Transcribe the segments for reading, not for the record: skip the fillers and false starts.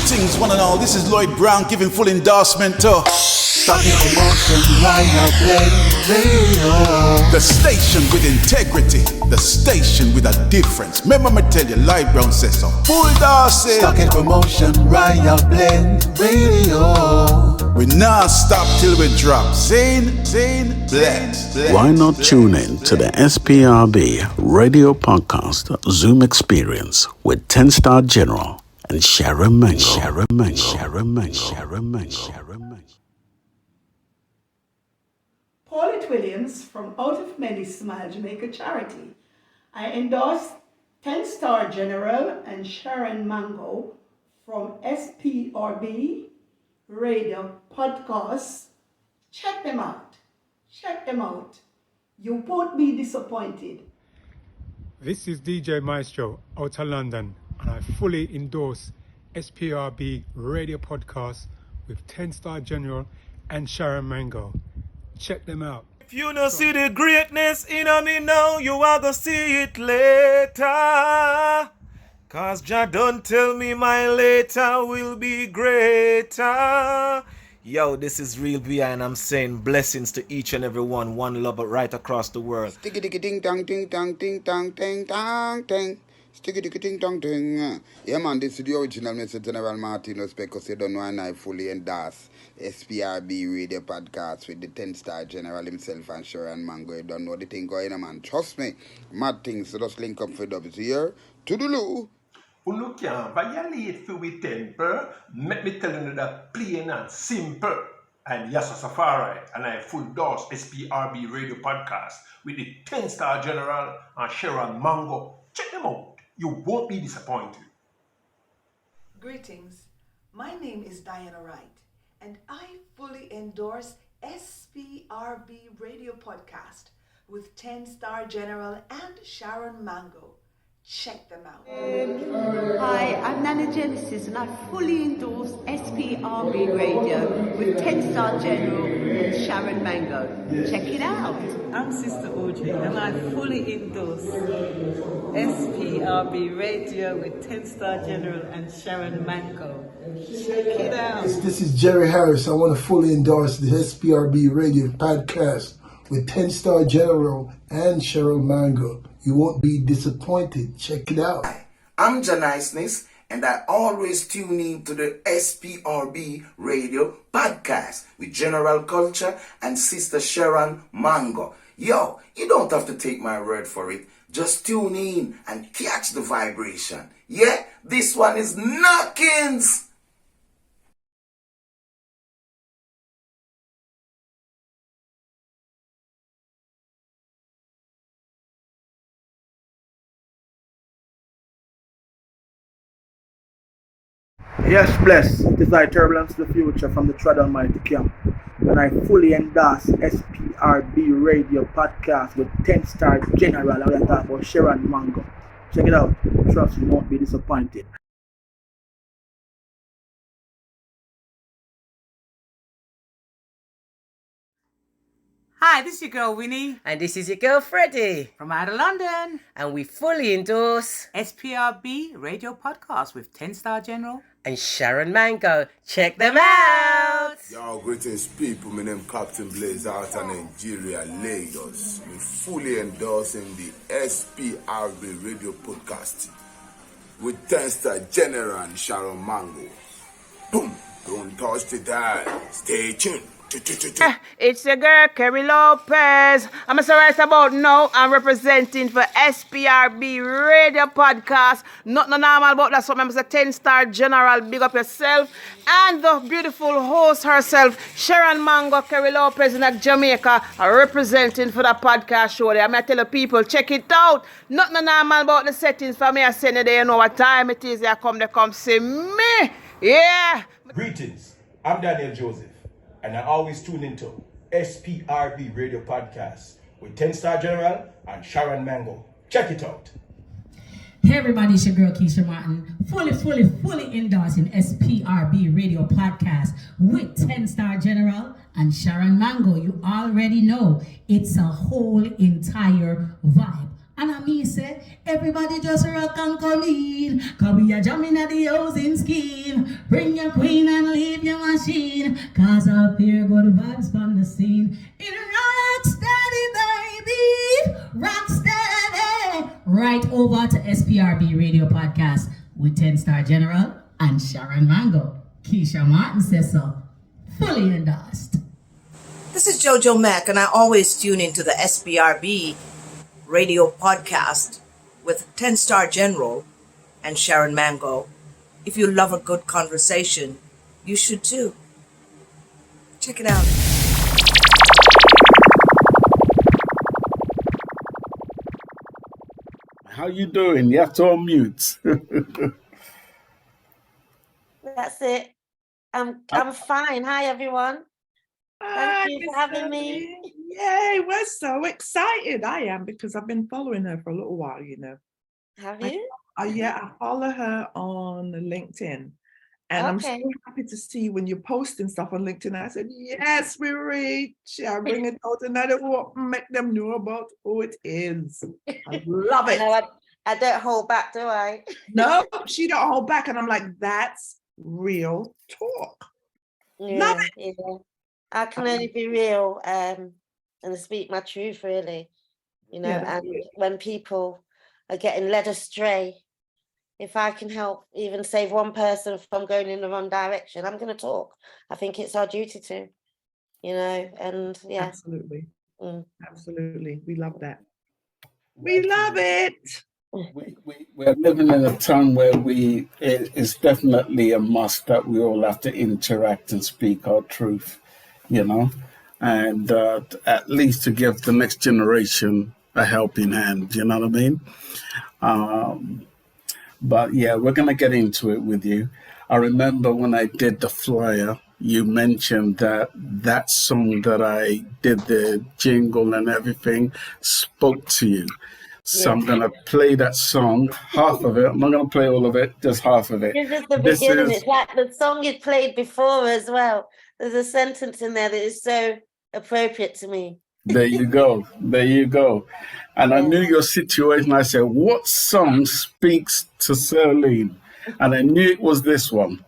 Greetings, one and all. This is Lloyd Brown giving full endorsement to Starting promotion right now, radio. The station with integrity, the station with a difference. Remember me tell you, Lloyd Brown says so. Full endorsement. Starting promotion right now, radio. We not stop till we drop. Zane, bless. Why not tune in to the SPRB Radio Podcast Zoom Experience with 10-Star General and Sharon Mango. Paulette Williams from Out of Many Smile Jamaica Charity. I endorse 10-Star General and Sharon Mango from SPRB Radio Podcast. Check them out. You won't be disappointed. This is DJ Maestro out of London, and I fully endorse SPRB Radio Podcast with 10-Star General and Sharon Mango. Check them out. If you don't see the greatness in me now, you are gonna see it later. Cause Jah don't tell me my later will be greater. Yo, this is Real B, and I'm saying blessings to each and every one love right across the world. Sticky dicky ding dong ding dong ding dong ding dong ding. Sticky dicky ding dong ding. Yeah man, this is the original Mr. General Martin Respect, because you don't know, and I fully endorse SPRB Radio Podcast with the 10-Star General himself and Sharon Mango. You don't know the thing going on, man. Trust me, mad things, so just link up for W here. To the loo. Who look can't violate for with temper, let me tell you that plain and simple. And yes, Safari, and I full endorse SPRB Radio Podcast with the 10-Star General and Sharon Mango. Check them out. You won't be disappointed. Greetings. My name is Diana Wright, and I fully endorse SPRB Radio Podcast with 10-Star General and Sharon Mango. Check them out. Hi, I'm Nana Genesis, and I fully endorse SPRB Radio with 10-Star General and Sharon Mango. Check it out. I'm Sister Audrey, and I fully endorse SPRB Radio with 10-Star General and Sharon Mango. Check it out. This is Jerry Harris. I want to fully endorse the SPRB Radio Podcast with 10-Star General and Sharon Mango. You won't be disappointed. Check it out. Hi, I'm Janiceness, and I always tune in to the SPRB Radio Podcast with General Culture and Sister Sharon Mango. Yo, you don't have to take my word for it. Just tune in and catch the vibration. Yeah, this one is knockings. Yes, bless. It is I, Turbulence the Future from the Trad Almighty Camp. And I fully endorse SPRB Radio Podcast with 10-Star General. I will talk about Sharon Mango. Check it out. Trust you won't be disappointed. Hi, this is your girl Winnie. And this is your girl Freddie. From out of London. And we fully endorse SPRB Radio Podcast with 10-Star General and Sharon Mango. Check them out. Yo, greetings people. My name Captain Blaze out of Nigeria, Lagos. We fully endorsing the SPRB Radio Podcast with 10-Star General and Sharon Mango. Boom! Don't touch the dial. Stay tuned. It's your girl Kerry Lopez. I'm so right about now. I'm representing for SPRB Radio Podcast. Not no normal about that. So I'm a 10-Star General. Big up yourself. And the beautiful host herself, Sharon Mango, Kerry Lopez in Jamaica, representing for the podcast show there. I'm going to tell the people, check it out. Not no normal about the settings for me. I send it there. You know what time it is. They come see me. Yeah. Greetings. I'm Daniel Joseph. And I always tune into SPRB Radio Podcast with 10-Star General and Sharon Mango. Check it out. Hey everybody, it's your girl Keisha Martin. Fully endorsing SPRB Radio Podcast with 10-Star General and Sharon Mango. You already know it's a whole entire vibe. And I mean say, everybody just rock and come in, cause we are jamming at the housing scheme. Bring your queen and leave your machine. Cause up here good vibes from the scene. In rock steady, baby. Rock steady. Right over to SPRB Radio Podcast with 10 Star General and Sharon Mango. Keisha Martin says so. Fully endorsed. This is Jojo Mack, and I always tune into the SPRB Radio Podcast with 10 Star General and Sharon Mango. If you love a good conversation, you should too. Check it out. How you doing? You have to unmute. That's it. I'm fine. Hi everyone. Thank you for having me. Yay, we're so excited. I am, because I've been following her for a little while, you know. Have you? Yeah, I follow her on LinkedIn. And I'm so happy to see when you're posting stuff on LinkedIn. I said, yes, we reach. I bring it out and I don't make them know about who it is. I love it. No, I don't hold back, do I? No, she don't hold back. And I'm like, that's real talk. Love it. Yeah. I can only be real and speak my truth, really. You know, and when people are getting led astray, if I can help even save one person from going in the wrong direction, I'm going to talk. I think it's our duty to, you know, and yeah. Absolutely. Absolutely. We love that. We love it. We're living in a time where it's definitely a must that we all have to interact and speak our truth, you know, and at least to give the next generation a helping hand, you know what I mean? But yeah, we're going to get into it with you. I remember when I did the flyer, you mentioned that song that I did the jingle and everything spoke to you. So I'm going to play that song, half of it. I'm not going to play all of it, just half of it. This is the beginning. It's like the song you played before as well. There's a sentence in there that is so appropriate to me. There you go. There you go. And I knew your situation. I said, what song speaks to Cyrlene? And I knew it was this one.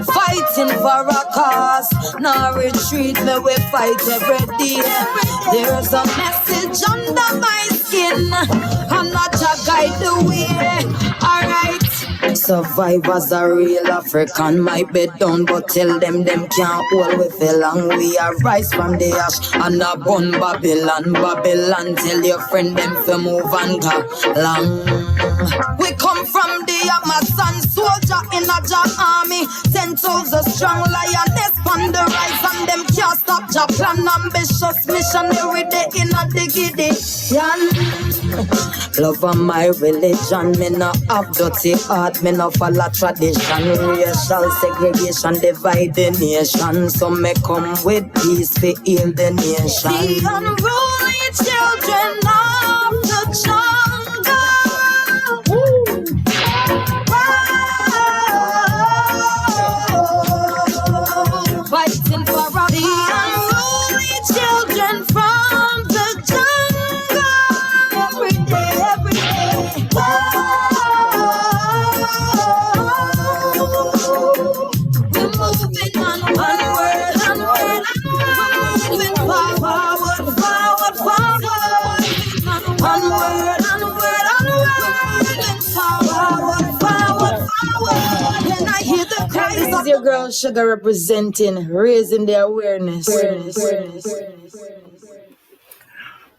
Fighting for a cause, no retreat, but we fight every day. There's a message under my skin, and not a guide the way. Alright. Survivors are real African, might be done, but tell them can't hold with the long. We are rise from the ash and a bun Babylon. Tell your friend them to move and go long. We come from the Amazon, soldier in a job army, 10,000 strong lioness on the rise, and them can't stop job plan. Ambitious missionary they in a diggity. Love of my religion, me no have dirty heart, me no follow tradition. Racial segregation divide the nation, so me come with peace to heal the nation. The unruly children of the jungle. Fighting for the unruly children from the jungle. Every day. We're moving onward. We're moving forward. Onward. When I hear the cries, this is your girl Sugar representing, raising the awareness.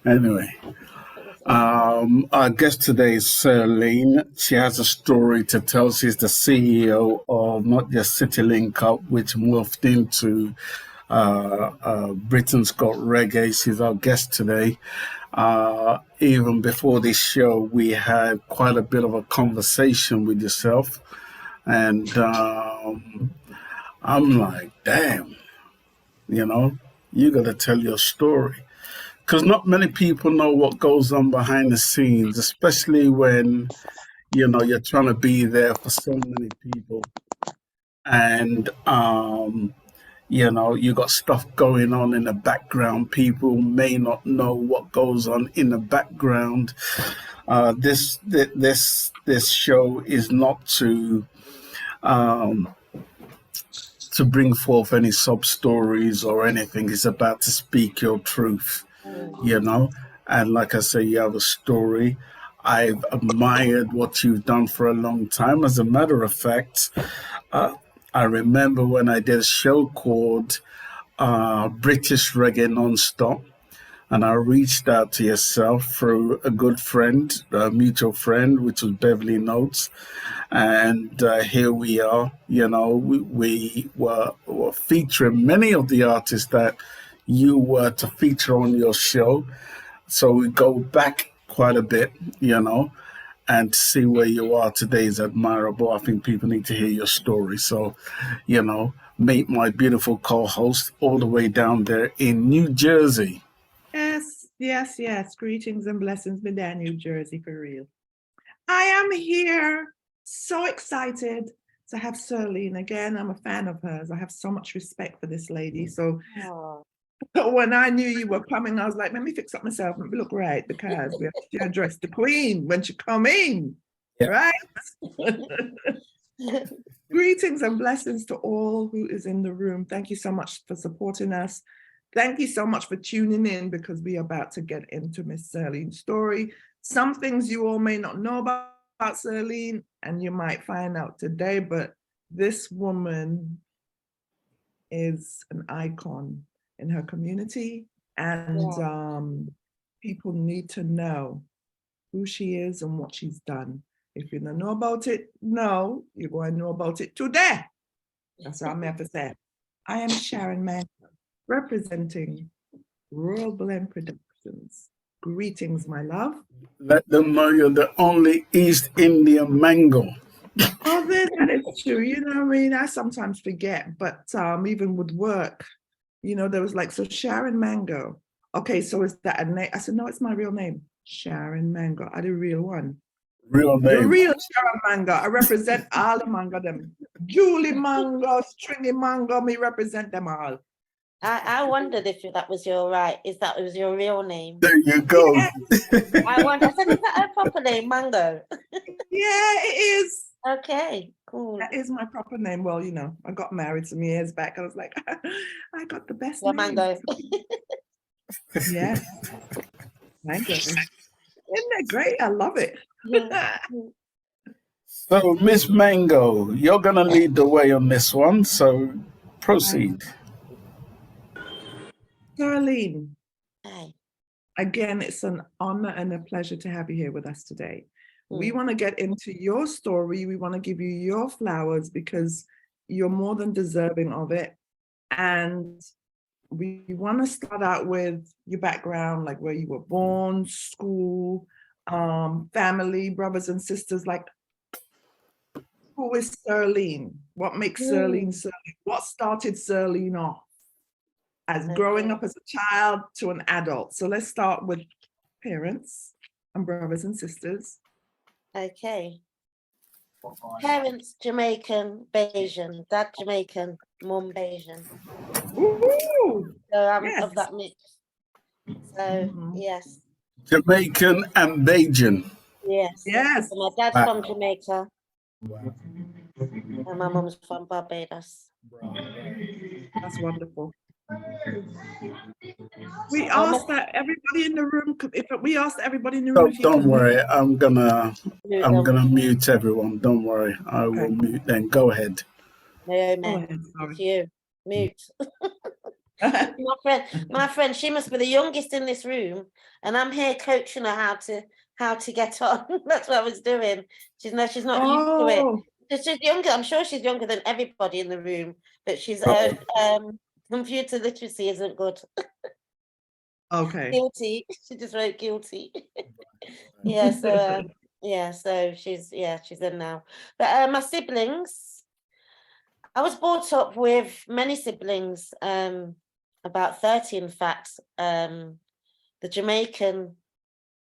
Anyway, our guest today is Cyrlene. She has a story to tell. She's the CEO of not just CityLink Up, which morphed into Britain's Got Reggae. She's our guest today. Even before this show, we had quite a bit of a conversation with yourself. And I'm like, damn, you know, you got to tell your story. Because not many people know what goes on behind the scenes, especially when, you know, you're trying to be there for so many people. And You know, you got stuff going on in the background. People may not know what goes on in the background. This show is not um, to bring forth any sub stories or anything. It's about to speak your truth, you know. And like I say, you have a story. I've admired what you've done for a long time. As a matter of fact, I remember when I did a show called British Reggae Non-Stop, and I reached out to yourself through a good friend, a mutual friend, which was Beverly Notes. And here we are. You know, we were featuring many of the artists that you were to feature on your show. So we go back quite a bit, you know, and to see where you are today is admirable. I think people need to hear your story. So, you know, meet my beautiful co-host all the way down there in New Jersey. Yes. Greetings and blessings, me there, New Jersey, for real. I am here, so excited to have Cyrlene again. I'm a fan of hers. I have so much respect for this lady. So when I knew you were coming, I was like, let me fix up myself and look right, because we have to address the queen when she come in, right? Greetings and blessings to all who is in the room. Thank you so much for supporting us. Thank you so much for tuning in, because we are about to get into Miss Cyrlene's story. Some things you all may not know about Cyrlene, and you might find out today, but this woman is an icon in her community, and people need to know who she is and what she's done. If you don't know about it now, you're going to know about it today. That's what I'm here to say. I am Sharon Mann, representing Royal Blend Productions. Greetings, my love. Let them know you're the only East Indian mango. Oh, that is true. You know what I mean? I sometimes forget, but even with work, you know, there was like, so Sharon Mango. Okay, so is that a name? I said, no, it's my real name. Sharon Mango. I the real one. Real name. The real Sharon Mango. I represent all the mango them. Julie Mango, Stringy Mango, me represent them all. I wondered if that was your was your real name. There you go. Yeah. I said, is that her proper name, Mango? Yeah, it is. Okay, cool. That is my proper name. Well, you know, I got married some years back. I was like, I got the best name. Mango. Yeah. Mango. Isn't that great? I love it. So, Miss Mango, you're going to lead the way on this one. So, proceed. Cyrlene. Hi. Again, it's an honor and a pleasure to have you here with us today. We want to get into your story. We want to give you your flowers, because you're more than deserving of it. And we want to start out with your background, like where you were born, school, family, brothers and sisters. Like, who is Cyrlene? What makes Cyrlene Cyrlene? What started Cyrlene off as growing up as a child to an adult? So let's start with parents and brothers and sisters. Okay. Parents Jamaican, Bayesian. Dad Jamaican, mum Bayesian. Ooh, so I'm of that mix. So yes. Jamaican and Bajan. Yes. So my dad's from Jamaica. And my mum's from Barbados. That's wonderful. We asked that everybody in the room. If we asked everybody in the room, Don't worry, I'm gonna mute everyone. Don't worry, I will mute. Then go ahead. No, man, it's you. Mute. my friend, she must be the youngest in this room, and I'm here coaching her how to get on. That's what I was doing. She's not used to it. She's younger. I'm sure she's younger than everybody in the room, but she's computer literacy isn't good. Okay. Guilty. She just wrote guilty. So she's in now. But my siblings, I was brought up with many siblings, about 30 in fact. The Jamaican,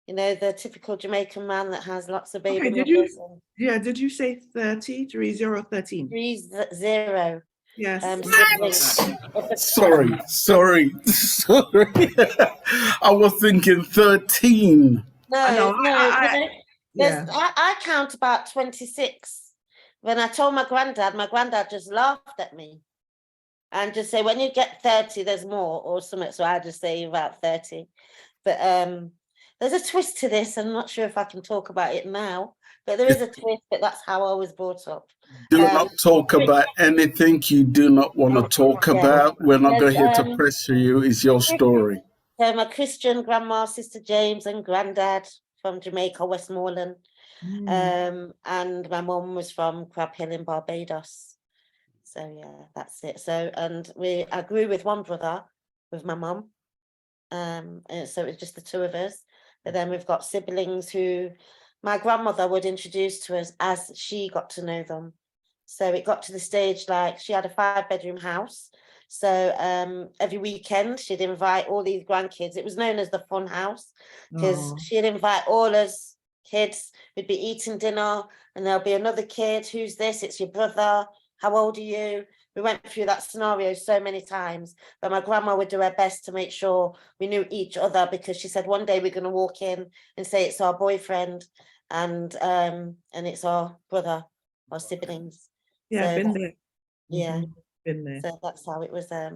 you know, the typical Jamaican man that has lots of baby mothers. Did you say 30? 30 or 13? 30. Yes. siblings. Sorry. I was thinking 13. I know. I count about 26. When I told my granddad just laughed at me and just say, when you get 30, there's more or something. So I just say about 30. But there's a twist to this. I'm not sure if I can talk about it now, but there is a twist, but that's how I was brought up. Do not talk about anything you do not want to talk about. We're not going here to pressure you. It's your story. So my Christian grandma, Sister James, and granddad from Jamaica, Westmoreland. And my mum was from Crab Hill in Barbados. So yeah, that's it. So I grew with one brother with my mum. And so it's just the two of us. But then we've got siblings who my grandmother would introduce to us as she got to know them. So it got to the stage like she had a 5-bedroom house. So every weekend she'd invite all these grandkids. It was known as the fun house because she'd invite all us kids. We'd be eating dinner and there'll be another kid. Who's this? It's your brother. How old are you? We went through that scenario so many times, but my grandma would do her best to make sure we knew each other because she said one day we're going to walk in and say it's our boyfriend and it's our brother or siblings. Yeah, so been there. Yeah, been there. So that's how it was. I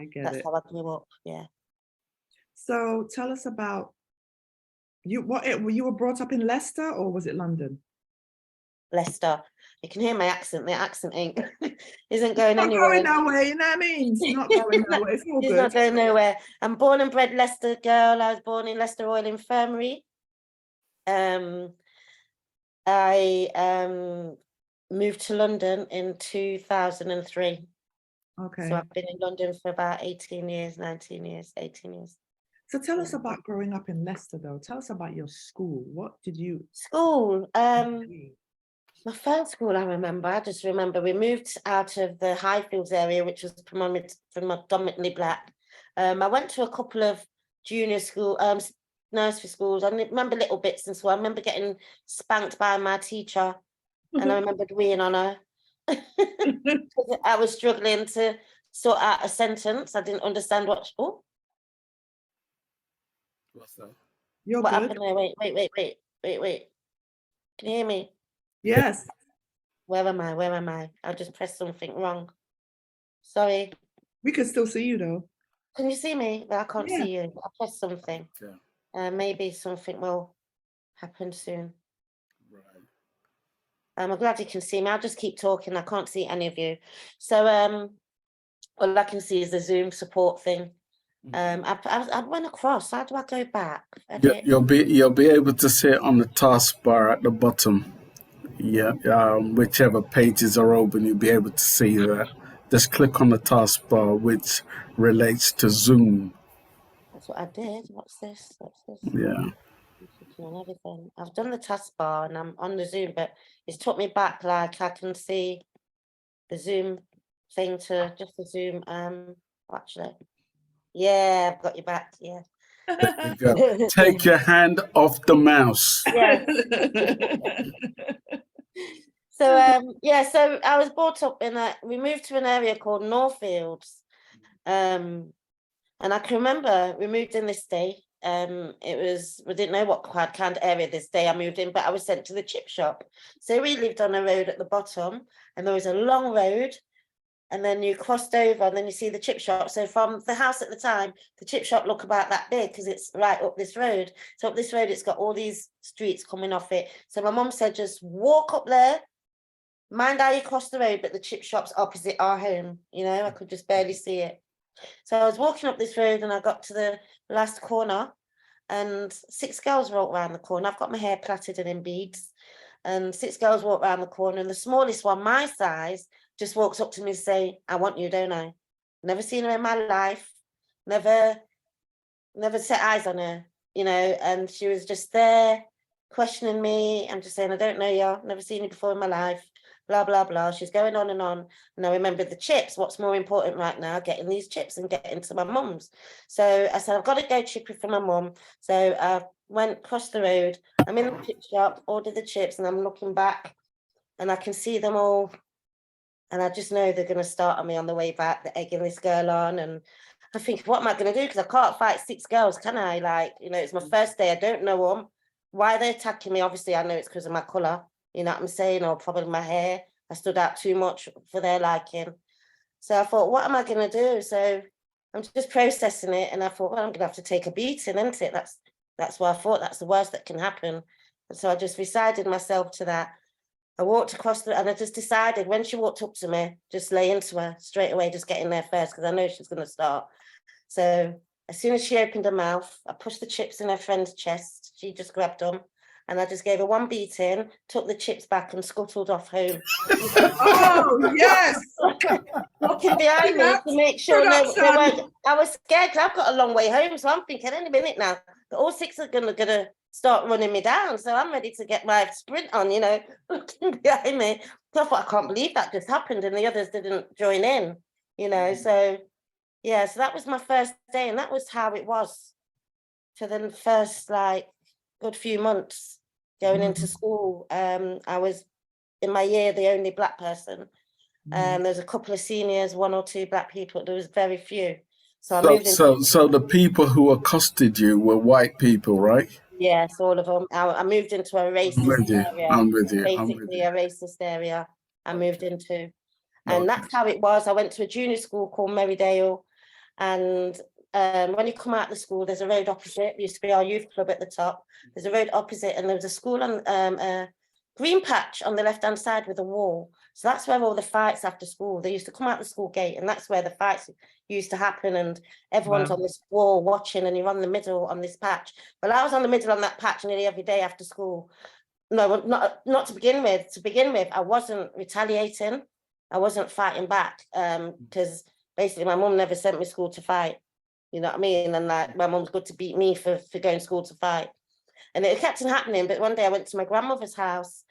get that's it. how I grew up. Yeah. So tell us about you. You were brought up in Leicester or was it London? Leicester. You can hear my accent. The accent isn't going not anywhere. Going nowhere, you know what I mean? It's not going nowhere. It's all good. It's not going nowhere. I'm born and bred Leicester girl. I was born in Leicester Royal Infirmary. I moved to London in 2003. Okay. So I've been in London for about 18 years, 19 years, 18 years. So tell us about growing up in Leicester, though. Tell us about your school. What did you... School. My first school, I just remember we moved out of the Highfields area, which was predominantly black. I went to a couple of junior school, nursery schools. I remember little bits and so I remember getting spanked by my teacher and I remembered weeing on her. I was struggling to sort out a sentence. I didn't understand what... Oh. What's that? What happened there? Wait. Can you hear me? Yes. Where am I? I just pressed something wrong. Sorry. We can still see you though. Can you see me? I can't see you. I pressed something. Yeah. Maybe something will happen soon. Right. I'm glad you can see me. I'll just keep talking. I can't see any of you. So all I can see is the Zoom support thing. I went across. How do I go back? You'll be able to see it on the taskbar at the bottom. Yeah, whichever pages are open, you'll be able to see that. Just click on the taskbar, which relates to Zoom. That's what I did. What's this? Yeah. On everything. I've done the taskbar and I'm on the Zoom, but it's took me back. Like I can see the Zoom thing to just the Zoom. Actually, yeah, I've got you back. Yeah. There you go. Take your hand off the mouse. Yeah. So I was brought up we moved to an area called Northfields. And I can remember we moved in this day. We didn't know what kind of area this day I moved in, but I was sent to the chip shop. So we lived on a road at the bottom and there was a long road and then you crossed over and then you see the chip shop. So from the house at the time, the chip shop looked about that big because it's right up this road. So up this road, it's got all these streets coming off it. So my mum said, just walk up there, mind how you cross the road, but the chip shop's opposite our home. You know, I could just barely see it. So I was walking up this road and I got to the last corner and 6 girls walked around the corner. I've got my hair plaited and in beads. And 6 girls walked around the corner and the smallest one, my size, just walks up to me and say, I want you, don't I? Never seen her in my life. Never set eyes on her, you know, and she was just there questioning me. I'm just saying, I don't know you. Never seen you before in my life. Blah, blah, blah. She's going on. And I remember the chips. What's more important right now? Getting these chips and getting to my mum's. So I said, I've got to go chippy for my mum. So I went across the road. I'm in the chip shop, ordered the chips, and I'm looking back and I can see them all And I just know they're going to start on me on the way back, they're egging this girl on. And I think, what am I going to do? Because I can't fight 6 girls, can I? Like, you know, it's my first day. I don't know them. Why are they attacking me? Obviously, I know it's because of my colour. You know what I'm saying? Or probably my hair. I stood out too much for their liking. So I thought, what am I going to do? So I'm just processing it. And I thought, well, I'm going to have to take a beating, isn't it? That's what I thought. That's the worst that can happen. And so I just resigned myself to that. I walked across and I just decided when she walked up to me, just lay into her straight away, just get in there first, because I know she's going to start. So as soon as she opened her mouth, I pushed the chips in her friend's chest. She just grabbed them. And I just gave her one beating, took the chips back and scuttled off home. Oh, yes. Looking behind me to make sure they weren't. I was scared because I've got a long way home. So I'm thinking any minute now, all 6 are gonna start running me down. So I'm ready to get my sprint on, you know, looking behind me. So I thought, I can't believe that just happened. And the others didn't join in, you know. So yeah, so that was my first day. And that was how it was for the first good few months going into school. I was in my year the only Black person. There's a couple of seniors, 1 or 2 Black people. There was very few. So I moved into. So the people who accosted you were white people, right? Yes, all of them. I moved into a racist area. I'm with you. Basically, a racist area I moved into. And Okay. that's how it was. I went to a junior school called Merrydale. And when you come out of the school, there's a road opposite. There used to be our youth club at the top. There's a road opposite, and there was a school on a green patch on the left-hand side with a wall. So that's where all the fights after school, they used to come out the school gate, and that's where the fights used to happen. And everyone's on this wall watching, and you're on the middle on this patch. Well, I was on the middle on that patch nearly every day after school. No, not to begin with. To begin with, I wasn't retaliating. I wasn't fighting back because basically my mum never sent me to school to fight. You know what I mean? And like my mum's good to beat me for going to school to fight. And it kept on happening. But one day I went to my grandmother's house.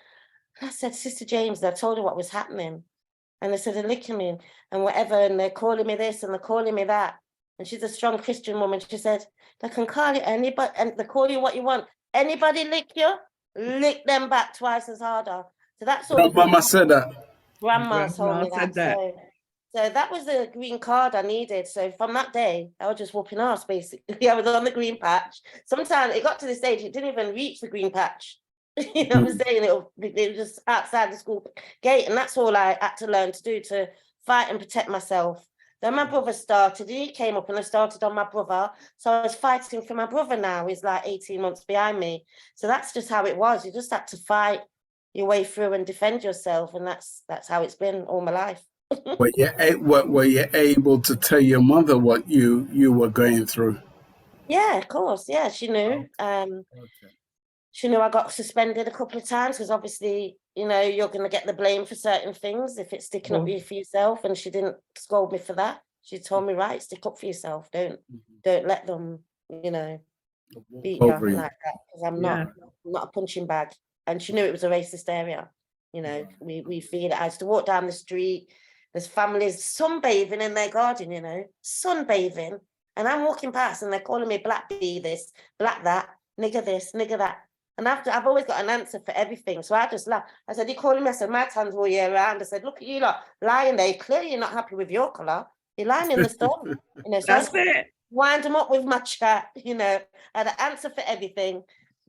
And I said, Sister James, I told her what was happening. And they said, they're licking me and whatever. And they're calling me this and they're calling me that. And she's a strong Christian woman. She said, they can call you anybody and they call you what you want. Anybody lick you, lick them back twice as harder. So that's all. Mama said that. Grandma told me that. So that was the green card I needed. So from that day, I was just whooping ass, basically. I was on the green patch. Sometimes it got to the stage, it didn't even reach the green patch. You know what I'm saying? It was just outside the school gate. And that's all I had to learn to do, to fight and protect myself. Then my brother started, he came up and I started on my brother. So I was fighting for my brother now. He's like 18 months behind me. So that's just how it was. You just had to fight your way through and defend yourself. And that's how it's been all my life. Were you able to tell your mother what you were going through? Yeah, of course. Yeah, she knew. She knew I got suspended a couple of times because obviously, you know, you're going to get the blame for certain things if it's sticking up for yourself. And she didn't scold me for that. She told me, right, stick up for yourself. Don't let them, you know, beat you like that, because I'm not a punching bag. And she knew it was a racist area. You know, we feel it. I used to walk down the street. There's families sunbathing in their garden, you know, sunbathing. And I'm walking past and they're calling me black bee this, black that, nigger this, nigger that. And I've always got an answer for everything. So I just laugh. I said, you're calling me? I said, my tan's all year round. I said, look at you lot lying there. Clearly you're not happy with your colour. You're lying in the storm. You know, so that's it. Wind them up with my chat, you know. I had an answer for everything.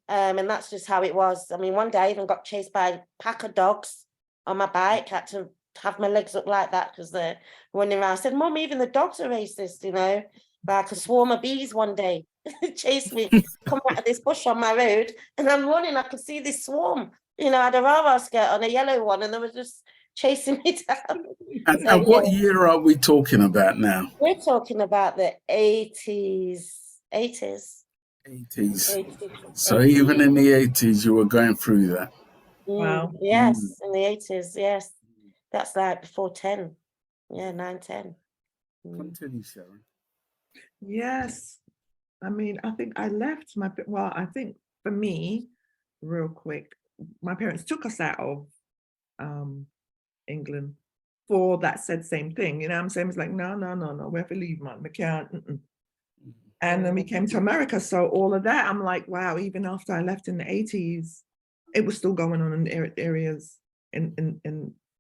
And that's just how it was. I mean, one day I even got chased by a pack of dogs on my bike. I had to have my legs up like that because they're running around. I said, Mum, even the dogs are racist, you know. Like a swarm of bees one day chased me, come out of this bush on my road, and I'm running. I could see this swarm. You know, I had a rah-rah skirt on, a yellow one, and they were just chasing me down. And what year are we talking about now? We're talking about the 80s. 80s. So even in the 80s, you were going through that. Wow. Yes, in the 80s. Yes, that's like before 10. Yeah, 9, 10. Continue, Sharon. Yes. I mean, I think I left I think for me, real quick, my parents took us out of England for that said same thing. You know what I'm saying? It's like, no, we have to leave, man. We can't. And then we came to America. So all of that, I'm like, wow, even after I left in the 80s, it was still going on in areas in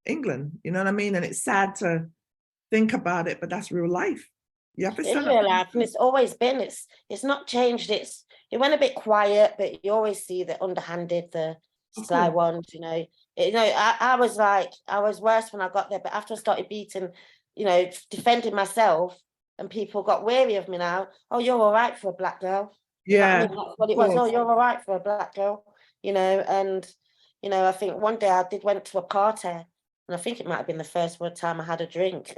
England. You know what I mean? And it's sad to think about it, but that's real life. You have to It's stand real up. life, and it's always been. It's not changed. It went a bit quiet, but you always see the underhanded, the sly ones. You know. I was worse when I got there, but after I started beating, defending myself, and people got wary of me now. Oh, you're all right for a black girl. Yeah, that's what it was. Oh, you're all right for a black girl. And I think one day I went to a party, and I think it might have been the first time I had a drink.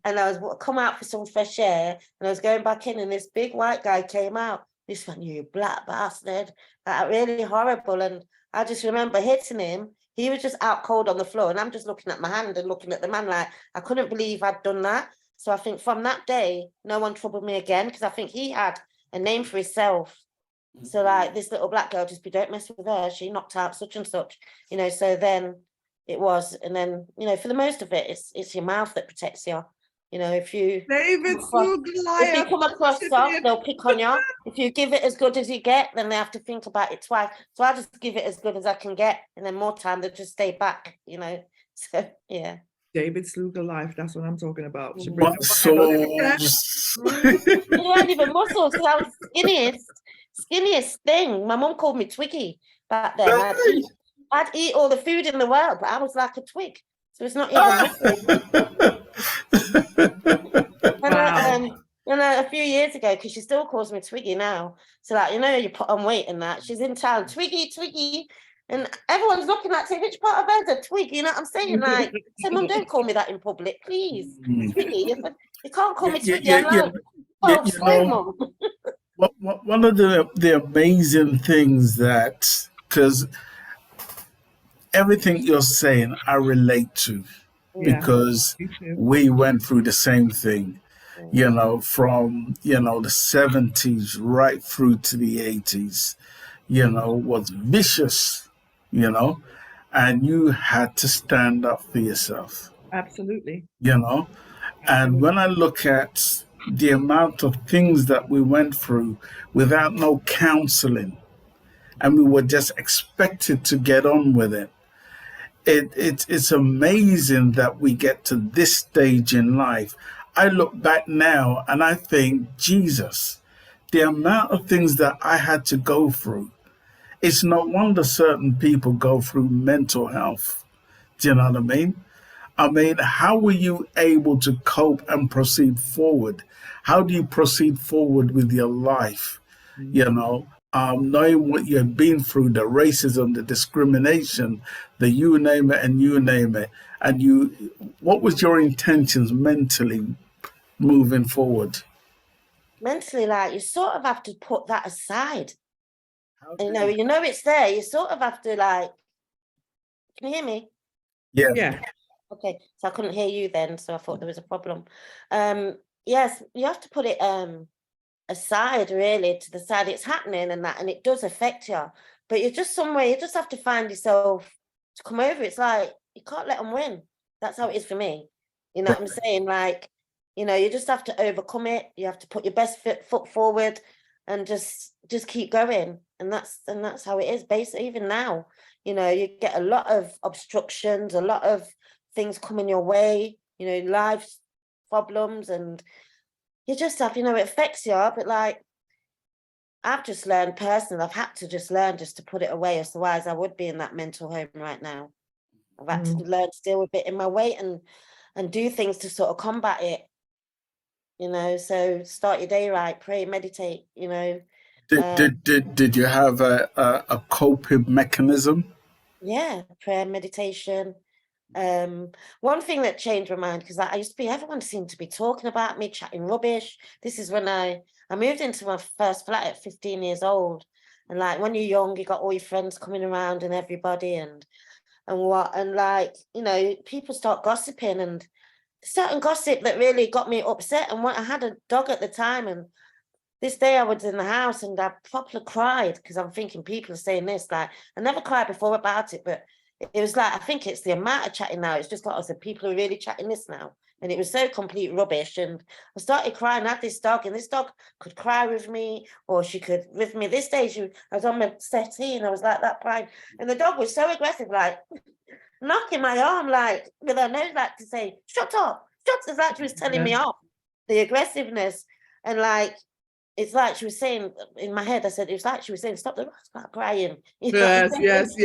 And I was come out for some fresh air, and I was going back in, and this big white guy came out. This one, you black bastard, really horrible. And I just remember hitting him. He was just out cold on the floor, and I'm just looking at my hand and looking at the man like I couldn't believe I'd done that. So I think from that day, no one troubled me again, because I think he had a name for himself. So like this little black girl, don't mess with her. She knocked out such and such, So then it was, and then for the most of it, it's your mouth that protects you. If you come across soft, they'll pick on you. If you give it as good as you get, then they have to think about it twice. So I just give it as good as I can get, and then more time they'll just stay back. So yeah. David slew Goliath. That's what I'm talking about. Muscles. It weren't even muscles, because I was skinniest thing. My mum called me Twiggy back then. I'd eat all the food in the world, but I was like a twig. So it's not even muscles. And a few years ago, because she still calls me Twiggy now. So you put on weight and that. She's in town, Twiggy. And everyone's looking at saying, which part of her's a twig? You know what I'm saying? Like, say, Mum, don't call me that in public, please. Twiggy. You can't call me Twiggy. One of the amazing things that, because everything you're saying, I relate to, because we went through the same thing, from, the 70s right through to the 80s, was vicious, and you had to stand up for yourself. Absolutely. And when I look at the amount of things that we went through without no counseling, and we were just expected to get on with it, it's amazing that we get to this stage in life. I look back now and I think, Jesus, the amount of things that I had to go through. It's no wonder certain people go through mental health. Do you know what I mean? I mean, how were you able to cope and proceed forward? How do you proceed forward with your life? Knowing what you've been through, the racism, the discrimination, the you name it. And what was your intentions mentally moving forward? Mentally, like, you sort of have to put that aside. And, it's there. You sort of have to, like, can you hear me? Yeah. Okay, so I couldn't hear you then, so I thought there was a problem. Yes, you have to put it aside, really, to the side. It's happening and that, and it does affect you. But you're just somewhere, you just have to find yourself to come over. It's like, you can't let them win. That's how it is for me. You know what I'm saying? Like, you just have to overcome it. You have to put your best foot forward and just keep going. And that's how it is. Basically, even now, you get a lot of obstructions, a lot of things coming your way, life problems, and you just have, it affects you. But like, I've just learned personally, I've had to just learn just to put it away. Otherwise, I would be in that mental home right now. I've had to learn to deal with it in my way and do things to sort of combat it. So start your day right, pray, meditate. Did you have a coping mechanism? Yeah, prayer, meditation. One thing that changed my mind, because I used to be, everyone seemed to be talking about me, chatting rubbish. This is when I moved into my first flat at 15 years old. And like, when you're young, you got all your friends coming around and everybody and like, people start gossiping, and certain gossip that really got me upset. And I had a dog at the time, and this day I was in the house and I properly cried, because I'm thinking people are saying this. Like, I never cried before about it, but it was like, I think it's the amount of chatting now. It's just like I said, people are really chatting this now. And it was so complete rubbish. And I started crying. I had this dog, and this dog could cry with me, or she could with me. This day I was on my settee and I was like that crying. And the dog was so aggressive, like knocking my arm like with her nose, like to say, shut up, shut up. It's like she was telling me off, the aggressiveness. And like, it's like she was saying in my head, I said, it was like she was saying, stop crying. You know what I'm saying? Yes.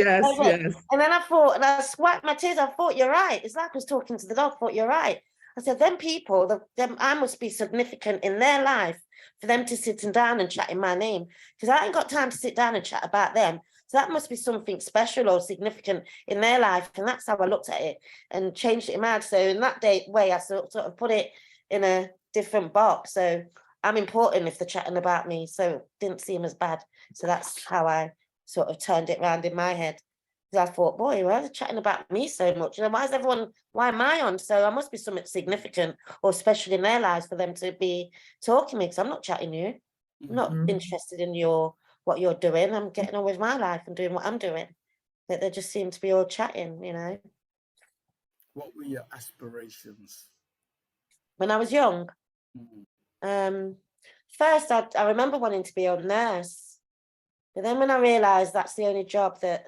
And then I thought, and I swiped my tears, I thought, you're right. It's like I was talking to the dog, I thought, you're right. I said, them people, I must be significant in their life for them to sit down and chat in my name. Because I ain't got time to sit down and chat about them. So that must be something special or significant in their life. And that's how I looked at it and changed it in my head. So in that way, I sort of put it in a different box. So I'm important if they're chatting about me. So it didn't seem as bad. So that's how I sort of turned it around in my head. Because I thought, boy, why are they chatting about me so much? You know, why am I on? So I must be something significant or special in their lives for them to be talking to me, because I'm not chatting you. I'm not interested in what you're doing. I'm getting on with my life and doing what I'm doing. That they just seem to be all chatting, you know. What were your aspirations? When I was young, first I remember wanting to be a nurse. But then when I realised that's the only job that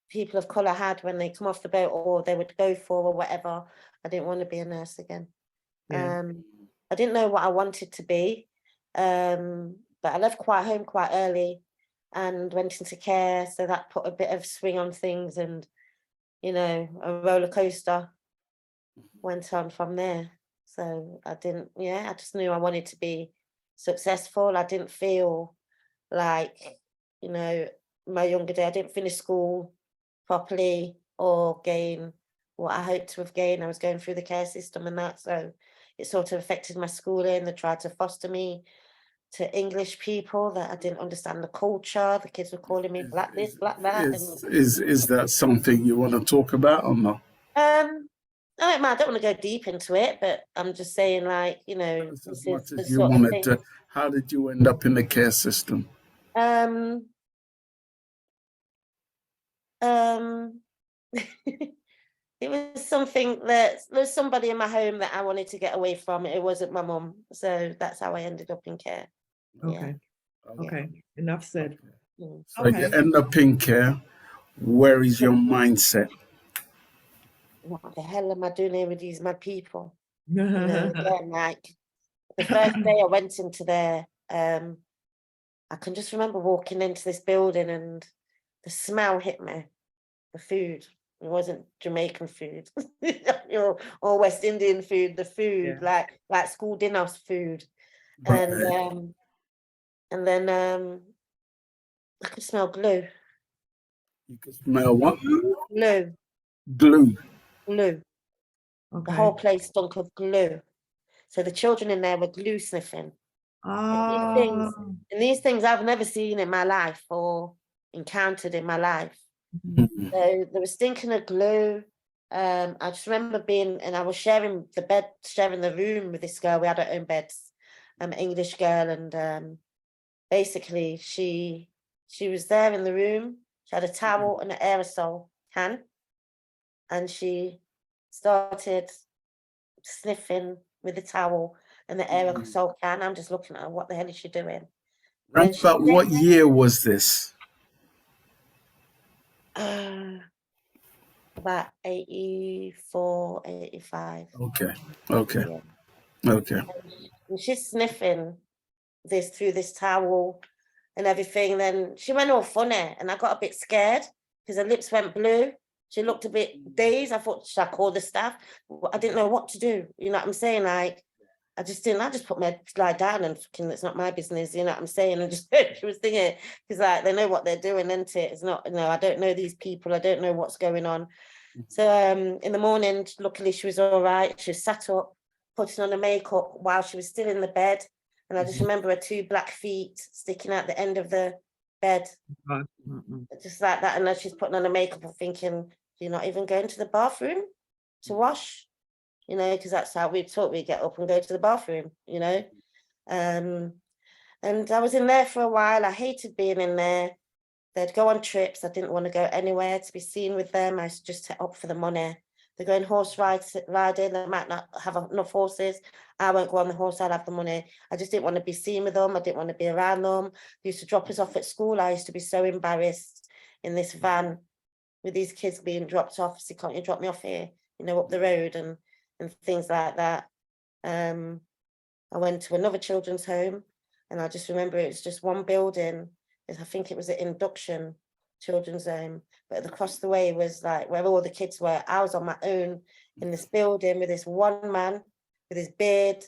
people of colour had when they come off the boat or they would go for or whatever, I didn't want to be a nurse again. I didn't know what I wanted to be, but I left home quite early and went into care, so that put a bit of swing on things, and you know, a roller coaster went on from there. So I just knew I wanted to be successful. I didn't feel like, you know, my younger day, I didn't finish school properly or gain what I hoped to have gained. I was going through the care system and that, so it sort of affected my schooling. They tried to foster me to English people that I didn't understand the culture. The kids were calling me black this, black that. Is that something you want to talk about or not? I don't want to go deep into it, but I'm just saying, like, you know, As much as you wanted to. How did you end up in the care system? It was something that there's somebody in my home that I wanted to get away from. It wasn't my mum, so that's how I ended up in care. Okay. Enough said. So you end up in care. Where is your mindset? What the hell am I doing here with these mad people? You know, again, like the first day I went into there, I can just remember walking into this building and the smell hit me. The food. It wasn't Jamaican food, or West Indian food. The food, like school dinner food, and then I could smell glue. You could smell what? Glue. Glue. Glue. The whole place stunk of glue. So the children in there were glue sniffing. And these things I've never seen in my life or encountered in my life. So there was stinking of glue. I just remember I was sharing the room with this girl. We had our own beds, English girl, and basically she was there in the room. She had a towel and an aerosol can, and she started sniffing with the towel and the aerosol can. I'm just looking at her. What the hell is she doing? But what year was this? About 84, 85. Okay. Yeah. And she's sniffing through this towel and everything. Then she went all funny, and I got a bit scared because her lips went blue. She looked a bit dazed. I thought, should I call the staff? I didn't know what to do. You know what I'm saying? Like, I just put my lie down and fucking, it's not my business. You know what I'm saying? And just she was thinking, because like they know what they're doing, isn't it? It's not, I don't know these people. I don't know what's going on. So in the morning, luckily she was all right. She was sat up, putting on her makeup while she was still in the bed. And I just remember her 2 black feet sticking out the end of the bed. Just like that. And as she's putting on her makeup, I'm thinking, you're not even going to the bathroom to wash? You know, because that's how we taught we get up and go to the bathroom, you know. And I was in there for a while. I hated being in there. They'd go on trips. I didn't want to go anywhere to be seen with them. I was just up for the money. They're going horse riding. They might not have enough horses. I won't go on the horse. I'll have the money. I just didn't want to be seen with them. I didn't want to be around them. They used to drop us off at school. I used to be so embarrassed in this van with these kids being dropped off. So can't you drop me off here, up the road and things like that. I went to another children's home, and I just remember it was just one building. I think it was an induction children's home, but across the way was like where all the kids were. I was on my own in this building with this one man with his beard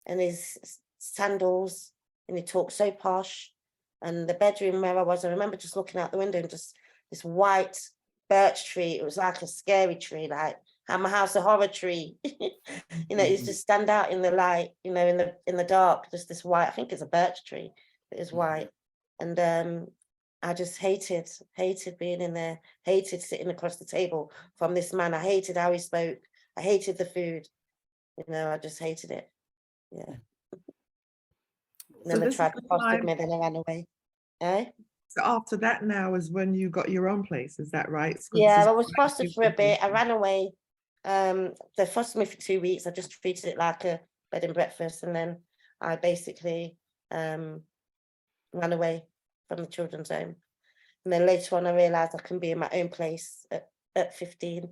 and his sandals, and he talked so posh. And the bedroom where I was, I remember just looking out the window and just this white birch tree. It was like a scary tree, like I'm a house of horror tree. It used to stand out in the light, in the dark, just this white, I think it's a birch tree, it is white. And I just hated being in there, hated sitting across the table from this man. I hated how he spoke. I hated the food. I just hated it. Yeah. And then they tried to foster me, then I ran away. So after that now is when you got your own place, is that right? Yeah, I was fostered for a bit. I ran away. They fostered me for 2 weeks. I just treated it like a bed and breakfast, and then I basically ran away from the children's home. And then later on, I realised I can be in my own place at 15.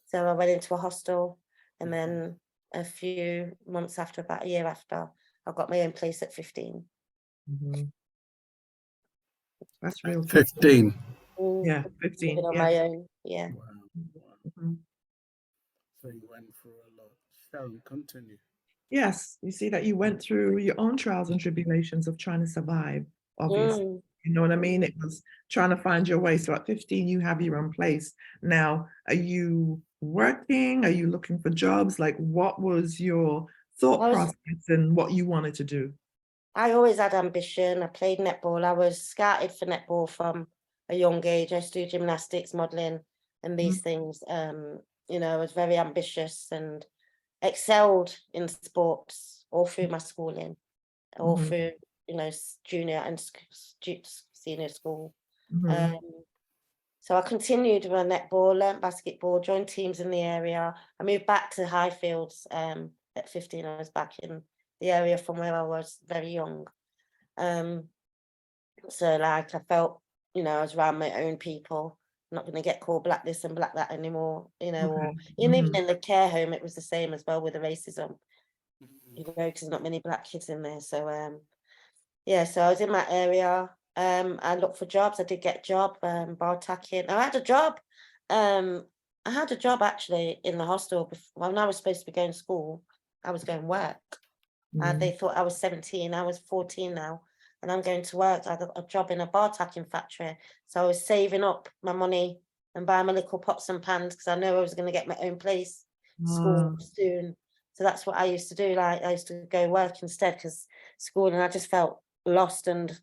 So I went into a hostel, and then a few months after, about a year after, I got my own place at 15. That's real. 15. Yeah, 15. Living on my own. Yeah. So you went through a lot. Sharon, continue. Yes, you see that you went through your own trials and tribulations of trying to survive, obviously. You know what I mean? It was trying to find your way. So at 15, you have your own place. Now, are you working? Are you looking for jobs? Like, what was your thought process and what you wanted to do? I always had ambition. I played netball. I was scouted for netball from a young age. I used to do gymnastics, modelling, and these things. I was very ambitious and excelled in sports all through my schooling, all through, junior and senior school. So I continued with my netball, learnt basketball, joined teams in the area. I moved back to Highfields at 15. I was back in the area from where I was very young. So like I felt, I was around my own people. I'm not going to get called black this and black that anymore, or even in the care home, it was the same as well with the racism, because not many black kids in there. So, so I was in my area. I looked for jobs. I did get a job, bar tacking. I had a job. I had a job actually in the hostel when I was supposed to be going to school. I was going to work. They thought I was 17. I was 14 now. And I'm going to work. I got a job in a bar tacking factory. So I was saving up my money and buying my little pots and pans because I know I was going to get my own place, school soon. So that's what I used to do. Like I used to go work instead because school, and I just felt lost and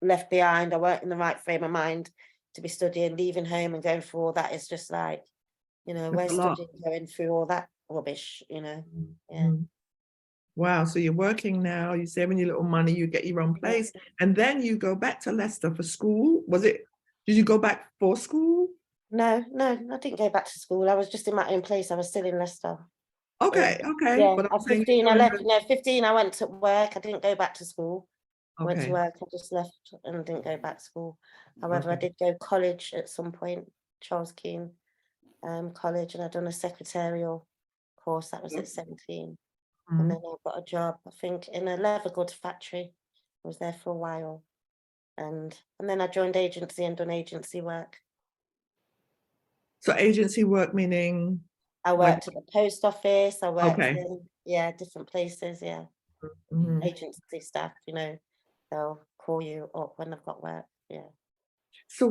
left behind. I weren't in the right frame of mind to be studying, leaving home and going through all that. It's just like, we're studying, going through all that rubbish, Yeah. Wow, so you're working now, you're saving your little money, you get your own place, and then you go back to Leicester for school. Did you go back for school? No, I didn't go back to school. I was just in my own place. I was still in Leicester. Okay. Yeah, at 15, I left. No, 15, I went to work. I didn't go back to school. I went to work, I just left and didn't go back to school. However, I did go to college at some point, Charles Keane College, and I'd done a secretarial course. That was at 17. And then I got a job, I think, in a leather goods factory. I was there for a while. And then I joined agency and done agency work. So agency work meaning? I worked at the post office. I worked in, different places, Agency staff, they'll call you up when they've got work, So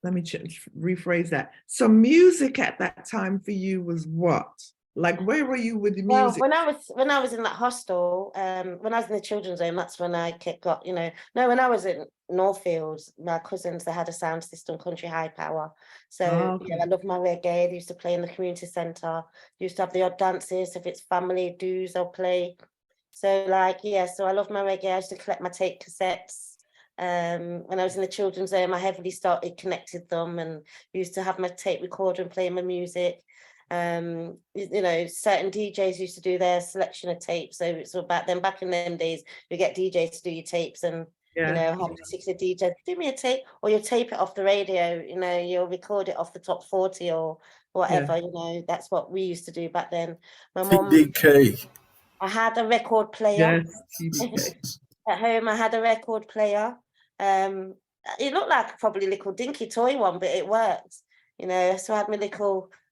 let me rephrase that. So music at that time for you was what? Like, where were you with the music? Well, when I was in that hostel, when I was in the children's home, that's when I got, when I was in Northfields, my cousins, they had a sound system, Country High Power. So I love my reggae. They used to play in the community centre. Used to have the odd dances. If it's family dues, they'll play. So so I love my reggae. I used to collect my tape cassettes. When I was in the children's home, I heavily started connected them and used to have my tape recorder and play my music. Certain DJs used to do their selection of tapes. So back in them days, you get DJs to do your tapes, and You know, have a particular DJ, do me a tape, or you'll tape it off the radio, you know, you'll record it off the top 40 or whatever, you know, that's what we used to do back then. My mum, TDK. I had a record player. At home, I had a record player. It looked like probably a little dinky toy one, but it worked, you know. So I had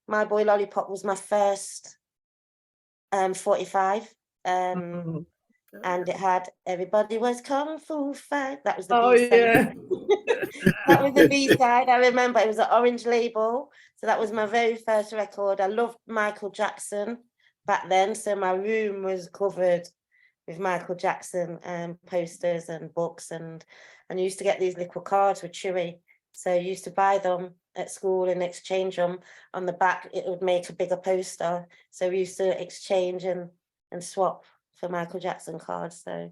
My Boy Lollipop was my first 45. And it had Everybody Was Kung Fu Fight. That was the B-side. That was the B-side. I remember it was an orange label. So that was my very first record. I loved Michael Jackson back then. So my room was covered with Michael Jackson posters and books. And I used to get these little cards with Chewy. So I used to buy them at school and exchange them. On the back, it would make a bigger poster. So we used to exchange and swap for Michael Jackson cards. So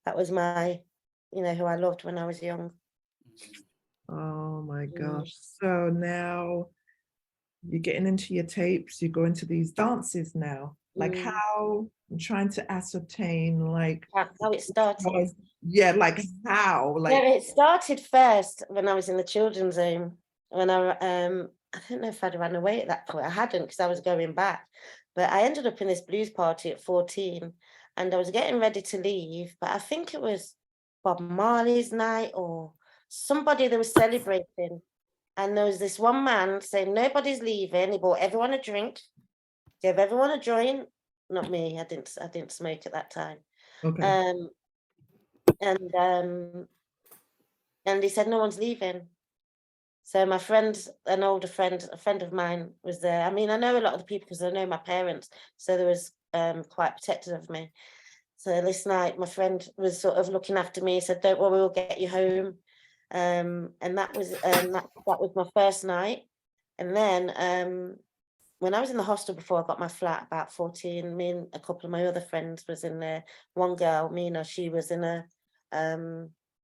that was my, you know, who I loved when I was young. Oh my gosh. So now you're getting into your tapes, you go into these dances now. Like how, I'm trying to ascertain like how it started. Like how? Like it started first when I was in the children's home. When I don't know if I'd run away at that point. I hadn't, because I was going back. But I ended up in this blues party at 14. And I was getting ready to leave, but I think it was Bob Marley's night or somebody that was celebrating. And there was this one man saying, nobody's leaving. He bought everyone a drink, gave everyone a joint. Not me, I didn't smoke at that time. Okay. And he said, no one's leaving. So my friend, an older friend, a friend of mine was there. I mean, I know a lot of the people because I know my parents. So there was quite protective of me. So this night, my friend was sort of looking after me. He said, don't worry, we'll get you home. And that was my first night. And then when I was in the hostel before I got my flat, about 14, me and a couple of my other friends was in there. One girl, Mina, she was in a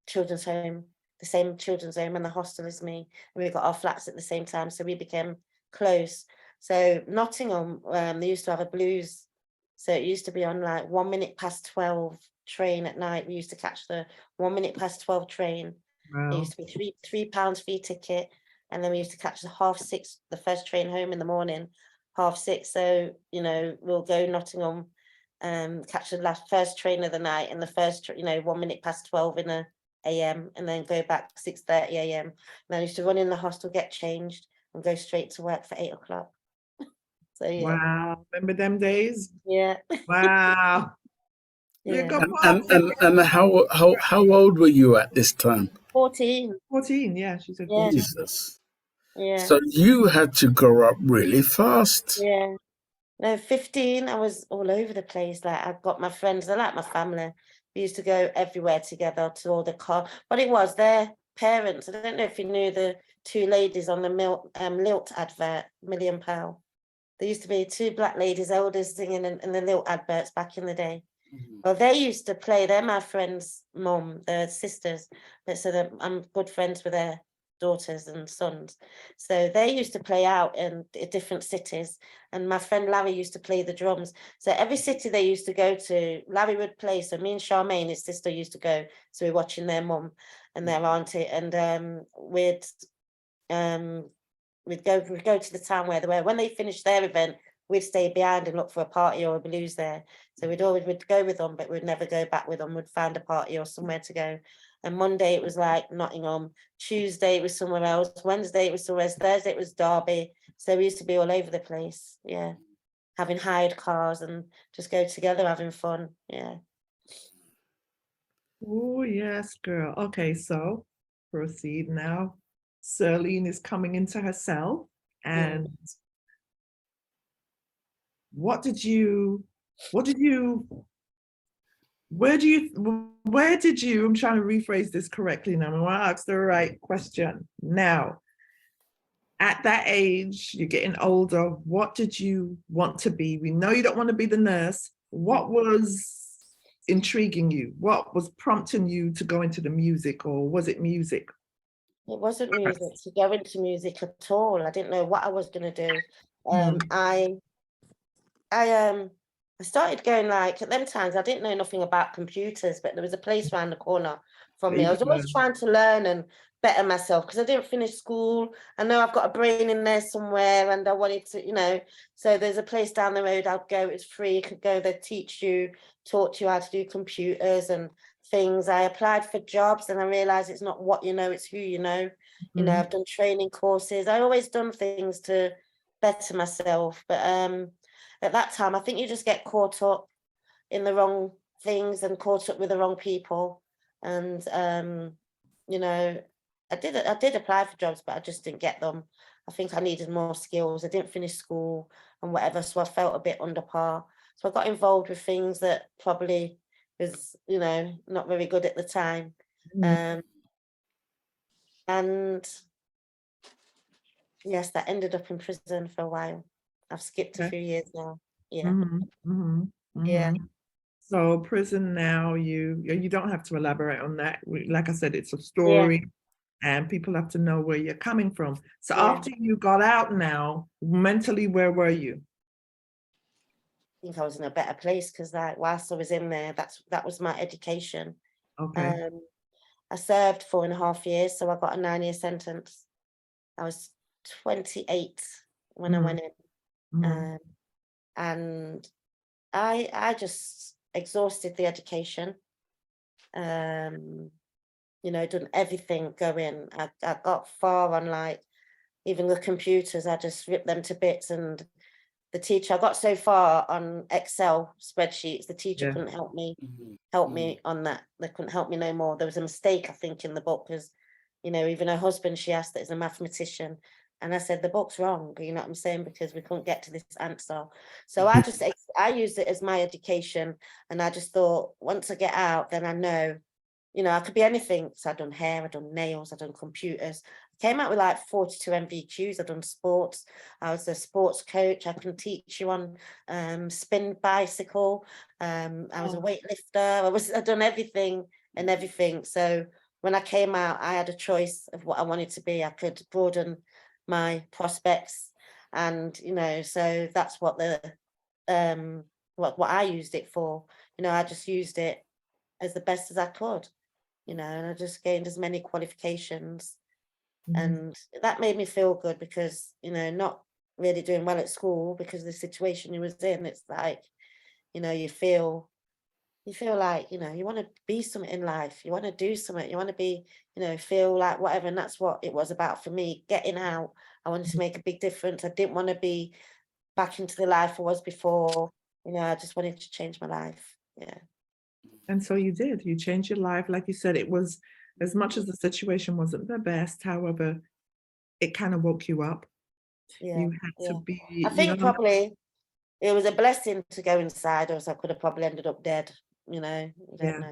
children's home, the same children's home and the hostel as me. And we got our flats at the same time. So we became close. So Nottingham, they used to have a blues. So it used to be on like 1 minute past 12 train at night. We used to catch the 1 minute past 12 train. Wow. It used to be £3 fee ticket. And then we used to catch the 6:30, the first train home in the morning, 6:30. So, you know, we'll go Nottingham, catch the first train of the night and the first, 1 minute past 12 in the AM, and then go back 6:30 AM. And then I used to run in the hostel, get changed and go straight to work for 8 o'clock. So, yeah. Wow, remember them days? Yeah. Wow. Yeah. And how old were you at this time? 14. 14, yeah, she said 14. Jesus. Yeah. So you had to grow up really fast. Yeah. No, 15, I was all over the place. Like, I've got my friends, they're like my family. We used to go everywhere together to all the but it was their parents. I don't know if you knew the two ladies on the Lilt advert, £1 Million. There used to be two black ladies, elders singing in the Lilt adverts back in the day. Well, they used to play, they're my friend's mum, their sisters, but so I'm good friends with their daughters and sons. So they used to play out in different cities, and my friend Larry used to play the drums. So every city they used to go to, Larry would play. So me and Charmaine, his sister, used to go. So we're watching their mum and their auntie, and we'd go to the town where they were. When they finished their event, we'd stay behind and look for a party or a blues there. So we'd go with them, but we'd never go back with them. We'd find a party or somewhere to go. And Monday it was like Nottingham. Tuesday it was somewhere else. Wednesday it was somewhere else. Thursday it was Derby. So we used to be all over the place. Yeah. Having hired cars and just go together having fun. Yeah. Oh, yes, girl. Okay, so proceed now. Cyrlene is coming into herself. And where did you, I'm trying to rephrase this correctly now. I want to ask the right question. Now, at that age, you're getting older. What did you want to be? We know you don't want to be the nurse. What was intriguing you? What was prompting you to go into the music, or was it music? It wasn't music, to go into music at all. I didn't know what I was going to do. I started going, like, at them times, I didn't know nothing about computers, but there was a place around the corner from me. I was always trying to learn and better myself because I didn't finish school. I know I've got a brain in there somewhere and I wanted to, so there's a place down the road I'd go. It's free. You could go there, taught you how to do computers and things. I applied for jobs and I realized it's not what you know, it's who you know. I've done training courses. I always done things to better myself. But at that time, I think you just get caught up in the wrong things and caught up with the wrong people. And, I did apply for jobs, but I just didn't get them. I think I needed more skills. I didn't finish school and whatever, so I felt a bit under par. So I got involved with things that probably was, not very good at the time. And yes, that ended up in prison for a while. I've skipped a few years now. Yeah. Yeah. So prison now, you don't have to elaborate on that. Like I said, it's a story and people have to know where you're coming from. So after you got out now, mentally, where were you? I think I was in a better place because whilst I was in there, that was my education. Okay. I served 4.5 years, so I got a 9-year sentence. I was 28 when I went in. And I just exhausted the education. Done everything going. I got far on even the computers, I just ripped them to bits. And the teacher, I got so far on Excel spreadsheets, the teacher couldn't help me on that. They couldn't help me no more. There was a mistake, I think, in the book because, even her husband, she asked that as a mathematician. And I said, the book's wrong, you know what I'm saying? Because we couldn't get to this answer. So I used it as my education. And I just thought, once I get out, then I know, I could be anything. So I've done hair, I've done nails, I've done computers. I came out with 42 MVQs. I've done sports. I was a sports coach. I can teach you on spin bicycle. I was a weightlifter. I've done everything and everything. So when I came out, I had a choice of what I wanted to be. I could broaden my prospects, and so that's what what I used it for. I just used it as the best as I could, and I just gained as many qualifications, and that made me feel good because not really doing well at school because of the situation you was in. It's like you feel like you want to be something in life, you want to do something, you want to be feel like whatever. And that's what it was about for me, getting out. I wanted to make a big difference. I didn't want to be back into the life I was before. I just wanted to change my life. And so you did. You changed your life. Like you said, it was, as much as the situation wasn't the best, however, it kind of woke you up. You had to be, I think probably it was a blessing to go inside, or else I could have probably ended up dead. You don't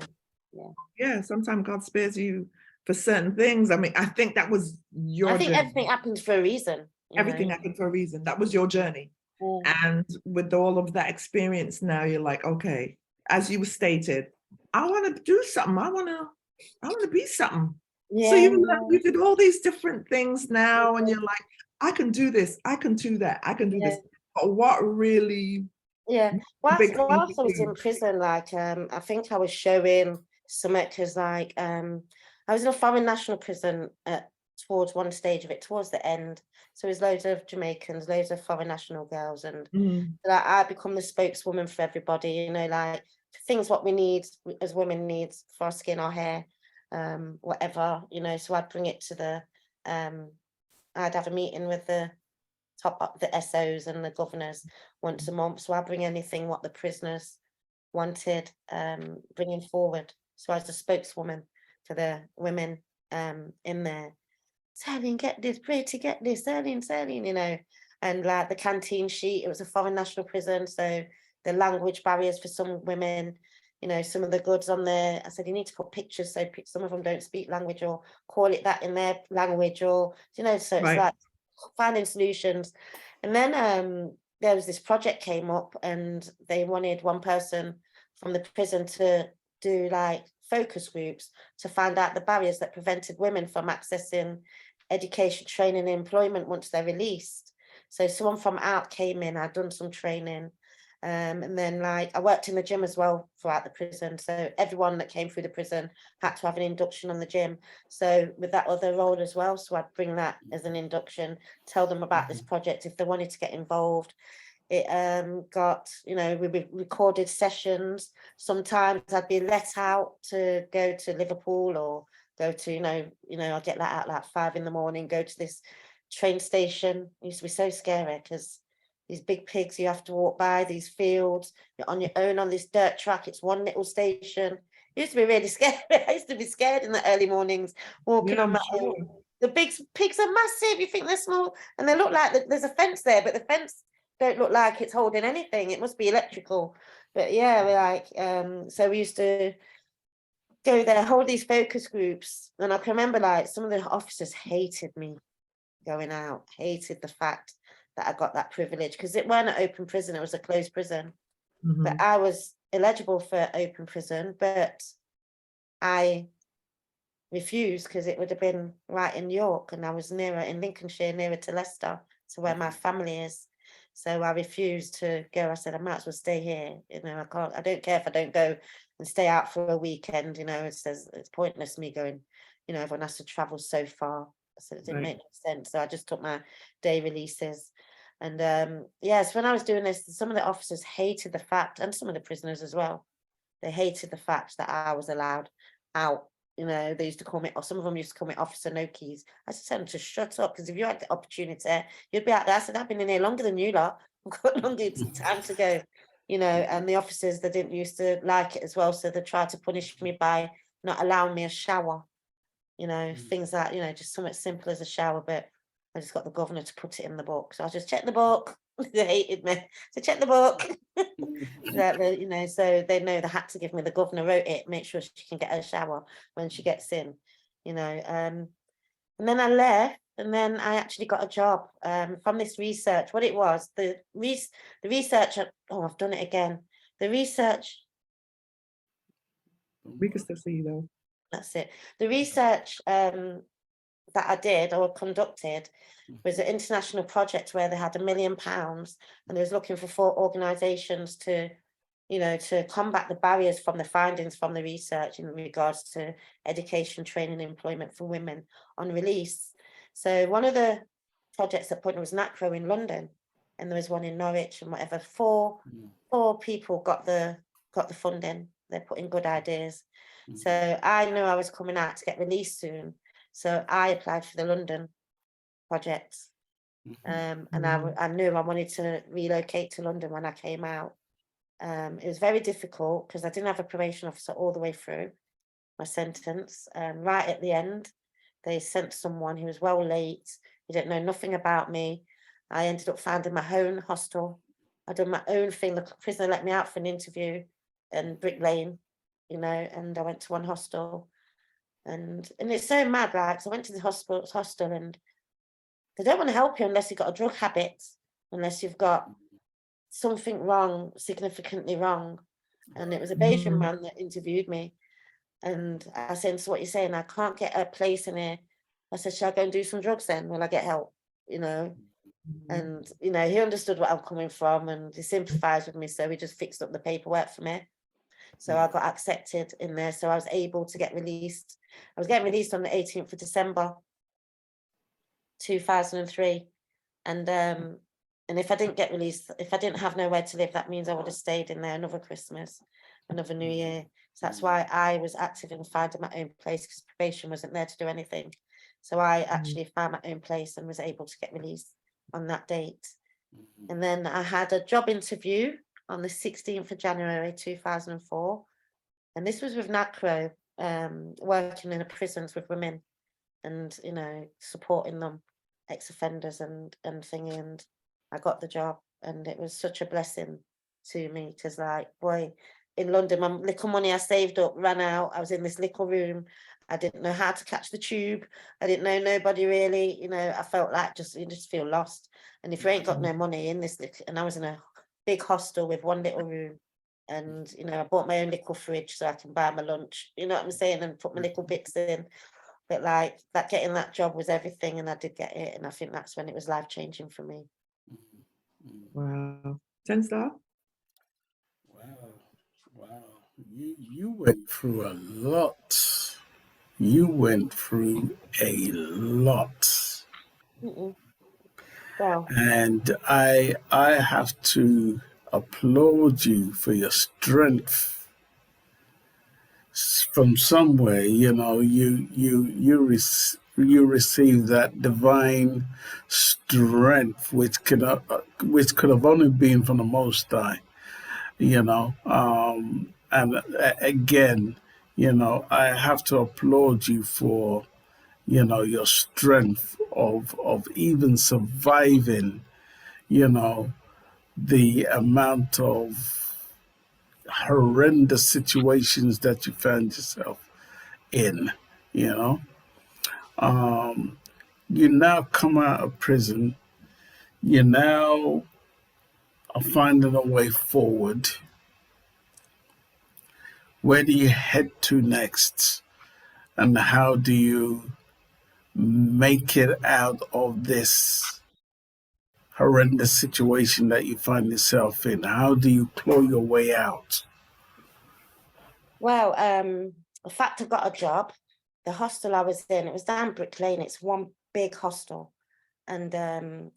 know. Yeah, sometimes God spares you for certain things. I mean, I think that was your I think journey. everything happens for a reason. Everything happened for a reason. That was your journey. And with all of that experience now, you're like, okay, as you stated, I want to do something. I want to be something. So you did all these different things now, and you're like, I can do this. I can do that. I can do this. But what really? Whilst I was in prison, I think I was showing something because I was in a foreign national prison towards one stage of it, towards the end. So there's loads of Jamaicans, loads of foreign national girls, and I become the spokeswoman for everybody, things what we need as women needs for our skin, our hair, whatever, so I'd bring it to the I'd have a meeting with the SOs and the governors once a month. So I bring anything what the prisoners wanted, bringing forward. So I was a spokeswoman for the women in there. Cyrlene, get this, Pretty, get this, Cyrlene, and the canteen sheet, it was a foreign national prison. So the language barriers for some women, some of the goods on there. I said, you need to put pictures so some of them don't speak language or call it that in their language, or, so it's like finding solutions. And then there was this project came up and they wanted one person from the prison to do focus groups to find out the barriers that prevented women from accessing education, training, and employment once they're released. So someone from out came in, I'd done some training, And then like I worked in the gym as well throughout the prison. So everyone that came through the prison had to have an induction on the gym. So with that other role as well, so I'd bring that as an induction, tell them about this project if they wanted to get involved. It got, you know, we recorded sessions. Sometimes I'd be let out to go to Liverpool or go to, you know, I'll get let out like 5 a.m, go to this train station. It used to be so scary because these big pigs you have to walk by, these fields, you're on your own on this dirt track. It's one little station. It used to be really scary. I used to be scared in the early mornings walking on my own. The big pigs are massive. You think they're small, and they look like there's a fence there, but the fence don't look like it's holding anything. It must be electrical. But yeah, we're like, so we used to go there, hold these focus groups, and I can remember like some of the officers hated me going out, hated the fact that I got that privilege because it weren't an open prison, it was a closed prison. But I was eligible for open prison, but I refused because it would have been right in York and I was nearer in Lincolnshire, nearer to Leicester, to where my family is. So I refused to go. I said, I might as well stay here. You know, I don't care if I don't go and stay out for a weekend, you know, it's pointless me going, you know, everyone has to travel so far. So it didn't make sense. So I just took my day releases. And yes, when I was doing this, some of the officers hated the fact, and some of the prisoners as well, they hated the fact that I was allowed out. You know, they used to call me, or some of them used to call me Officer No Keys. I just told them to shut up, because if you had the opportunity, you'd be out there. I said, I've been in here longer than you lot. I've got longer time to go. You know, and the officers, they didn't used to like it as well. So they tried to punish me by not allowing me a shower. You know, things like, you know, just something simple as a shower, but I just got the governor to put it in the book. So I just checked the book. They hated me. So check the book. You know, so they know they had to give me, the governor wrote it, make sure she can get her shower when she gets in, you know. And then I left, and then I actually got a job from this research. What it was, the research, I've done it again. The research. We can still see you though. That's it. The research that I did or conducted was an international project where they had £1 million and they was looking for 4 organisations to, you know, to combat the barriers from the findings from the research in regards to education, training, and employment for women on release. So one of the projects at point was NACRO in London, and there was one in Norwich and whatever. Four people got the funding. They're putting good ideas. So I knew I was coming out to get released soon. So I applied for the London project. And I knew I wanted to relocate to London when I came out. It was very difficult because I didn't have a probation officer all the way through my sentence. Right at the end, they sent someone who was well late. He didn't know nothing about me. I ended up finding my own hostel. I done my own thing. The prisoner let me out for an interview in Brick Lane, you know, and I went to one hostel. And it's so mad, right? So I went to the hostel and they don't want to help you unless you've got a drug habit, unless you've got something wrong, significantly wrong. And it was a Bayesian man that interviewed me. And I said, so what you're saying, I can't get a place in here. I said, shall I go and do some drugs then? Will I get help? You know? And, you know, he understood what I'm coming from and he sympathized with me. So he just fixed up the paperwork for me. So I got accepted in there. So I was able to get released. I was getting released on the 18th of December, 2003. And if I didn't get released, if I didn't have nowhere to live, that means I would have stayed in there another Christmas, another New Year. So that's why I was active in finding my own place, because probation wasn't there to do anything. So I actually found my own place and was able to get released on that date. And then I had a job interview on the 16th of January 2004. And this was with NACRO, working in the prisons with women and, you know, supporting them, ex-offenders and thingy. And I got the job and it was such a blessing to me, because like, boy, in London, my little money I saved up ran out. I was in this little room. I didn't know how to catch the tube. I didn't know nobody really, you know. I felt like you just feel lost. And if you ain't got no money in this, and I was in a big hostel with one little room, and, you know, I bought my own little fridge so I can buy my lunch, you know what I'm saying, and put my little bits in. But like that, getting that job was everything, and I did get it. And I think that's when it was life-changing for me. Wow. 10 star? Wow, you went through a lot. You went through a lot. Mm-mm. Well, And I have to applaud you for your strength from somewhere. You know, you receive that divine strength which could have only been from the Most High. You know, and again, you know, I have to applaud you for, you know, your strength of even surviving, you know, the amount of horrendous situations that you found yourself in, you know. You now come out of prison, you now are finding a way forward. Where do you head to next? And how do you make it out of this horrendous situation that you find yourself in? How do you claw your way out? well, the fact I got a job, the hostel I was in, it was down Brick Lane. It's one big hostel, and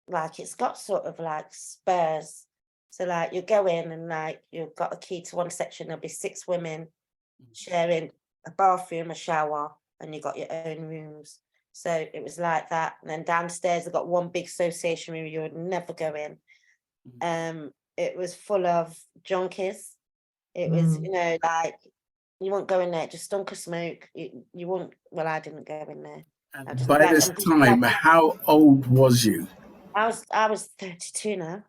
like it's got sort of like spurs. So like you go in and like you've got a key to one section. There'll be 6 women sharing a bathroom, a shower, and you got your own rooms. So it was like that. And then downstairs, I got one big association room you would never go in. It was full of junkies. It was, you know, like you won't go in there, it just stunk of smoke. You won't. Well, I didn't go in there. I just By like this time, how old was you? I was 32 now.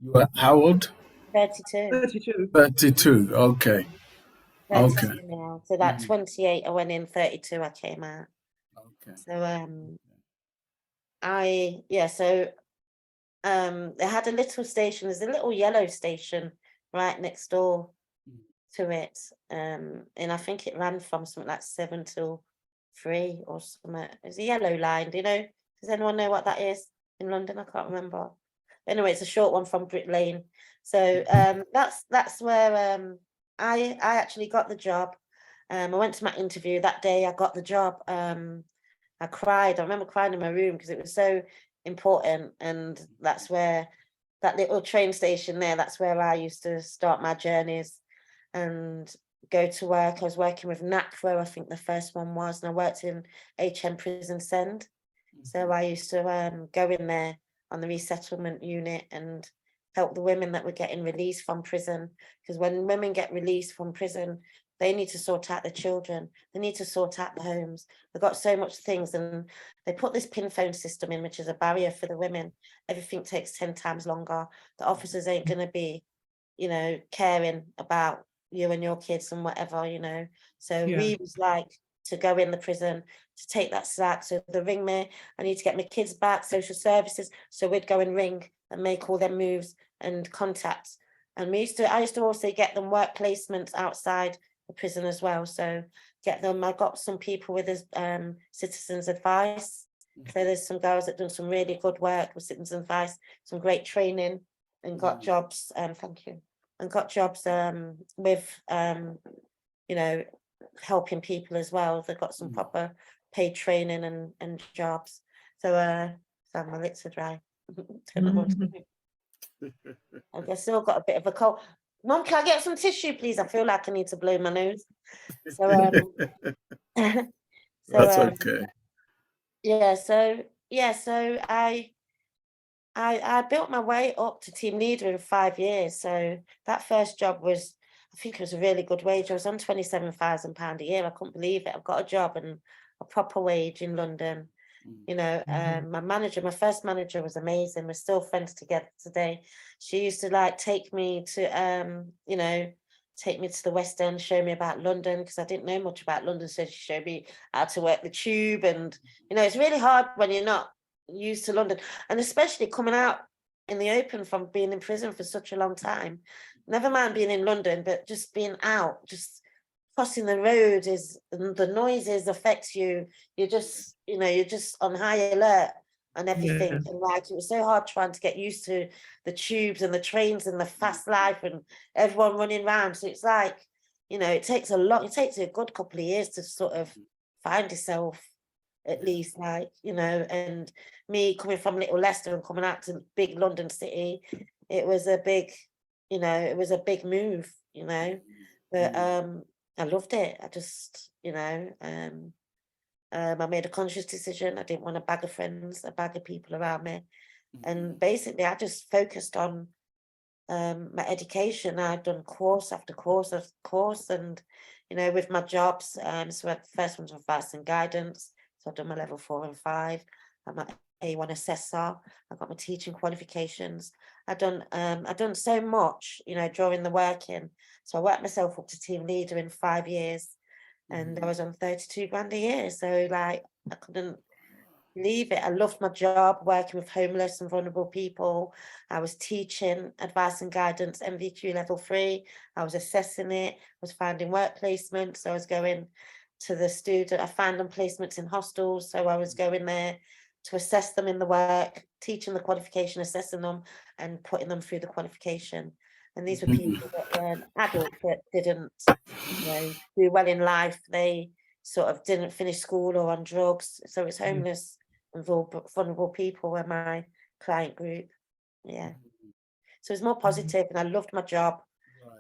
You were how old? 32. 32. Okay. 32 Okay. now. So that 28, I went in, 32, I came out. Okay. So they had a little station, there's a little yellow station right next door to it. And I think it ran from something like 7 till 3 or something. It's a yellow line, do you know? Does anyone know what that is in London? I can't remember. Anyway, it's a short one from Brick Lane. So that's where I actually got the job. I went to my interview that day. I got the job. I cried. I remember crying in my room because it was so important. And that's where that little train station there, that's where I used to start my journeys and go to work. I was working with NACFO, I think the first one was, and I worked in HM Prison Send. So I used to go in there on the resettlement unit and help the women that were getting released from prison. Because when women get released from prison, they need to sort out the children. They need to sort out the homes. They've got so much things, and they put this pin phone system in, which is a barrier for the women. Everything takes 10 times longer. The officers ain't going to be, you know, caring about you and your kids and whatever, you know. So we was like to go in the prison to take that slack. So the ring me, I need to get my kids back, social services. So we'd go and ring and make all them moves and contacts. And I used to also get them work placements outside the prison as well. So get them, I got some people with citizens advice. So there's some girls that done some really good work with citizens advice, some great training, and got jobs. Thank you. And got jobs with you know, helping people as well. They've got some proper paid training and jobs. So my lips are dry. I've still got a bit of a cold. Mom, can I get some tissue, please? I feel like I need to blow my nose. So That's okay. So I built my way up to team leader in 5 years. So that first job was, I think it was a really good wage. I was on £27,000 a year. I couldn't believe it. I've got a job and a proper wage in London. You know, my first manager was amazing. We're still friends together today. She used to like take me to, you know, take me to the West End, show me about London, because I didn't know much about London. So she showed me how to work the tube. And, you know, it's really hard when you're not used to London, and especially coming out in the open from being in prison for such a long time. Never mind being in London, but just being out, just crossing the road the noises affects you. You're just, you know, you're just on high alert. and everything. Yeah. And like, it was so hard trying to get used to the tubes and the trains and the fast life and everyone running around. So it's like, you know, it takes a good couple of years to sort of find yourself, at least, like, you know. And me coming from Little Leicester and coming out to big London city, it was a big, you know, it was a big move, you know. But I loved it. I just, you know, I made a conscious decision. I didn't want a bag of friends, a bag of people around me. And basically I just focused on my education. I'd done course after course after course, and, you know, with my jobs, so the first one's advice and guidance. So I've done my level 4 and 5. I'm my A1 assessor. I got my teaching qualifications. I've done so much, you know, during the working. So I worked myself up to team leader in 5 years, and I was on 32 grand a year. So like, I couldn't leave it. I loved my job, working with homeless and vulnerable people. I was teaching advice and guidance, MVQ level 3. I was assessing it. I was finding work placements. So I was going to the student. I found them placements in hostels. So I was going there to assess them in the work, teaching the qualification, assessing them, and putting them through the qualification. And these were people that were adults that didn't, you know, do well in life. They sort of didn't finish school or on drugs. So it's homeless and vulnerable people were my client group. Yeah. So it's more positive, and I loved my job.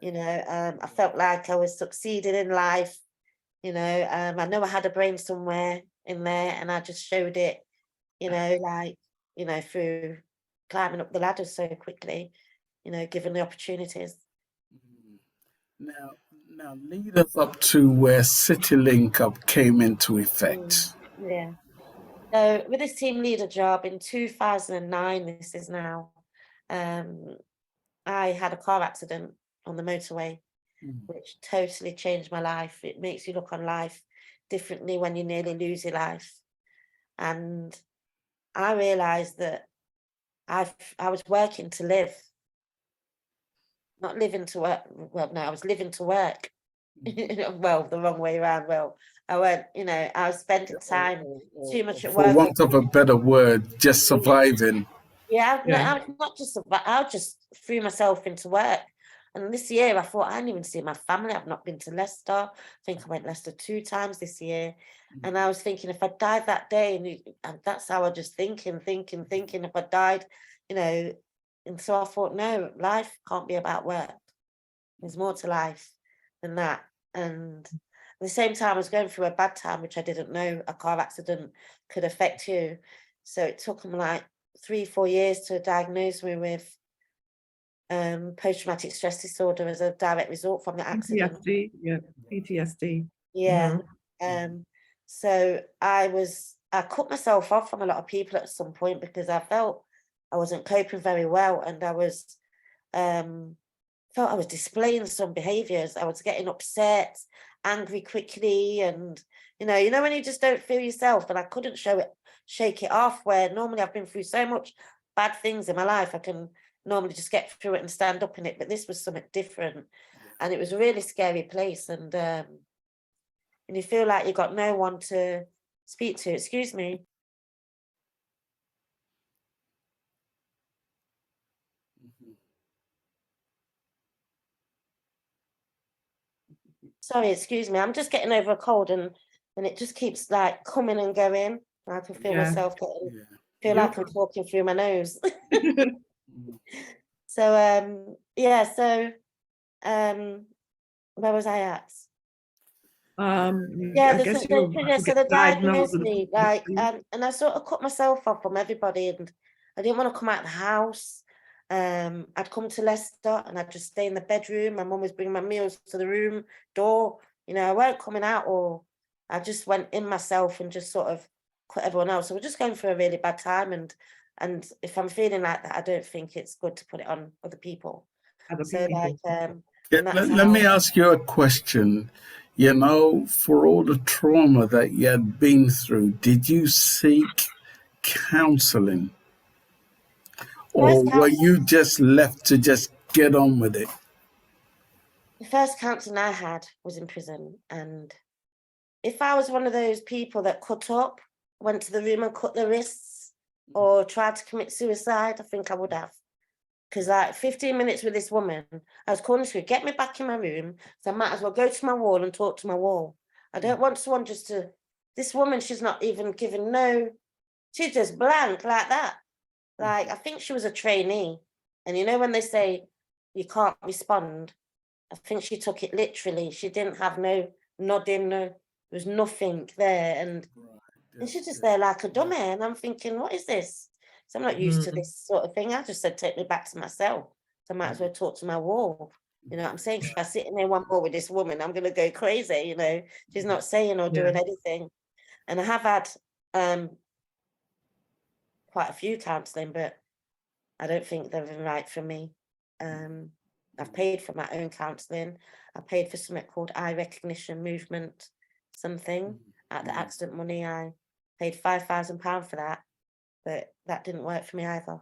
You know, I felt like I was succeeding in life. You know, I know I had a brain somewhere in there, and I just showed it, you know, like, you know, through climbing up the ladder so quickly, you know, given the opportunities. Now lead us up to where City Link Up came into effect. Yeah. So with this team leader job in 2009, this is now, I had a car accident on the motorway, which totally changed my life. It makes you look on life differently when you nearly lose your life. And I realized that I was working to live, not living to work. Well, no, I was living to work. Well, the wrong way around. Well, I went, you know, I was spending time too much at For work. want of a better word, just surviving. Yeah, I was not just, I just threw myself into work. And this year I thought, I didn't even see my family. I've not been to Leicester. I think I went Leicester 2 times this year. And I was thinking, if I died that day, and that's how I just thinking, if I died, you know. And so I thought, no, life can't be about work. There's more to life than that. And at the same time, I was going through a bad time, which I didn't know a car accident could affect you. So it took them like 3-4 years to diagnose me with post-traumatic stress disorder as a direct result from the accident. PTSD, yeah, PTSD. Yeah. So I cut myself off from a lot of people at some point because I felt I wasn't coping very well, and I was felt I was displaying some behaviors. I was getting upset, angry quickly, and you know when you just don't feel yourself. And I couldn't shake it off, where normally I've been through so much bad things in my life, I can normally just get through it and stand up in it. But this was something different, and it was a really scary place. And you feel like you got no one to speak to. Excuse me. Sorry, excuse me. I'm just getting over a cold, and it just keeps like coming and going. I can feel myself feel like I'm talking through my nose. So yeah, so where was I at? Yeah, I guess you had to so get they diagnosed diagnosed. me, like, and I sort of cut myself off from everybody, and I didn't want to come out of the house. I'd come to Leicester and I'd just stay in the bedroom. My mum was bringing my meals to the room door. You know, I weren't coming out, or I just went in myself and just sort of cut everyone else. So we're just going through a really bad time, and if I'm feeling like that, I don't think it's good to put it on other people. Let me ask you a question. You know, for all the trauma that you had been through, did you seek counseling? Or were you just left to just get on with it? The first counselling I had was in prison, and if I was one of those people that cut up, went to the room and cut their wrists, or tried to commit suicide, I think I would have. Because like 15 minutes with this woman, I was calling to get me back in my room, so I might as well go to my wall and talk to my wall. I don't want someone just to, this woman, she's not even given she's just blank like that. Like, I think she was a trainee. And you know when they say you can't respond, I think she took it literally. She didn't have no nodding, there was nothing there. And she's just there like a dummy. And I'm thinking, what is this? So I'm not used to this sort of thing. I just said, take me back to myself. So I might as well talk to my wall. You know what I'm saying? If I sit in there one more with this woman, I'm going to go crazy, you know. She's not saying or doing anything. And I have had quite a few counselling, but I don't think they're right for me. I've paid for my own counselling. I paid for something called eye recognition movement, something. At the accident money, I paid £5,000 for that, but that didn't work for me either.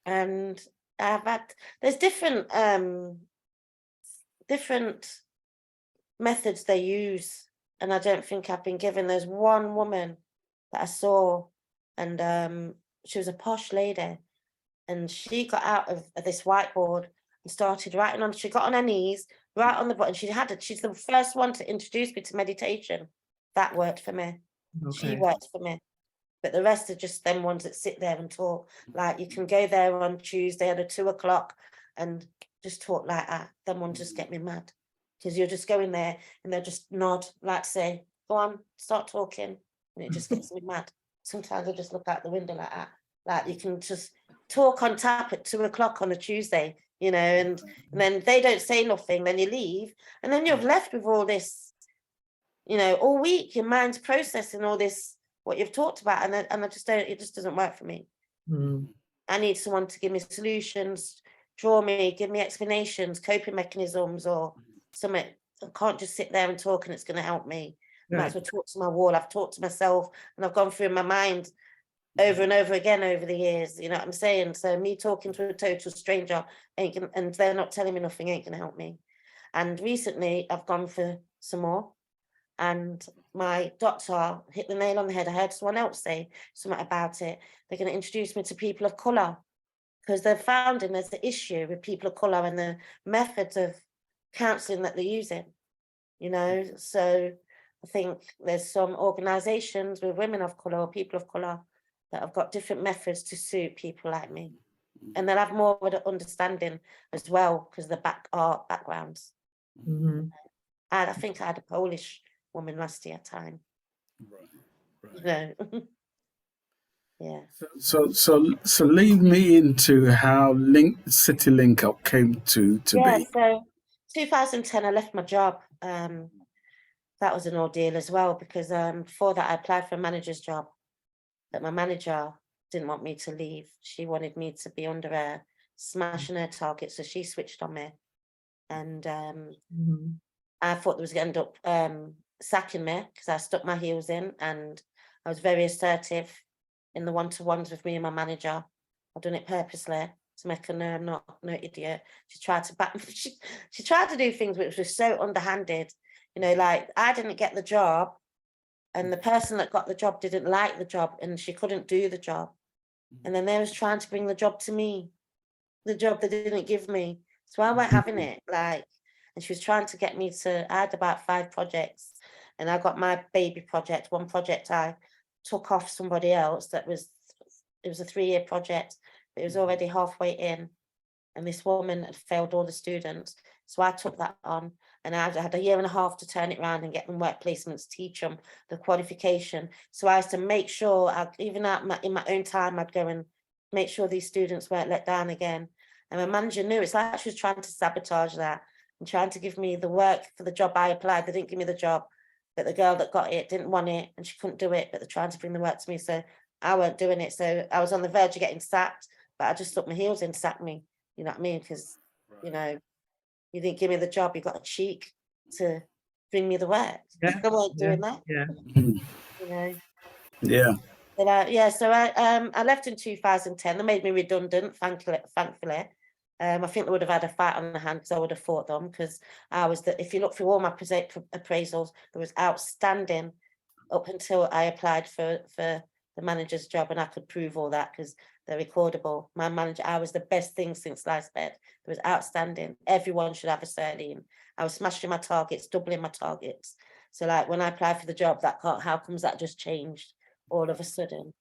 And I've had, there's different methods they use, and I don't think I've been given. There's one woman that I saw, and she was a posh lady, and she got out of this whiteboard and started writing on. She got on her knees, right on the button. She's the first one to introduce me to meditation. That worked for me. She worked for me. But the rest are just them ones that sit there and talk. Like, you can go there on Tuesday at 2:00 and just talk like that. Them ones just get me mad. Because you're just going there and they'll just nod, like say, go on, start talking. And it just gets me mad. Sometimes I just look out the window like that. Like, you can just talk on tap at 2:00 on a Tuesday, you know, and then they don't say nothing, then you leave. And then you're left with all this, you know, all week, your mind's processing all this, what you've talked about, and I just don't, it just doesn't work for me. I need someone to give me solutions, draw me, give me explanations, coping mechanisms, or something. I can't just sit there and talk and it's going to help me. I might as well talk to my wall. I've talked to myself and I've gone through my mind over and over again over the years, you know what I'm saying? So me talking to a total stranger and they're not telling me nothing ain't going to help me. And recently I've gone for some more. And my doctor hit the nail on the head. I heard someone else say something about it. They're going to introduce me to people of colour, because they're finding there's the issue with people of colour and the methods of counselling that they're using, you know. So I think there's some organisations with women of colour or people of colour that have got different methods to suit people like me. And they'll have more of an understanding as well, because of the art backgrounds. And I think I had a Polish woman last year time. You know. Yeah. So lead me into how City Link Up came to be. So 2010 I left my job. That was an ordeal as well, because before that I applied for a manager's job, but my manager didn't want me to leave. She wanted me to be under her, smashing her target, so she switched on me. And I thought there was going to end up sacking me, because I stuck my heels in and I was very assertive in the one-to-ones with me and my manager. I've done it purposely to make her know I'm not no idiot. She tried to back she tried to do things which was so underhanded. You know, like I didn't get the job and the person that got the job didn't like the job and she couldn't do the job. And then they was trying to bring the job to me, the job they didn't give me. So I weren't having it, like, and she was trying to get me to, I had about 5 projects and I got my baby project. One project I took off somebody else it was a 3-year project, but it was already halfway in and this woman had failed all the students. So I took that on and I had a 1.5 years to turn it around and get them work placements, teach them the qualification. So I used to make sure, even in my own time, I'd go and make sure these students weren't let down again. And my manager knew, it's like she was trying to sabotage that and trying to give me the work for the job I applied. They didn't give me the job, but the girl that got it didn't want it and she couldn't do it, but they're trying to bring the work to me. So I weren't doing it. So I was on the verge of getting sacked, but I just stuck my heels in, sacked me. You know what I mean? Because, you know, you didn't give me the job, you got a cheek to bring me the work. I weren't doing that. You know. Yeah. But so I left in 2010. They made me redundant, thankfully. I think they would have had a fight on the hand because I would have fought them, because I was if you look through all my appraisals, there was outstanding up until I applied for the manager's job, and I could prove all that because they're recordable. My manager, I was the best thing since sliced bread. It was outstanding. Everyone should have a Cyrlene. I was smashing my targets, doubling my targets. So like when I applied for the job, how comes that just changed all of a sudden?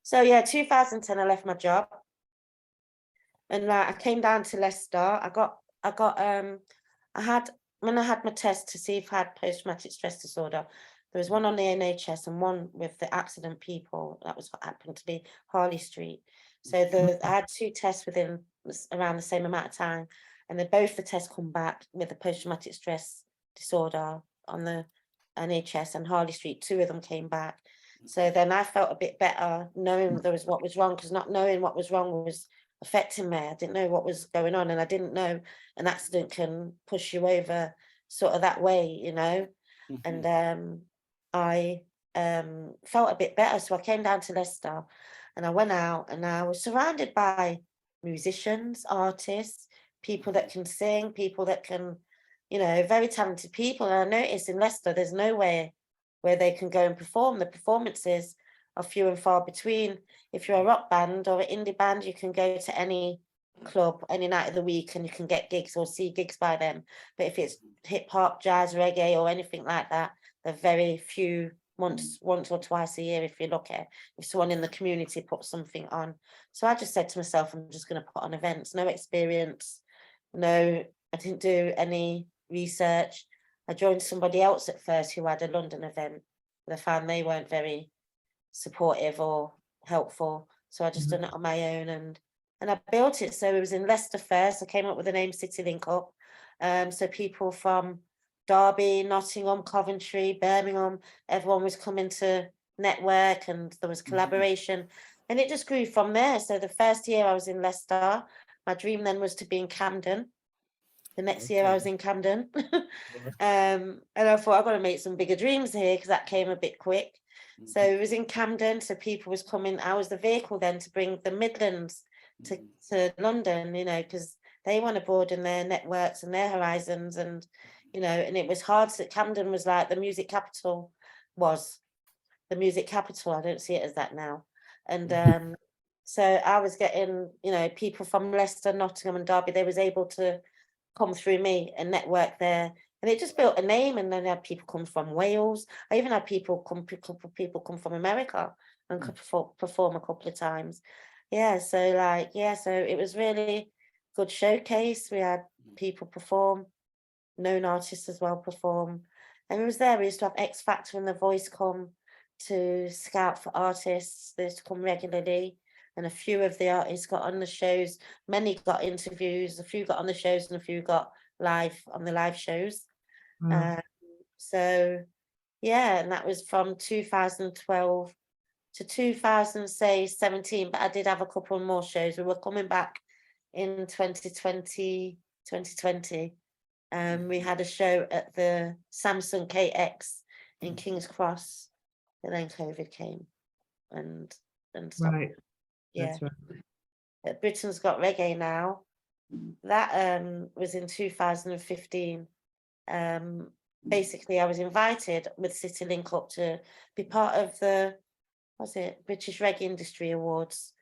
So yeah, 2010, I left my job, and I came down to Leicester. When I had my test to see if I had post-traumatic stress disorder, there was one on the NHS and one with the accident people. That was what happened to be Harley Street. So I had 2 tests within around the same amount of time, and both the tests come back with the post-traumatic stress disorder on the NHS and Harley Street. 2 of them came back. So then I felt a bit better knowing what was wrong, because not knowing what was wrong was affecting me. I didn't know what was going on, and I didn't know an accident can push you over sort of that way, you know. And I felt a bit better, so I came down to Leicester, and I went out, and I was surrounded by musicians, artists, people that can sing, people that can, you know, very talented people. And I noticed in Leicester there's nowhere where they can go and perform. The performances are few and far between. If you're a rock band or an indie band, you can go to any club any night of the week and you can get gigs or see gigs by them. But if it's hip hop, jazz, reggae, or anything like that, they're very few, once or twice a year if you're lucky, if someone in the community puts something on. So I just said to myself, I'm just going to put on events. No experience, I didn't do any research. I joined somebody else at first who had a London event, but I found they weren't very supportive or helpful. So I just done it on my own, and I built it. So it was in Leicester first. I came up with the name City Link Up. So people from Derby, Nottingham, Coventry, Birmingham, everyone was coming to network, and there was collaboration, and it just grew from there. So the first year I was in Leicester, my dream then was to be in Camden. The next year I was in Camden. And I thought, I've got to make some bigger dreams here, because that came a bit quick. So it was in Camden, so people was coming. I was the vehicle then to bring the Midlands to London, you know, because they want to broaden their networks and their horizons. And, you know, and it was hard. So Camden was like the music capital was. The music capital. I don't see it as that now. And so I was getting, you know, people from Leicester, Nottingham and Derby, they was able to come through me and network there, and it just built a name. And then I had people come from Wales. I even had people come from America and could perform a couple of times. So it was really good showcase. We had people perform, known artists as well perform, and it was there. We used to have X Factor and The Voice come to scout for artists. They used to come regularly. And a few of the artists got on the shows. Many got interviews. A few got on the shows, and a few got on the live shows. And that was from 2012 to 2017. But I did have a couple more shows. We were coming back in 2020. We had a show at the Samsung KX in King's Cross, and then COVID came and stopped. Right. That's right. Britain's Got Reggae now. That was in 2015. Basically, I was invited with City Link Up to be part of the British Reggae Industry Awards.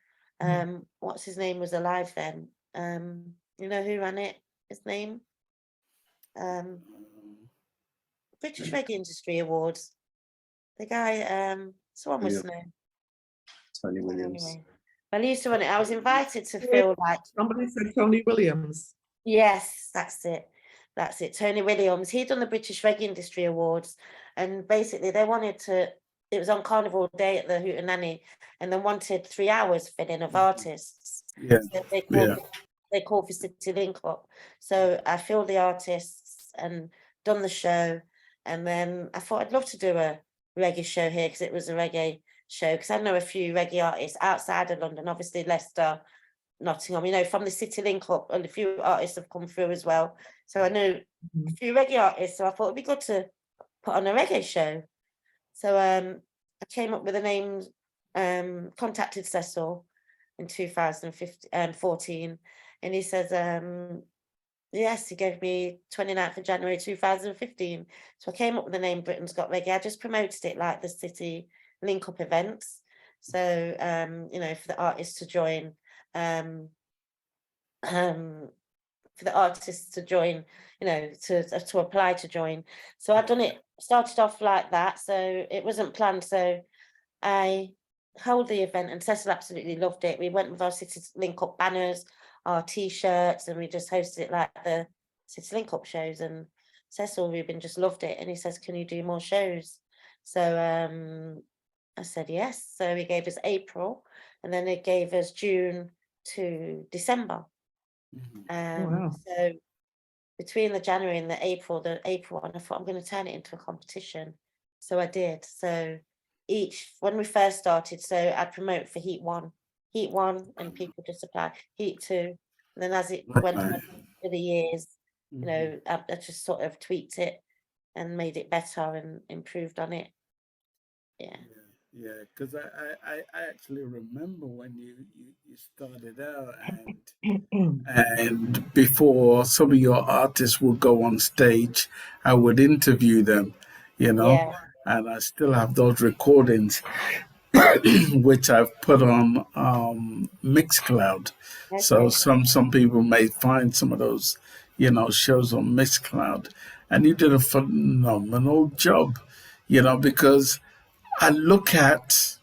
What's his name was alive then? You know who ran it? His name? British Reggae Industry Awards. The guy, someone must know. Tony Williams. Anyway. I used to run it. I was invited to feel like somebody said Tony Williams. Yes, that's it. Tony Williams. He'd done the British Reggae Industry Awards, and basically they wanted to. It was on Carnival Day at the Hootenanny, and they wanted 3 hours filling of artists. So they called for City Link Up. So I filled the artists and done the show, and then I thought I'd love to do a reggae show here, because it was a reggae show, because I know a few reggae artists outside of London, obviously Leicester, Nottingham, you know, from the City Link Up, and a few artists have come through as well. So I know a few reggae artists, so I thought it'd be good to put on a reggae show. So I came up with the name, contacted Cecil in 2014, and he says, Yes, he gave me 29th of January 2015. So I came up with the name Britain's Got Reggae. I just promoted it like the city link-up events. So, you know, for the artists to join, for the artists to join, you know, to apply to join. So I've done it, started off like that. So it wasn't planned. So I held the event and Cecil absolutely loved it. We went with our City Link Up banners, our T-shirts, and we just hosted it like the City Link Up shows. And Cecil Rubin just loved it. And he says, can you do more shows? So I said yes. So he gave us April, and then it gave us June to December. Wow. So between the January and the April one, I thought I'm going to turn it into a competition. So I did. So when we first started, so I'd promote for Heat 1, and people just apply, Heat 2. And then as it went on for the years, you know, I just sort of tweaked it and made it better and improved on it. Yeah. Yeah, because I actually remember when you started out, and before some of your artists would go on stage, I would interview them, you know, Yeah. and I still have those recordings, which I've put on Mixcloud. So some people may find some of those, you know, shows on Mixcloud, and you did a phenomenal job, you know, because I look at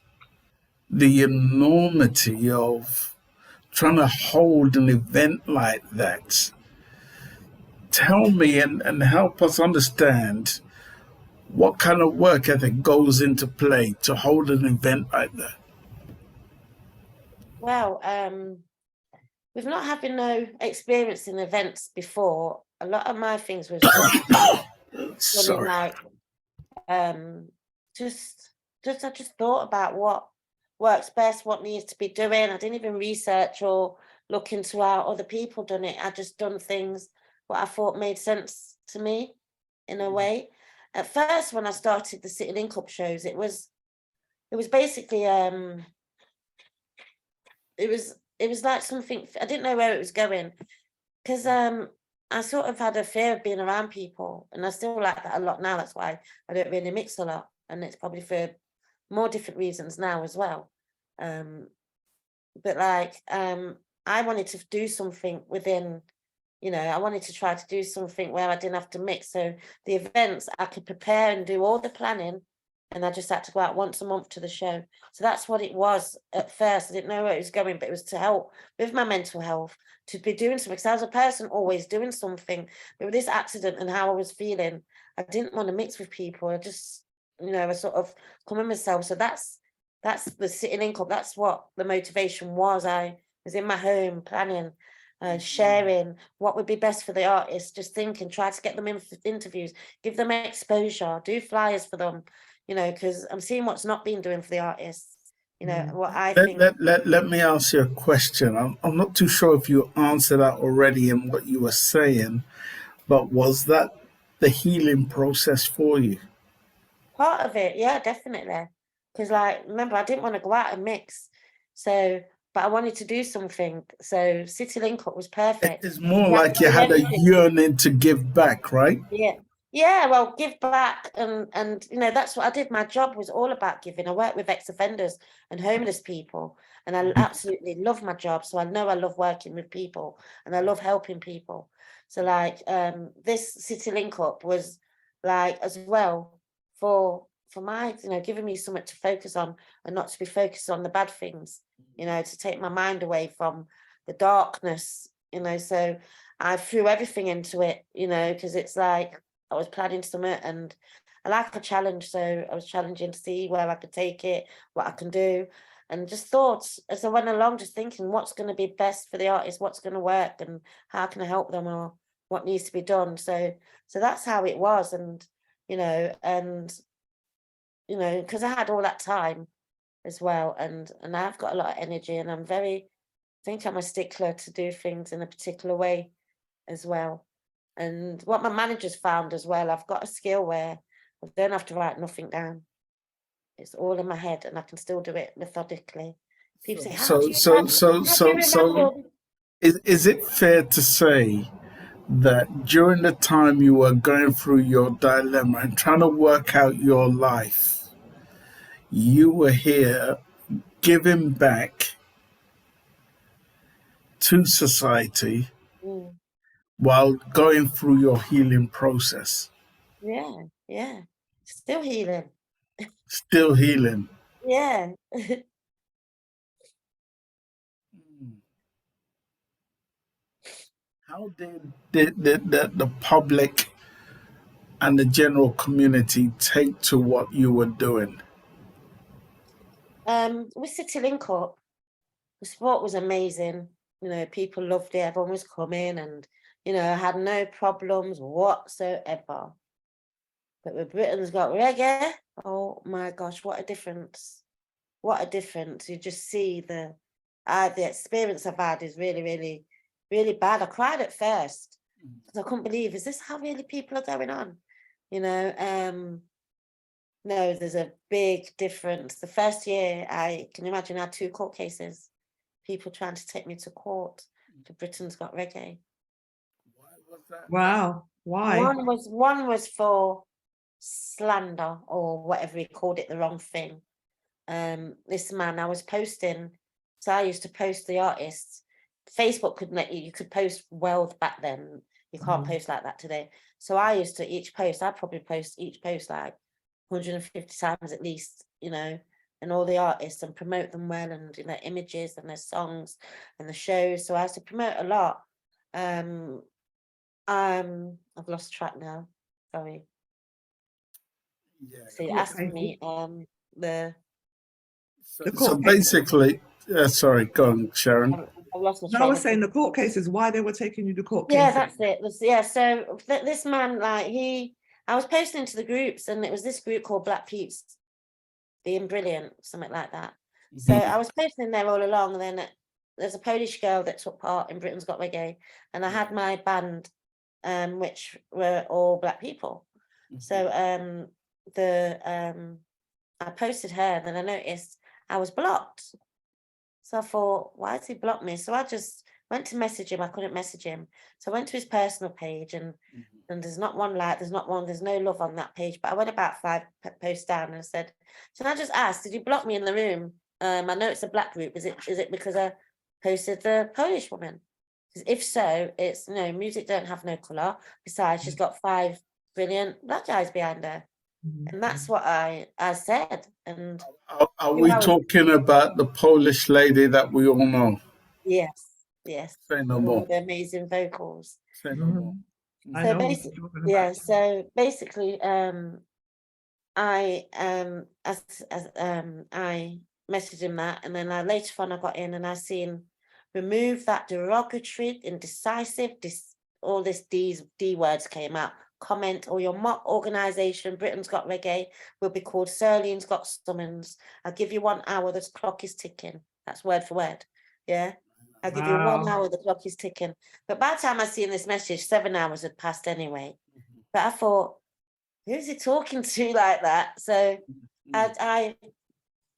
the enormity of trying to hold an event like that. Tell me and help us understand what kind of work ethic goes into play to hold an event like that. Well, with not having no experience in events before, a lot of my things was just running like just I just thought about what works best, what needs to be doing. I didn't even research or look into how other people done it. I just done things what I thought made sense to me in a way. At first, when I started the City Link Up shows, it was basically it was like something, I didn't know where it was going, because I sort of had a fear of being around people, and I still like that a lot now. That's why I don't really mix a lot, and it's probably for more different reasons now as well. But like I wanted to do something within, you know, I wanted to try to do something where I didn't have to mix. So the events, I could prepare and do all the planning, and I just had to go out once a month to the show. So that's what it was at first. I didn't know where it was going, but it was to help with my mental health, to be doing something. Because I was a person always doing something. But with this accident and how I was feeling, I didn't want to mix with people. I just, you know, I sort of come in myself. So that's the City Link Up. That's what the motivation was. I was in my home planning, sharing what would be best for the artists, just thinking, try to get them in for interviews, give them exposure, do flyers for them, you know, because I'm seeing what's not being doing for the artists, you know, what I think. Let me ask you a question. I'm not too sure if you answered that already in what you were saying, but was that the healing process for you? Part of it, yeah, definitely. Because, like, remember, I didn't want to go out and mix. So, but I wanted to do something. So, City Link Up was perfect. It's more like you had a yearning to give back, right? Yeah. Yeah, well, give back, and you know, that's what I did. My job was all about giving. I worked with ex-offenders and homeless people, and I absolutely love my job. So I know I love working with people, and I love helping people. So like this City Link Up was like as well for my, you know, giving me something to focus on and not to be focused on the bad things, you know, to take my mind away from the darkness, you know. So I threw everything into it, you know, because it's like I was planning something and I like a challenge. So I was challenging to see where I could take it, what I can do. And just thought as I went along, just thinking what's going to be best for the artist, what's going to work and how can I help them or what needs to be done. So that's how it was. And, you know, because I had all that time as well. And I've got a lot of energy and I think I'm a stickler to do things in a particular way as well. And what my managers found as well, I've got a skill where I don't have to write nothing down. It's all in my head and I can still do it methodically. People say, how do you Is it fair to say that during the time you were going through your dilemma and trying to work out your life, you were here giving back to society Mm. while going through your healing process. Yeah. Still healing. Still healing. Yeah. How did the public and the general community take to what you were doing? With City Link Up, the support was amazing. You know, people loved it. Everyone was coming, and you know, I had no problems whatsoever. But with Britain's Got Reggae, oh my gosh, what a difference! What a difference! You just see the experience I've had is really, really, really bad. I cried at first because I couldn't believe, is this how really people are going on? You know, no, there's a big difference. The first year, I can imagine I had 2 court cases. People trying to take me to court for Britain's Got Reggae. Wow. Why? One was for slander or whatever he called it, the wrong thing. This man, I was posting, so I used to post the artists. Facebook couldn't let you could post world back then. You can't post like that today. So I used to I'd probably post each post like 150 times at least, you know, and all the artists and promote them well, and you know, images and their songs and the shows. So I used to promote a lot. I've lost track now. Sorry. Yeah. So you asked me So basically, sorry, go on, Sharon. I lost my No, I was saying the court cases, why they were taking you to court cases. Yeah, that's it. So this man, like I was posting into the groups, and it was this group called Black Peeps Being Brilliant, something like that. So I was posting there all along, and then there's a Polish girl that took part in Britain's Got Reggae, and I had my band, which were all Black people. So I posted her, and then I noticed I was blocked. So I thought, why did he block me? So I just went to message him. I couldn't message him. So I went to his personal page, and there's not one like, there's no love on that page. But I went about 5 posts down, and I said, so I just asked, did you block me in the room? I know it's a Black group. Is it because I posted the Polish woman? Because if so, it's, you know, music don't have no colour. Besides, she's got 5 brilliant Black guys behind her. And that's what I said. And are we talking about the Polish lady that we all know? Yes. Say no more. With the amazing vocals. Say no more. So basically, I messaged him that, and then later on I got in and I seen remove that derogatory, indecisive, all this D words came out. Comment, or your mock organisation, Britain's Got Reggae, will be called Cyrlene's Got Summons. I'll give you 1 hour, the clock is ticking. That's word for word. Yeah. I'll give you 1 hour, the clock is ticking. But by the time I seen this message, 7 hours had passed anyway. But I thought, who's he talking to like that? So I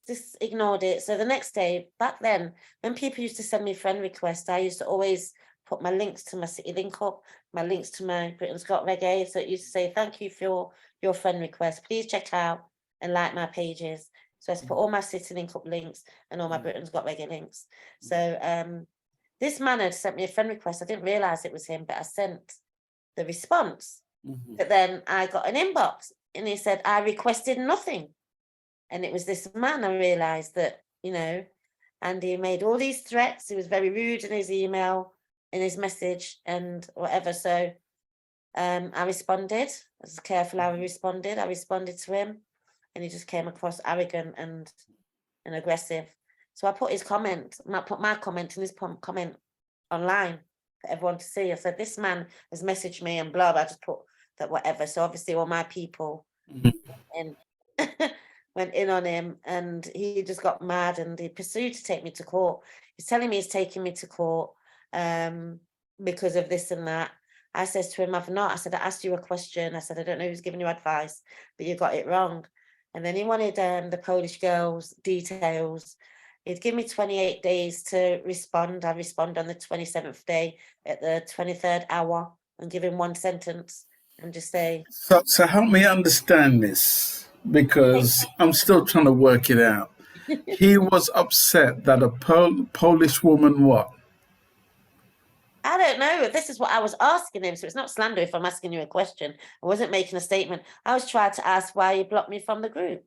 just ignored it. So the next day, back then, when people used to send me friend requests, I used to always put my links to my City Link Up, my links to my Britain's Got Reggae. So it used to say, thank you for your friend request. Please check out and like my pages. So I put all my City Link Up links and all my Britain's Got Reggae links. So this man had sent me a friend request. I didn't realise it was him, but I sent the response. But then I got an inbox, and he said, I requested nothing. And it was this man. I realised that, you know, and he made all these threats. He was very rude in his email, in his message and whatever. So I responded. I was careful how I responded. I responded to him, and he just came across arrogant and aggressive. So I put his comment, put my comment and his comment online for everyone to see. I said, this man has messaged me and blah, blah. I just put that whatever. So obviously all my people went in on him, and he just got mad, and he pursued to take me to court. He's telling me he's taking me to court because of this and that. I says to him, I've not. I said, I asked you a question. I said, I don't know who's giving you advice, but you got it wrong. And then he wanted the Polish girl's details. He'd give me 28 days to respond. I respond on the 27th day at the 23rd hour. and give him one sentence and just say, So help me understand this, because I'm still trying to work it out. He was upset that a Polish woman what? I don't know. This is what I was asking him. So it's not slander if I'm asking you a question. I wasn't making a statement. I was trying to ask why you blocked me from the group.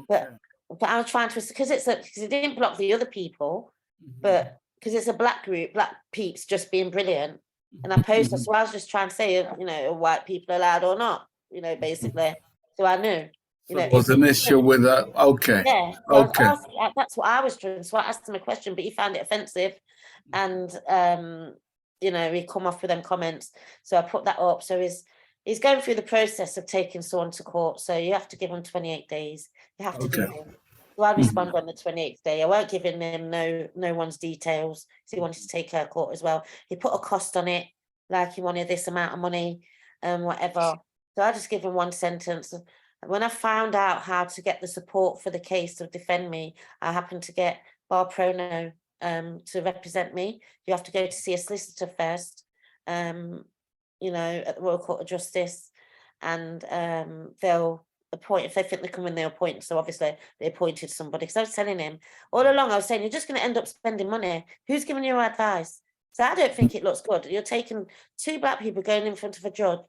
But I was trying to, because he didn't block the other people, but because it's a black group, black peeps just being brilliant. And I posted, so I was just trying to say, are white people allowed or not? Basically. So I knew. There was an issue with that. Okay. Yeah. So Okay. I was asking, that's what I was doing. So I asked him a question, but he found it offensive. And he come off with them comments. So I put that up. So he's going through the process of taking someone to court. So you have to give him 28 days. You have to do it. So I'll respond on the 28th day. I won't give him no one's details. So he wanted to take her court as well. He put a cost on it, like he wanted this amount of money and whatever. So I just give him one sentence. When I found out how to get the support for the case to defend me, I happened to get Bar Prono to represent me. You have to go to see a solicitor first, at the Royal Court of Justice, and they'll appoint, if they think they come in, they'll appoint. So obviously they appointed somebody, because I was telling him all along, I was saying, you're just going to end up spending money. Who's giving you advice? So I don't think it looks good. You're taking two black people going in front of a judge,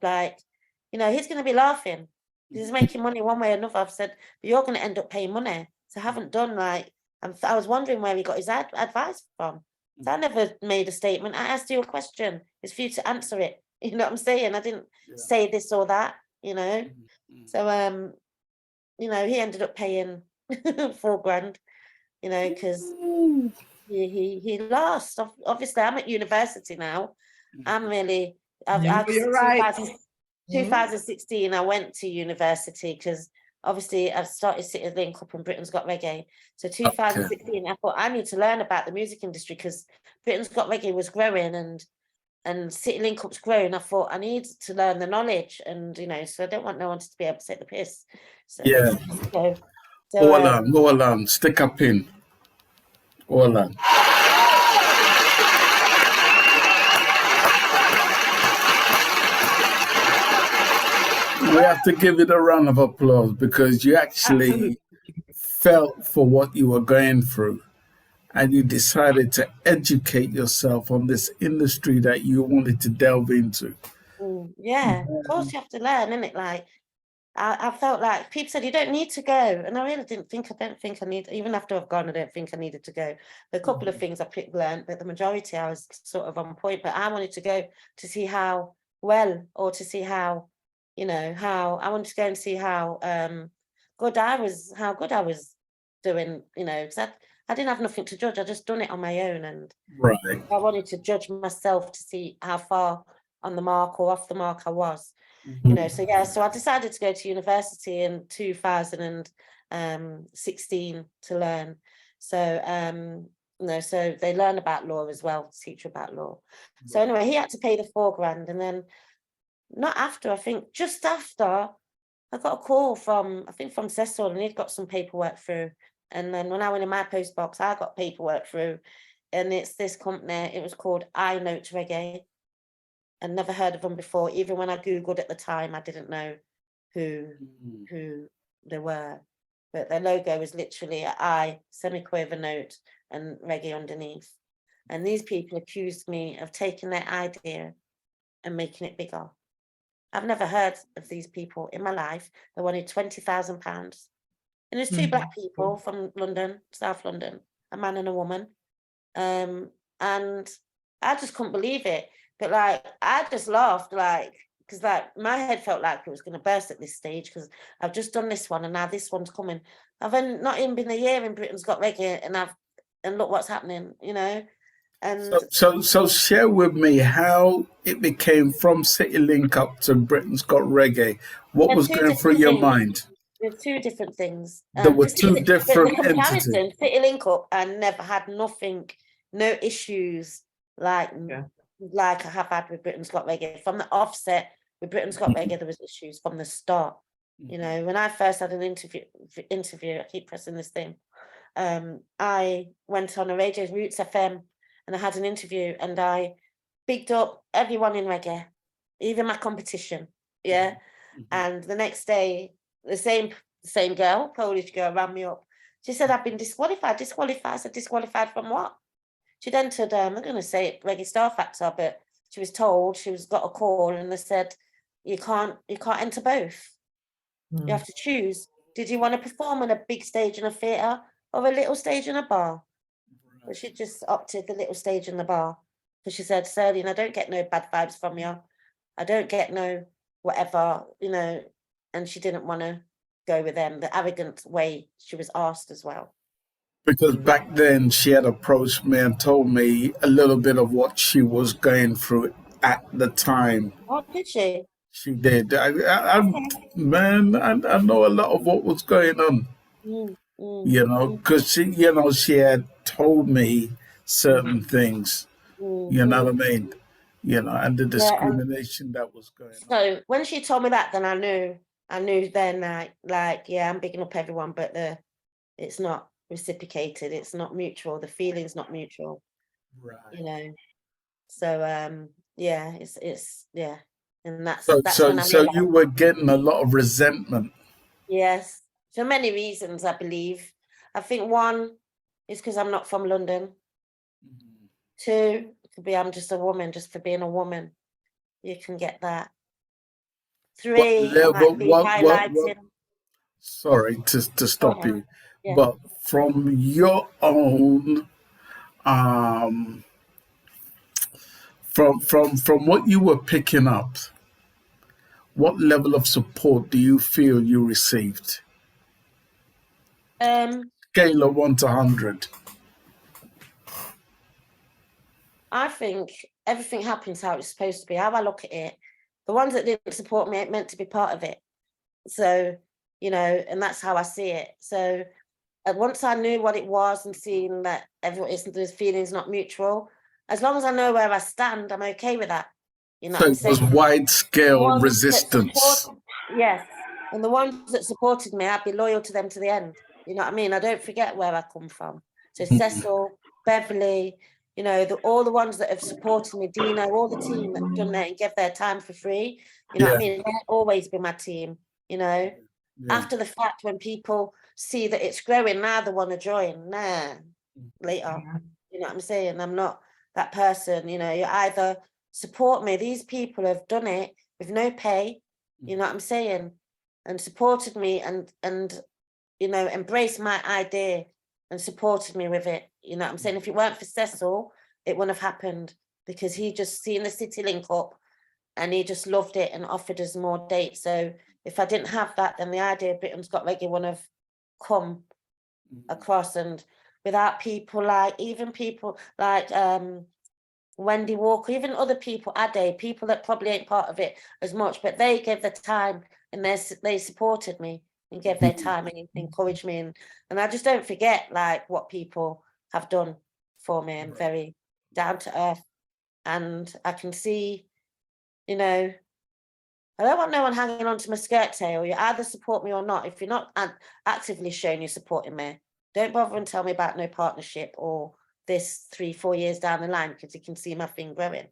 he's going to be laughing. He's making money one way or another. I've said, but you're going to end up paying money. So I haven't done I was wondering where he got his advice from. So I never made a statement. I asked you a question. It's for you to answer it. You know what I'm saying? I didn't say this or that, So, he ended up paying $4,000, because he lost. Obviously, I'm at university now. You're right. 2016, I went to university because obviously I've started City Link Up and Britain's Got Reggae. So 2016, I thought I need to learn about the music industry because Britain's Got Reggae was growing and City Link Up's growing. I thought I need to learn the knowledge, and so I don't want no one to be able to take the piss. So, Hold on, stick a pin. Hold on. We have to give it a round of applause because you actually felt for what you were going through, and you decided to educate yourself on this industry that you wanted to delve into. Yeah, of course you have to learn, innit? I felt like people said you don't need to go, and I really don't think I need. Even after I've gone, I don't think I needed to go. A couple of things I learned, but the majority I was sort of on point. But I wanted to go to see how well, or to see how, how I wanted to go and see how good I was doing. Because I didn't have nothing to judge. I just done it on my own, and I wanted to judge myself to see how far on the mark or off the mark I was. So I decided to go to university in 2016 to learn. So so they learn about law as well, teach you about law. So anyway, he had to pay the $4,000, and then just after, I got a call from Cecil, and he'd got some paperwork through. And then when I went in my post box, I got paperwork through, and it's this company. It was called Got Reggae. And never heard of them before. Even when I Googled at the time, I didn't know who they were. But their logo was literally an I, semiquaver note, and reggae underneath. And these people accused me of taking their idea and making it bigger. I've never heard of these people in my life. They wanted £20,000. And there's two black people from London, South London, a man and a woman. And I just couldn't believe it. But I just laughed, because my head felt like it was going to burst at this stage, because I've just done this one and now this one's coming. I've not even been a year in Britain's Got Reggae, and look what's happening, And so share with me how it became from City Link Up to Britain's Got Reggae. What was going through your mind? There's two different things. There were two different entities. City Link Up, I never had nothing, no issues like I have had with Britain's Got Reggae. From the offset, with Britain's Got Reggae, there was issues from the start. When I first had an interview, I keep pressing this thing. I went on a radio, Roots FM, and I had an interview, and I bigged up everyone in reggae. even my competition. Yeah. And the next day, the same girl, Polish girl, ran me up. She said, I've been disqualified. I said, disqualified from what? She'd entered, I'm going to say it, Reggae Star Factor, but she was told, got a call and they said, you can't enter both. You have to choose. Did you want to perform on a big stage in a theatre or a little stage in a bar? But she just opted the little stage in the bar. Because she said, Cyrlene, I don't get no bad vibes from you. I don't get no whatever, you know, and she didn't want to go with them, the arrogant way she was asked as well. Because back then she had approached me and told me a little bit of what she was going through at the time. Oh, did she? She did. I know a lot of what was going on. You know, because she had told me certain things. You know what I mean? You know, and the discrimination that was going on. So when she told me that, then I knew then like, yeah, I'm bigging up everyone, but it's not reciprocated. It's not mutual. The feeling's not mutual. Right. You know. So yeah, it's yeah. And that's when I so you were getting a lot of resentment. Yes. For many reasons, I believe. I think one is because I'm not from London. Two, it could be I'm just a woman, just for being a woman. You can get that. Three, I might be highlighting. Sorry to stop you. Yeah. But from your own from what you were picking up, what level of support do you feel you received? Scale of 1 to 100. I think everything happens how it's supposed to be. How I look at it, the ones that didn't support me ain't meant to be part of it. So, you know, and that's how I see it. So once I knew what it was and seeing that there's feelings not mutual, as long as I know where I stand, I'm okay with that. You know, so it was wide scale resistance. Yes. And the ones that supported me, I'd be loyal to them to the end. You know what I mean? I don't forget where I come from. So Cecil, Beverly, you know, all the ones that have supported me, Dino, all the team that have done that and give their time for free. You know what I mean? They'll always be my team, you know. After the fact, when people see that it's growing, now they want to join. Later. You know what I'm saying? I'm not that person, you know. You either support me. These people have done it with no pay, you know what I'm saying? And supported me and you know, embraced my idea and supported me with it. You know what I'm saying? If it weren't for Cecil, it wouldn't have happened, because he just seen the city link up and he just loved it and offered us more dates. So if I didn't have that, then the idea of Britain's Got Reggae wouldn't have come across. And without people like, even people like Wendy Walker, even other people, Ade, people that probably ain't part of it as much, but they gave their time and they supported me and gave their time and encouraged me. And I just don't forget like what people have done for me. I'm very down to earth, and I can see, you know, I don't want no one hanging on to my skirt tail. You either support me or not. If you're not actively showing you're supporting me, don't bother and tell me about no partnership or this 3-4 years down the line, because you can see my thing growing.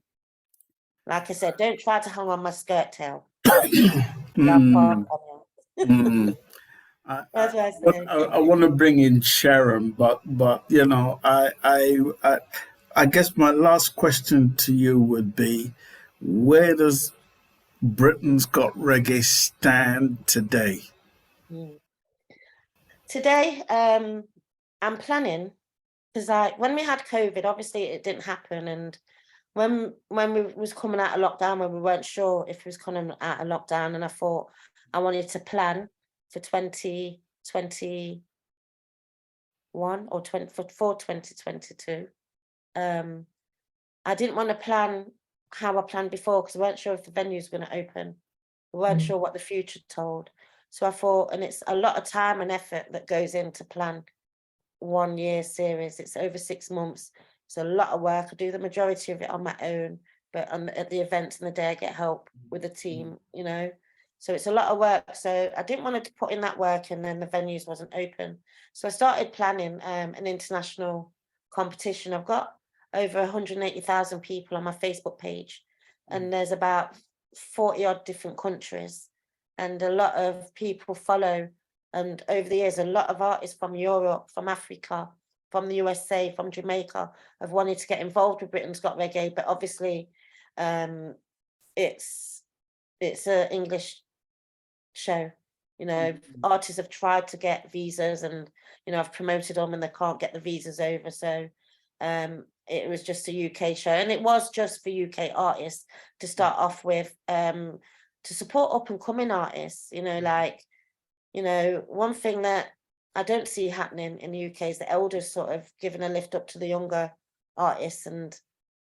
Like I said, don't try to hang on my skirt tail. I want to bring in Sharon, but you know, I guess my last question to you would be, where does Britain's Got Reggae stand today? Today, I'm planning, because when we had COVID, obviously it didn't happen, and when we was coming out of lockdown, when we weren't sure if we was coming out of lockdown, and I thought I wanted to plan for 2021 or for 2022. I didn't want to plan how I planned before, because I weren't sure if the venue was going to open. We weren't sure what the future told. So I thought, and it's a lot of time and effort that goes into plan 1 year series. It's over 6 months. It's a lot of work. I do the majority of it on my own, but at the events and the day I get help with the team, you know. So it's a lot of work. So I didn't want to put in that work and then the venues wasn't open. So I started planning an international competition. I've got over 180,000 people on my Facebook page, and there's about 40 odd different countries, and a lot of people follow. And over the years, a lot of artists from Europe, from Africa, from the USA, from Jamaica have wanted to get involved with Britain's Got Reggae, but obviously it's an English show. You know, artists have tried to get visas, and you know, I've promoted them and they can't get the visas over. So it was just a UK show, and it was just for UK artists to start off with, to support up and coming artists. You know, like, you know, one thing that I don't see happening in the UK is the elders sort of giving a lift up to the younger artists and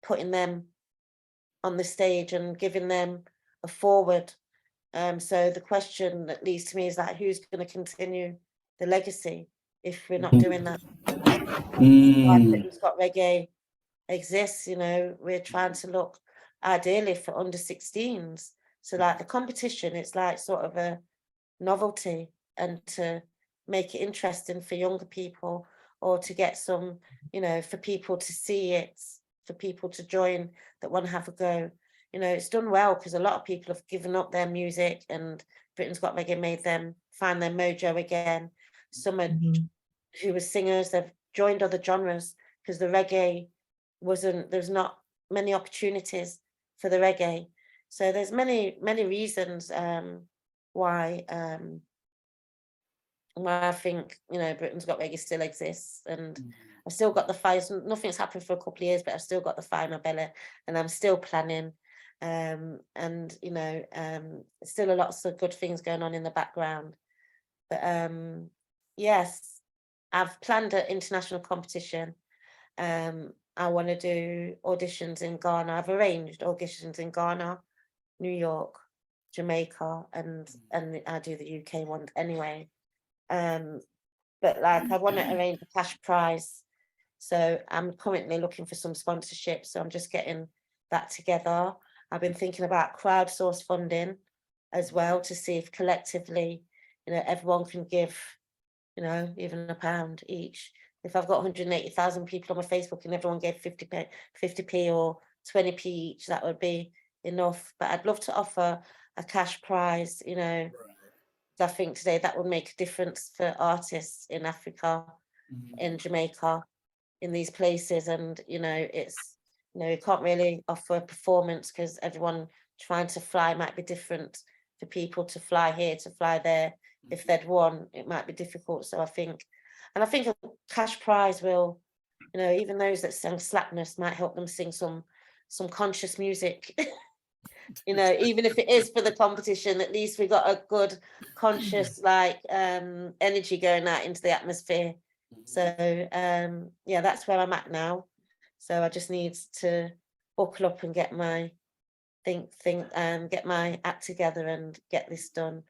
putting them on the stage and giving them a forward. So the question that leads to me is that who's going to continue the legacy if we're not doing that? Britain's Got Reggae exists, you know, we're trying to look ideally for under 16s. So like the competition, it's like sort of a novelty, and to make it interesting for younger people, or to get some, you know, for people to see it, for people to join that want to have a go. You know, it's done well because a lot of people have given up their music, and Britain's Got Reggae made them find their mojo again. Some who were singers, they've joined other genres because the reggae there's not many opportunities for the reggae. So there's many reasons why I think, you know, Britain's Got Reggae still exists, and I've still got the fire. Nothing's happened for a couple of years, but I've still got the fire in my belly, and I'm still planning. And you know, still a lots of good things going on in the background. But yes, I've planned an international competition. I want to do auditions in Ghana. I've arranged auditions in Ghana, New York, Jamaica, and I do the UK one anyway. But like I want to arrange a cash prize. So I'm currently looking for some sponsorship. So I'm just getting that together. I've been thinking about crowdsource funding as well, to see if collectively, you know, everyone can give, you know, even £1 each. If I've got 180,000 people on my Facebook and everyone gave 50p or 20p each, that would be enough. But I'd love to offer a cash prize, you know. I think today that would make a difference for artists in Africa, in Jamaica, in these places. And, you know, it's, you know, you can't really offer a performance because everyone trying to fly might be different for people to fly here, to fly there. If they'd won, it might be difficult. So I think a cash prize will, you know, even those that sing slapness might help them sing some conscious music. You know, even if it is for the competition, at least we got a good conscious like energy going out into the atmosphere. So yeah, that's where I'm at now. So I just need to buckle up and get my get my act together and get this done.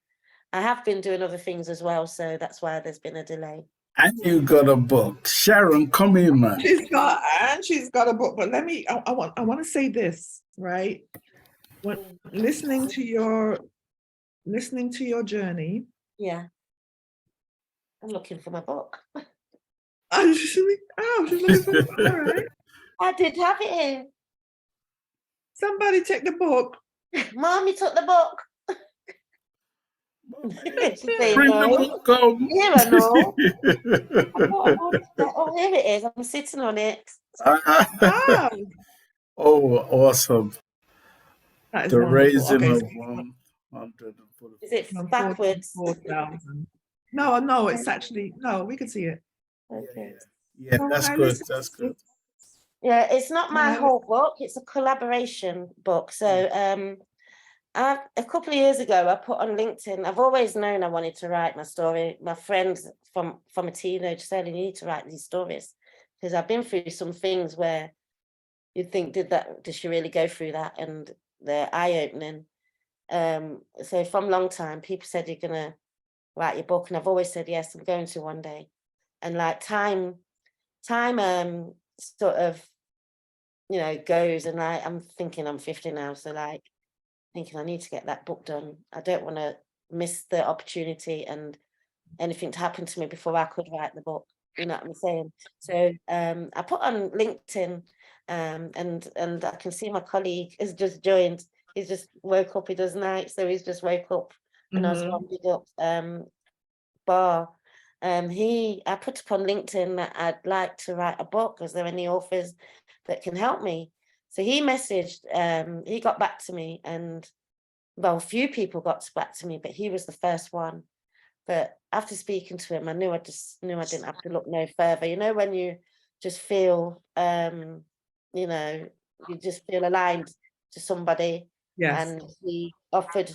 I have been doing other things as well, so that's why there's been a delay. And you got a book. Sharon, come in, man. She's got a book, but let me, I want to say this, right? When listening to your journey. Yeah. I'm looking for my book. She's looking for it. All right. I did have it here. Somebody take the book. Mommy took the book. Bring the book home. Here I know. Oh, here it is. I'm sitting on it. Oh, awesome. That is the wonderful. raising Okay, of so 140. Is it backwards? 4,000. No, it's actually, no, we can see it. Okay. Yeah, that's good. That's good. Yeah, it's not my whole book. It's a collaboration book. So a couple of years ago, I put on LinkedIn, I've always known I wanted to write my story. My friends from a teenage said, you need to write these stories, because I've been through some things where you'd think, did she really go through that? And they're eye-opening. So from long time, people said, you're going to write your book. And I've always said, yes, I'm going to one day. And like time sort of, you know, goes, and I'm thinking I'm 50 now. So like thinking I need to get that book done. I don't want to miss the opportunity and anything to happen to me before I could write the book. You know what I'm saying? So I put on LinkedIn and I can see my colleague has just joined. He's just woke up. He does night, so he's just woke up. And I was going big up Bar. I put up on LinkedIn that I'd like to write a book. Is there any authors that can help me? So he messaged, he got back to me, and well, a few people got back to me, but he was the first one. But after speaking to him, I knew I didn't have to look no further. You know, when you just feel, you know, you just feel aligned to somebody. Yes. And he offered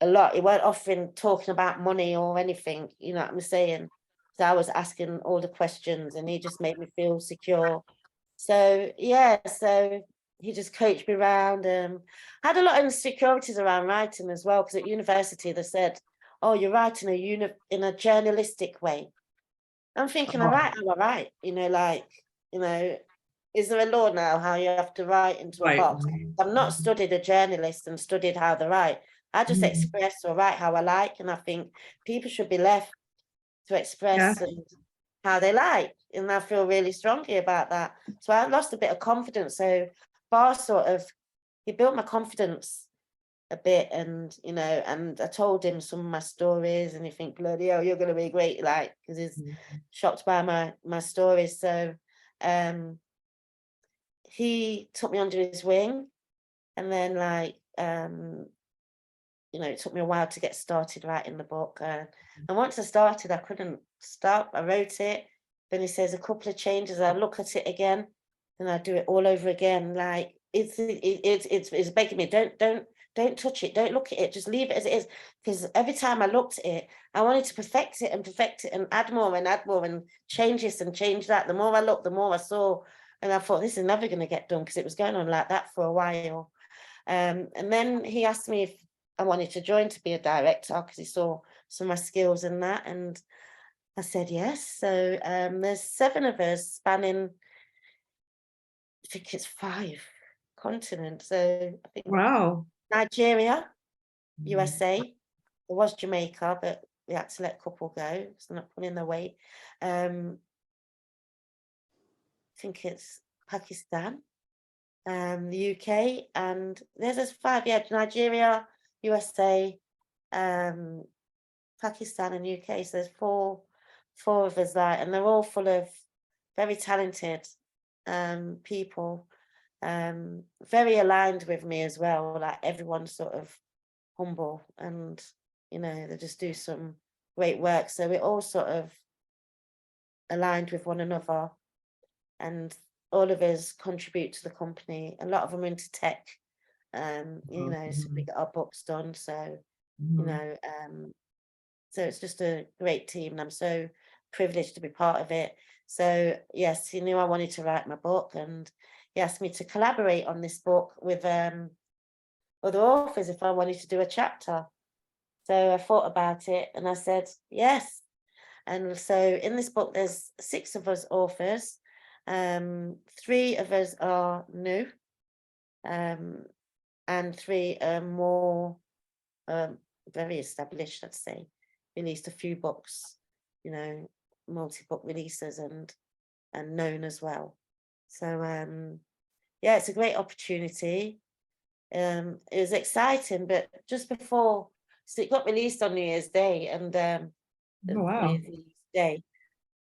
a lot. He weren't offering talking about money or anything, you know what I'm saying? So I was asking all the questions, and he just made me feel secure. So yeah, so he just coached me around. I had a lot of insecurities around writing as well, because at university they said, "Oh, you're writing in a journalistic way." I'm thinking, I write how I write, you know, like, you know, is there a law now how you have to write into a box? I've not studied a journalist and studied how they write. I just express or write how I like, and I think people should be left to express and how they like, and I feel really strongly about that. So I lost a bit of confidence. So Bar he built my confidence a bit, and you know, and I told him some of my stories, and you think, bloody hell, you're gonna be great, like, because he's shocked by my stories. So he took me under his wing, and then like you know, it took me a while to get started writing the book. And once I started, I couldn't stop. I wrote it. Then he says a couple of changes. I look at it again, and I do it all over again. Like it's begging me, don't touch it. Don't look at it. Just leave it as it is. Because every time I looked at it, I wanted to perfect it and add more and change this and change that. The more I looked, the more I saw. And I thought, this is never going to get done, because it was going on like that for a while. And then he asked me if I wanted to join to be a director, because he saw some of my skills in that, and I said yes. So there's 7 of us spanning, I think it's 5 continents. So I think Nigeria, USA, there was Jamaica, but we had to let a couple go, so they're not pulling their weight. I think it's Pakistan, the UK, and there's 5, Nigeria, USA, Pakistan and UK. So there's four of us there, and they're all full of very talented people, very aligned with me as well. Like, everyone's sort of humble, and you know, they just do some great work. So we're all sort of aligned with one another, and all of us contribute to the company. A lot of them into tech, you know, so we get our books done. So you know, so it's just a great team, and I'm so privileged to be part of it. So yes, he knew I wanted to write my book, and he asked me to collaborate on this book with other authors if I wanted to do a chapter. So I thought about it, and I said yes. And so in this book, there's 6 of us authors. 3 of us are new, and 3 are more very established, I'd say. Released a few books, you know, multi-book releases, and known as well. So yeah, it's a great opportunity. It was exciting, but just before, so it got released on New Year's Day, and New Year's Day,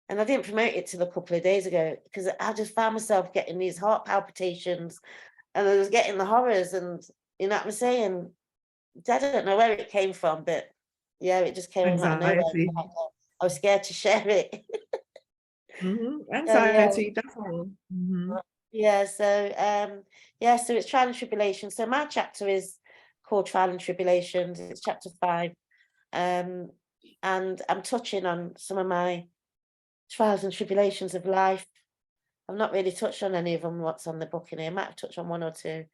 and I didn't promote it till a couple of days ago, because I just found myself getting these heart palpitations, and I was getting the horrors, and you know what I'm saying? I don't know where it came from, but yeah, it just came out of nowhere. I was scared to share it. Anxiety, that's all. Yeah, so so it's Trial and Tribulation. So my chapter is called Trial and Tribulations. It's chapter 5. And I'm touching on some of my trials and tribulations of life. I've not really touched on any of them, what's on the book in here. I might have touched on 1 or 2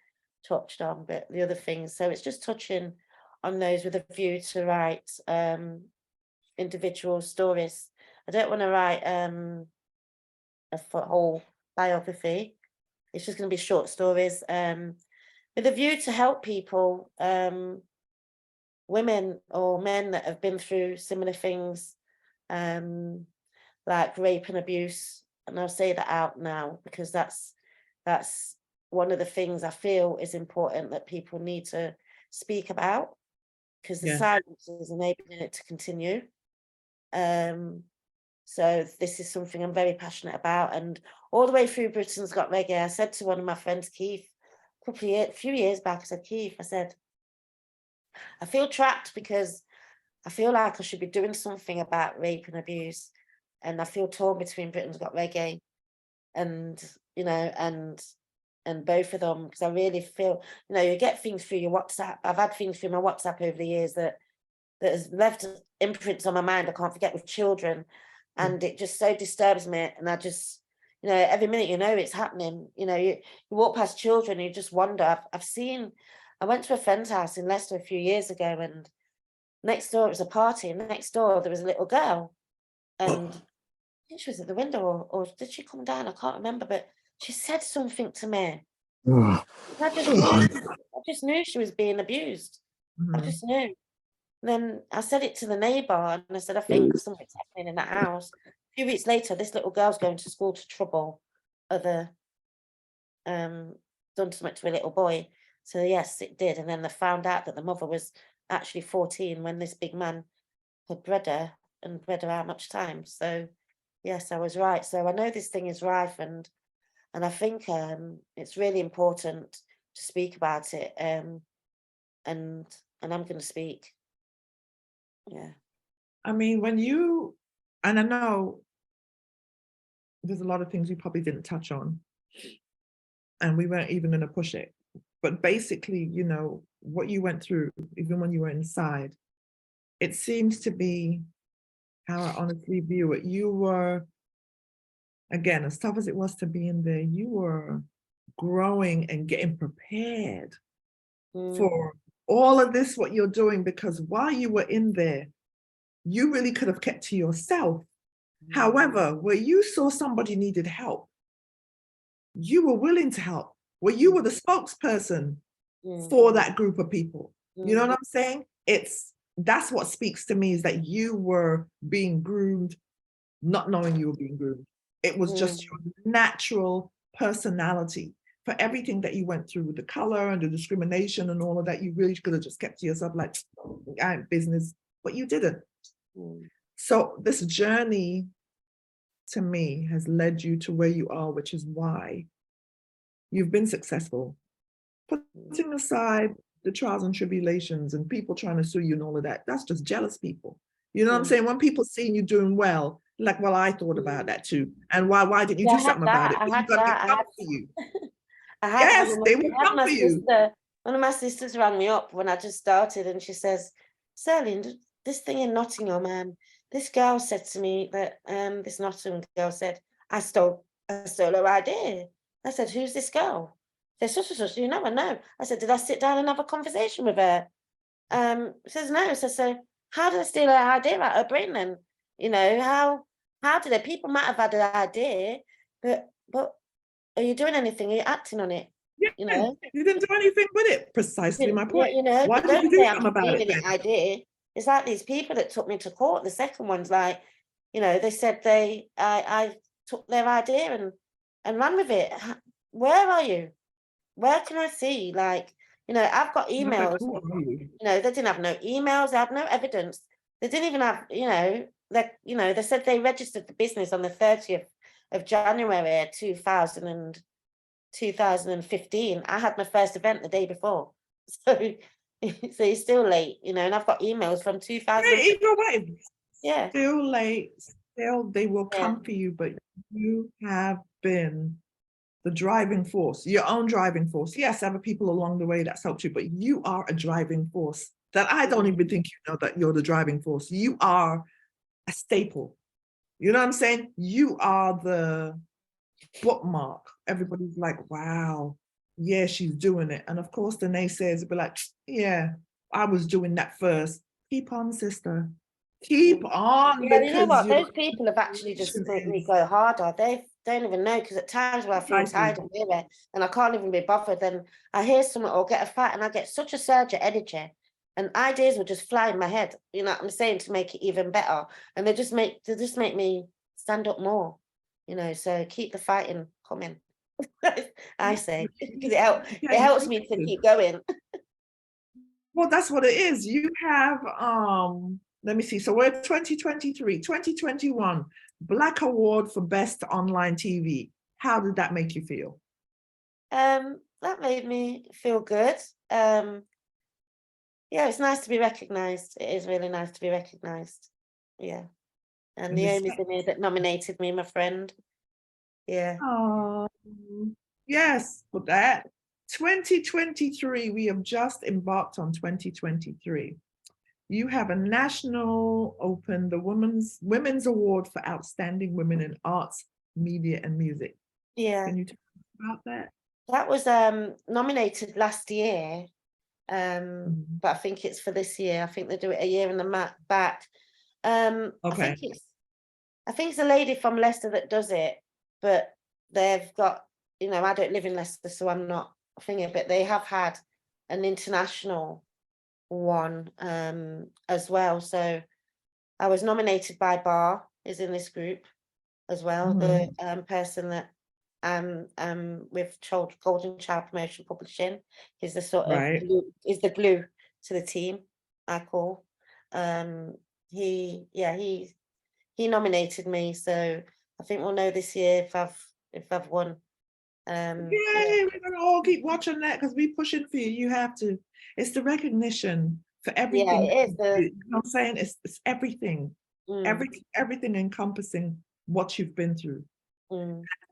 touched on, but the other things. So it's just touching on those with a view to write individual stories. I don't want to write a whole biography. It's just going to be short stories with a view to help people, women or men that have been through similar things, like rape and abuse. And I'll say that out now, because that's one of the things I feel is important that people need to speak about, because the silence is enabling it to continue. So this is something I'm very passionate about, and all the way through Britain's Got Reggae, I said to one of my friends, Keith, a few years back, I said, Keith, I said, I feel trapped because I feel like I should be doing something about rape and abuse, and I feel torn between Britain's Got Reggae and, you know, and both of them, because I really feel, you know, you get things through your WhatsApp. I've had things through my WhatsApp over the years that has left imprints on my mind I can't forget, with children, and it just so disturbs me. And I just, you know, every minute, you know, it's happening. You know, you walk past children, you just wonder. I went to a friend's house in Leicester a few years ago, and next door it was a party, and next door there was a little girl, and I think she was at the window, or did she come down? I can't remember, but she said something to me. I just knew she was being abused. I just knew. And then I said it to the neighbour, and I said, I think something's happening in that house. A few weeks later, this little girl's going to school to trouble other, done something to a little boy. So yes, it did. And then they found out that the mother was actually 14 when this big man had bred her, and bred her how much time. So yes, I was right. So I know this thing is rife, and I think it's really important to speak about it. And I'm going to speak. Yeah. I mean, and I know there's a lot of things we probably didn't touch on, and we weren't even going to push it. But basically, you know, what you went through, even when you were inside, it seems to be how I honestly view it. You were, again, as tough as it was to be in there, you were growing and getting prepared for all of this, what you're doing, because while you were in there, you really could have kept to yourself. However, where you saw somebody needed help, you were willing to help, where you were the spokesperson for that group of people. You know what I'm saying? That's what speaks to me, is that you were being groomed, not knowing you were being groomed. It was just your natural personality. For everything that you went through with the color and the discrimination and all of that, you really could have just kept to yourself, like, I ain't business, but you didn't. So this journey, to me, has led you to where you are, which is why you've been successful. Putting aside the trials and tribulations and people trying to sue you and all of that, that's just jealous people. You know what I'm saying? When people see you doing well, like, well, I thought about that too. And why didn't you do something about it? Yes, they will come for you. One of my sisters rang me up when I just started, and she says, Cyrlene, this thing in Nottingham, this girl said to me that this Nottingham girl said, I stole her idea. I said, who's this girl? They said, so you know, I know. I said, did I sit down and have a conversation with her? She says, no. So how did I steal her idea out of her brain then? You know, how did it? People might have had an idea, but are you doing anything? Are you acting on it? Yeah, you know, you didn't do anything with it. Precisely my point. You know, why did you do something about it then? Idea. It's like these people that took me to court. The second one's like, you know, they said I took their idea and ran with it. Where are you? Where can I see? Like, you know, I've got emails. You know, they didn't have no emails. They had no evidence. They didn't even have, you know, they said they registered the business on the 30th of January 2015. I had my first event the day before. So you're still late, you know, and I've got emails from 2000. Either way, yeah, still late. Still, they will come for you, but you have been the driving force, your own driving force. Yes, other people along the way that's helped you, but you are a driving force that I don't even think you know that you're the driving force. You are a staple. You know what I'm saying? You are the bookmark. Everybody's like, wow, yeah, she's doing it. And of course, the naysayers will be like, yeah, I was doing that first. Keep on, sister. Keep on. Yeah, you know what? Those people have actually just made me go harder. They don't even know, because at times where I feel tired and weary and I can't even be bothered, then I hear someone or get a fight and I get such a surge of energy and ideas will just fly in my head, you know what I'm saying, to make it even better. And they just make me stand up more, you know, so keep the fighting coming. I say, because it helps me to keep going. Well, that's what it is. You have, let me see. So we're 2023, 2021, Black Award for Best Online TV. How did that make you feel? That made me feel good. Yeah, it's nice to be recognised. It is really nice to be recognised. Yeah. And Naomi's in here that nominated me, my friend. Yeah. Oh, yes, for that. 2023, we have just embarked on 2023. You have a national open, the Women's Award for Outstanding Women in Arts, Media and Music. Yeah. Can you tell us about that? That was nominated last year, but I think it's for this year. I think they do it a year in the back. Okay. I think it's a lady from Leicester that does it, but they've got, I don't live in Leicester, so I'm not thinking, but they have had an international one as well. So I was nominated by Bar, is in this group as well, the person that with Golden Child Promotion Publishing is the sort of is the glue to the team, I call. He nominated me, so I think we'll know this year if I've won. Yay, we're gonna all keep watching that because we're pushing for you. You have to. It's the recognition for everything. Yeah, it is. You know what I'm saying? It's everything. Everything encompassing what you've been through.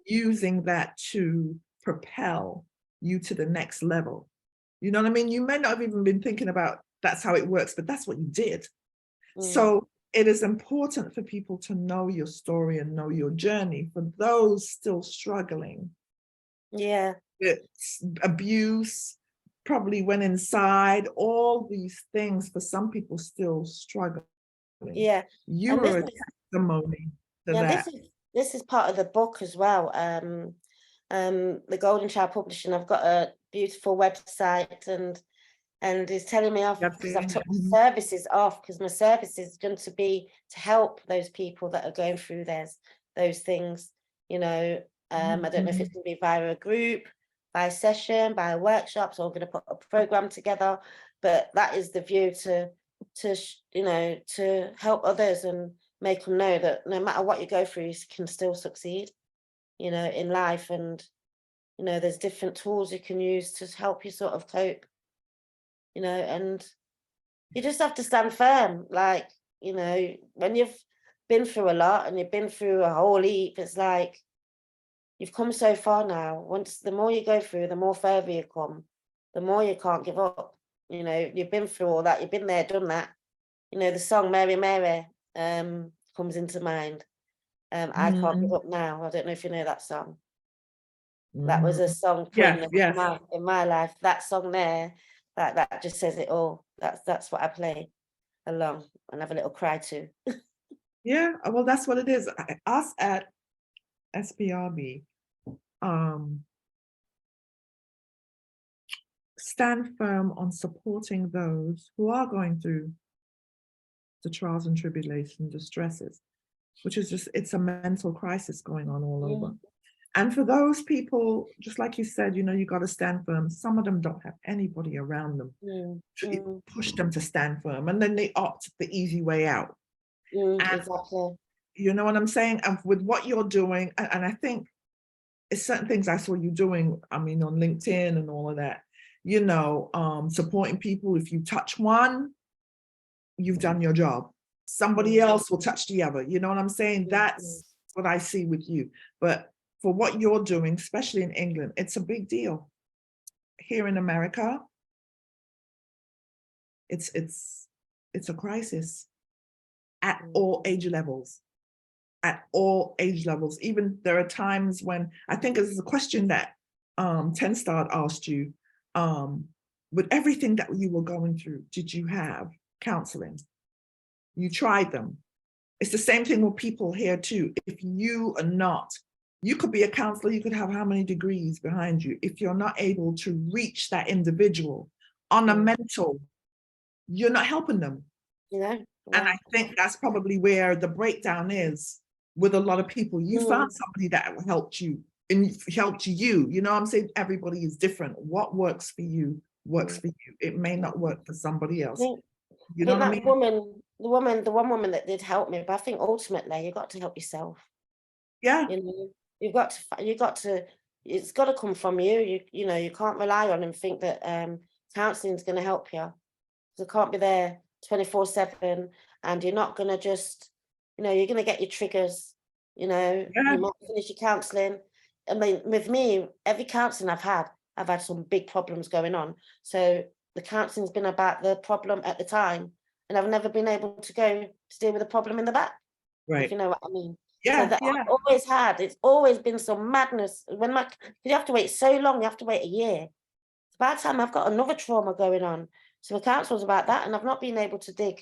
Using that to propel you to the next level. You know what I mean? You may not have even been thinking about that's how it works, but that's what you did. So it is important for people to know your story and know your journey. For those still struggling, it's abuse, probably went inside, all these things for some people still struggling. Yeah. You are a testimony to that. This is part of the book as well. The Golden Child Publishing, I've got a beautiful website and it's telling me off because I've took my services off because my service is going to be to help those people that are going through those things. I don't know if it's going to be via a group, by a session, by workshops, or I'm going to put a program together. But that is the view to help others and make them know that no matter what you go through, you can still succeed, in life. And, there's different tools you can use to help you sort of cope, and you just have to stand firm. Like, when you've been through a lot and you've been through a whole heap, it's like, you've come so far now. The more you go through, the more further you come, the more you can't give up. You've been through all that, you've been there, done that. The song Mary Mary comes into mind. I Can't Give Up Now. I don't know if you know that song. That was a song in my life. That song there, that just says it all. That's what I play along and have a little cry to. Yeah, well, that's what it is. Us at SPRB stand firm on supporting those who are going through the trials and tribulations, the stresses, which is just, it's a mental crisis going on all over. And for those people, just like you said, you got to stand firm. Some of them don't have anybody around them to push them to stand firm, and then they opt the easy way out. Exactly. You know what I'm saying? And with what you're doing, and I think it's certain things I saw you doing, on LinkedIn and all of that, supporting people. If you touch one, you've done your job. Somebody else will touch the other. You know what I'm saying? That's what I see with you. But for what you're doing, especially in England, it's a big deal. Here in America, it's a crisis at all age levels. At all age levels. Even there are times when, I think this is a question that 10 Star asked you, with everything that you were going through, did you have counseling? You tried them. It's the same thing with people here too. If you are not, you could be a counselor, you could have how many degrees behind you. If you're not able to reach that individual on a mental, you're not helping them. And I think that's probably where the breakdown is with a lot of people. You found somebody that helped you helped you. You know, I'm saying everybody is different. What works for you works for you. It may not work for somebody else. You know what I mean? The one woman that did help me, but I think ultimately you got to help yourself. Yeah. You know, it's got to come from you. You know, you can't rely on and think that counselling is going to help you. It can't be there 24/7, and you're not going to just, you know, you're going to get your triggers. You know, you might finish your counselling. I mean, with me, every counselling I've had some big problems going on. So the counselling's been about the problem at the time, and I've never been able to go to deal with the problem in the back. Right. If you know what I mean. Yeah, so that it's always been some madness. You have to wait so long, you have to wait a year. By the time I've got another trauma going on. So the counsel's about that, and I've not been able to dig.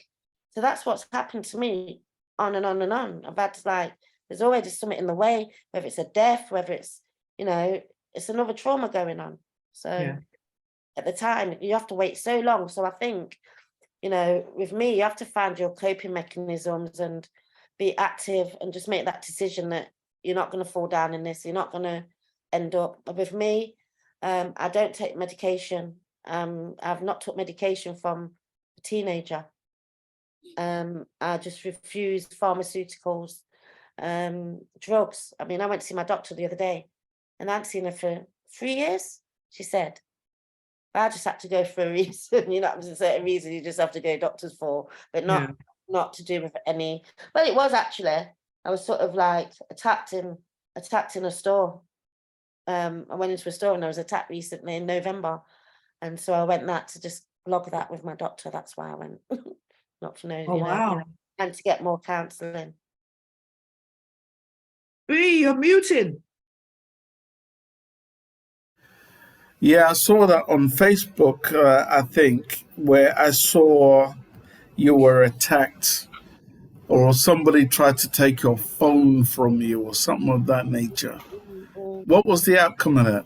So that's what's happened to me on and on and on. I've had to there's always something in the way, whether it's a death, whether it's, you know, it's another trauma going on. So at the time, you have to wait so long. So I think, you know, with me, you have to find your coping mechanisms and be active and just make that decision that you're not going to fall down in this. You're not going to end up. But with me, I don't take medication. I've not took medication from a teenager. I just refuse pharmaceuticals, drugs. I mean, I went to see my doctor the other day, and I hadn't seen her for 3 years. She said, I just had to go for a reason. You know, there's a certain reason you just have to go to doctors for, but not to do with any. Well, it was actually, I was sort of like attacked in a store. I went into a store and I was attacked recently in November, and so I went to just log that with my doctor. That's why I went, not to know, wow. And to get more counselling. You're muted. Yeah, I saw that on Facebook, I think, where I saw you were attacked or somebody tried to take your phone from you or something of that nature. What was the outcome of that?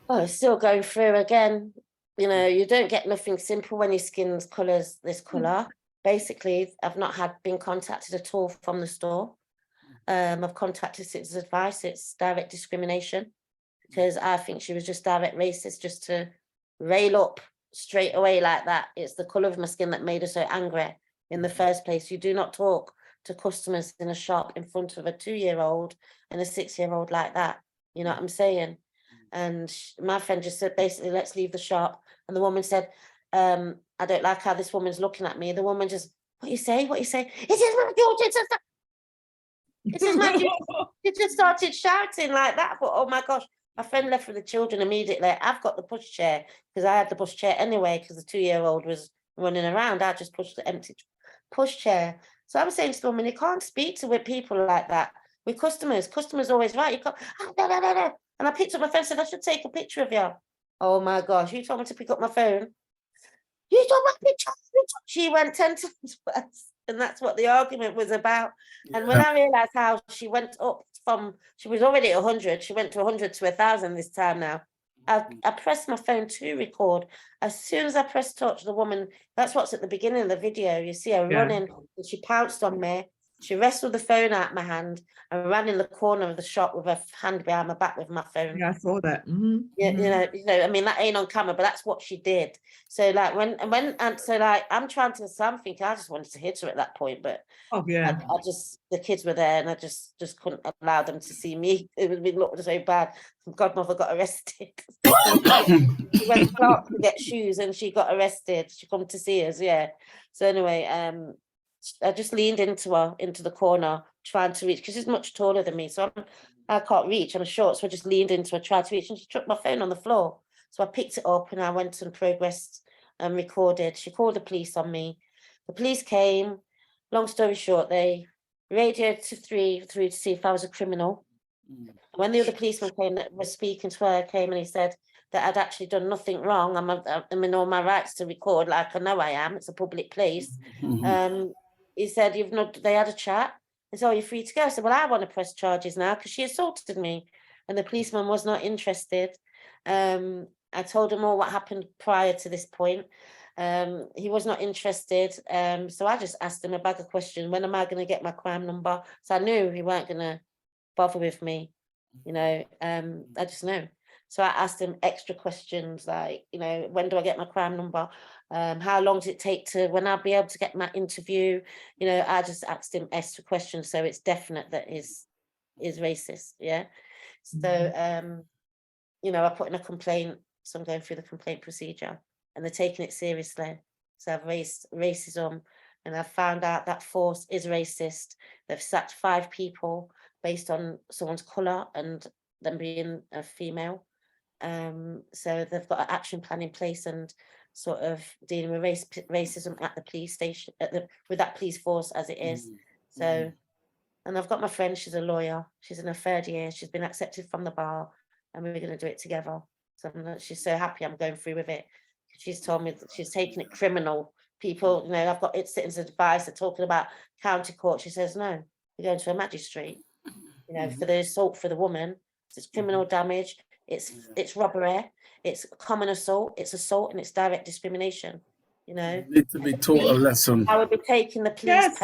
Oh, it's still going through again. You know, you don't get nothing simple when your skin's colour's this colour. Basically, I've not been contacted at all from the store. I've contacted Citizens Advice. It's direct discrimination, because I think she was just direct racist, just to rail up straight away like that. It's the colour of my skin that made her so angry in the first place. You do not talk to customers in a shop in front of a 2-year-old and a 6-year-old like that. You know what I'm saying? And my friend just said, basically, let's leave the shop. And the woman said, I don't like how this woman's looking at me. The woman just, what you say? It is my daughter. It is my daughter. She just started shouting like that. But oh my gosh, my friend left with the children immediately. I've got the push chair, because I had the push chair anyway, because the 2-year-old was running around. I just pushed the empty push chair. So I was saying to the woman, you can't speak to people like that. With customers always right. You can't. And I picked up my phone and said, I should take a picture of you. Oh my gosh, you told me to pick up my phone. You took my picture. She went 10 times worse. And that's what the argument was about. And when I realised how she went up she was already at 100, she went to 100 to 1,000 this time now. I pressed my phone to record. As soon as I pressed touch, the woman, that's what's at the beginning of the video, you see her running, and she pounced on me. She wrestled the phone out of my hand and ran in the corner of the shop with her hand behind my back with my phone. Yeah, I saw that. You know, I mean, that ain't on camera, but that's what she did. So like I'm trying to something. I just wanted to hit her at that point, but I just, the kids were there, and I just couldn't allow them to see me. It would be looked so bad. Godmother got arrested. She went to Clark to get shoes, and she got arrested. She come to see us, So anyway, I just leaned into the corner, trying to reach, because she's much taller than me. So I can't reach. I'm short, so I just leaned into her, tried to reach, and she took my phone on the floor. So I picked it up and I went and progressed and recorded. She called the police on me. The police came. Long story short, they radioed to through to see if I was a criminal. When the other policeman came that was speaking to her, came and he said that I'd actually done nothing wrong. I'm in all my rights to record, like I know I am. It's a public place. He said, they had a chat. He said, oh, you're free to go. I said, well, I want to press charges now because she assaulted me. And the policeman was not interested. I told him all what happened prior to this point. He was not interested. So I just asked him a bag of questions. When am I going to get my crime number? So I knew he weren't going to bother with me. I just know. So I asked him extra questions like, when do I get my crime number? How long does it take when I'll be able to get my interview? I just asked him extra questions, so it's definite that is racist. Yeah. So I put in a complaint, so I'm going through the complaint procedure, and they're taking it seriously. So I've raised racism, and I've found out that force is racist. They've sacked 5 people based on someone's colour and them being a female. So they've got an action plan in place and sort of dealing with racism at the police station, with that police force as it is. So, and I've got my friend, she's a lawyer. She's in her 3rd year. She's been accepted from the bar, and we're going to do it together. So she's so happy I'm going through with it. She's told me that she's taking it criminal. People, I've got it citizens advice. They're talking about county court. She says, no, we're going to a magistrate, for the assault for the woman. It's criminal damage. It's robbery. It's common assault. It's assault, and it's direct discrimination. Need to be taught a lesson. I would be taking the police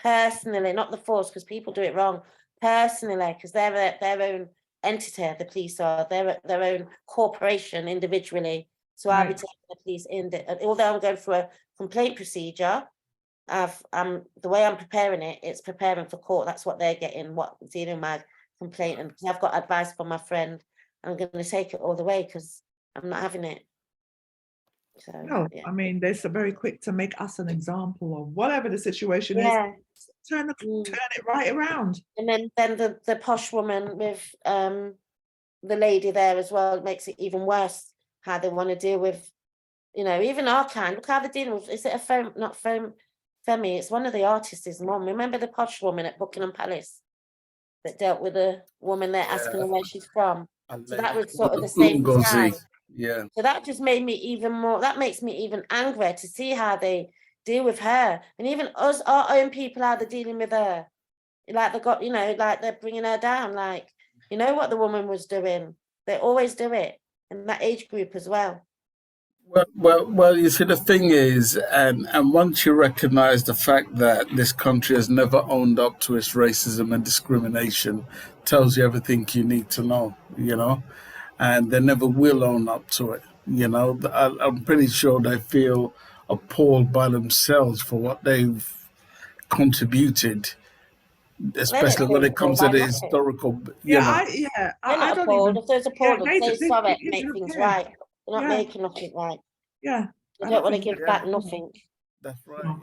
personally, not the force, because people do it wrong. Personally, because they're their own entity. The police are their own corporation individually. So I'll be taking the police in. Although I'm going through a complaint procedure, the way I'm preparing it, it's preparing for court. That's what they're getting. What dealing with my complaint, and I've got advice from my friend. I'm going to take it all the way because I'm not having it. So, no, I mean, they're so very quick to make us an example of whatever the situation is. Turn it right around. And then the posh woman with the lady there as well makes it even worse. How they want to deal with, even our kind. Look how they're dealing with. Is it a Femi? It's one of the artists' mom. Remember the posh woman at Buckingham Palace that dealt with a woman there asking her where she's from. So that was sort of the same time. Yeah. So that just made me even more. That makes me even angry to see how they deal with her, and even us, our own people, how they're dealing with her. Like they got, like they're bringing her down. Like, what the woman was doing. They always do it in that age group as well. Well, you see, the thing is, and once you recognise the fact that this country has never owned up to its racism and discrimination, tells you everything you need to know, and they never will own up to it. I'm pretty sure they feel appalled by themselves for what they've contributed, especially when it comes to the historical. They're not appalled. If there's appalled, say sorry, make things right. They're not making nothing right. Yeah. They don't want to give back nothing. That's right.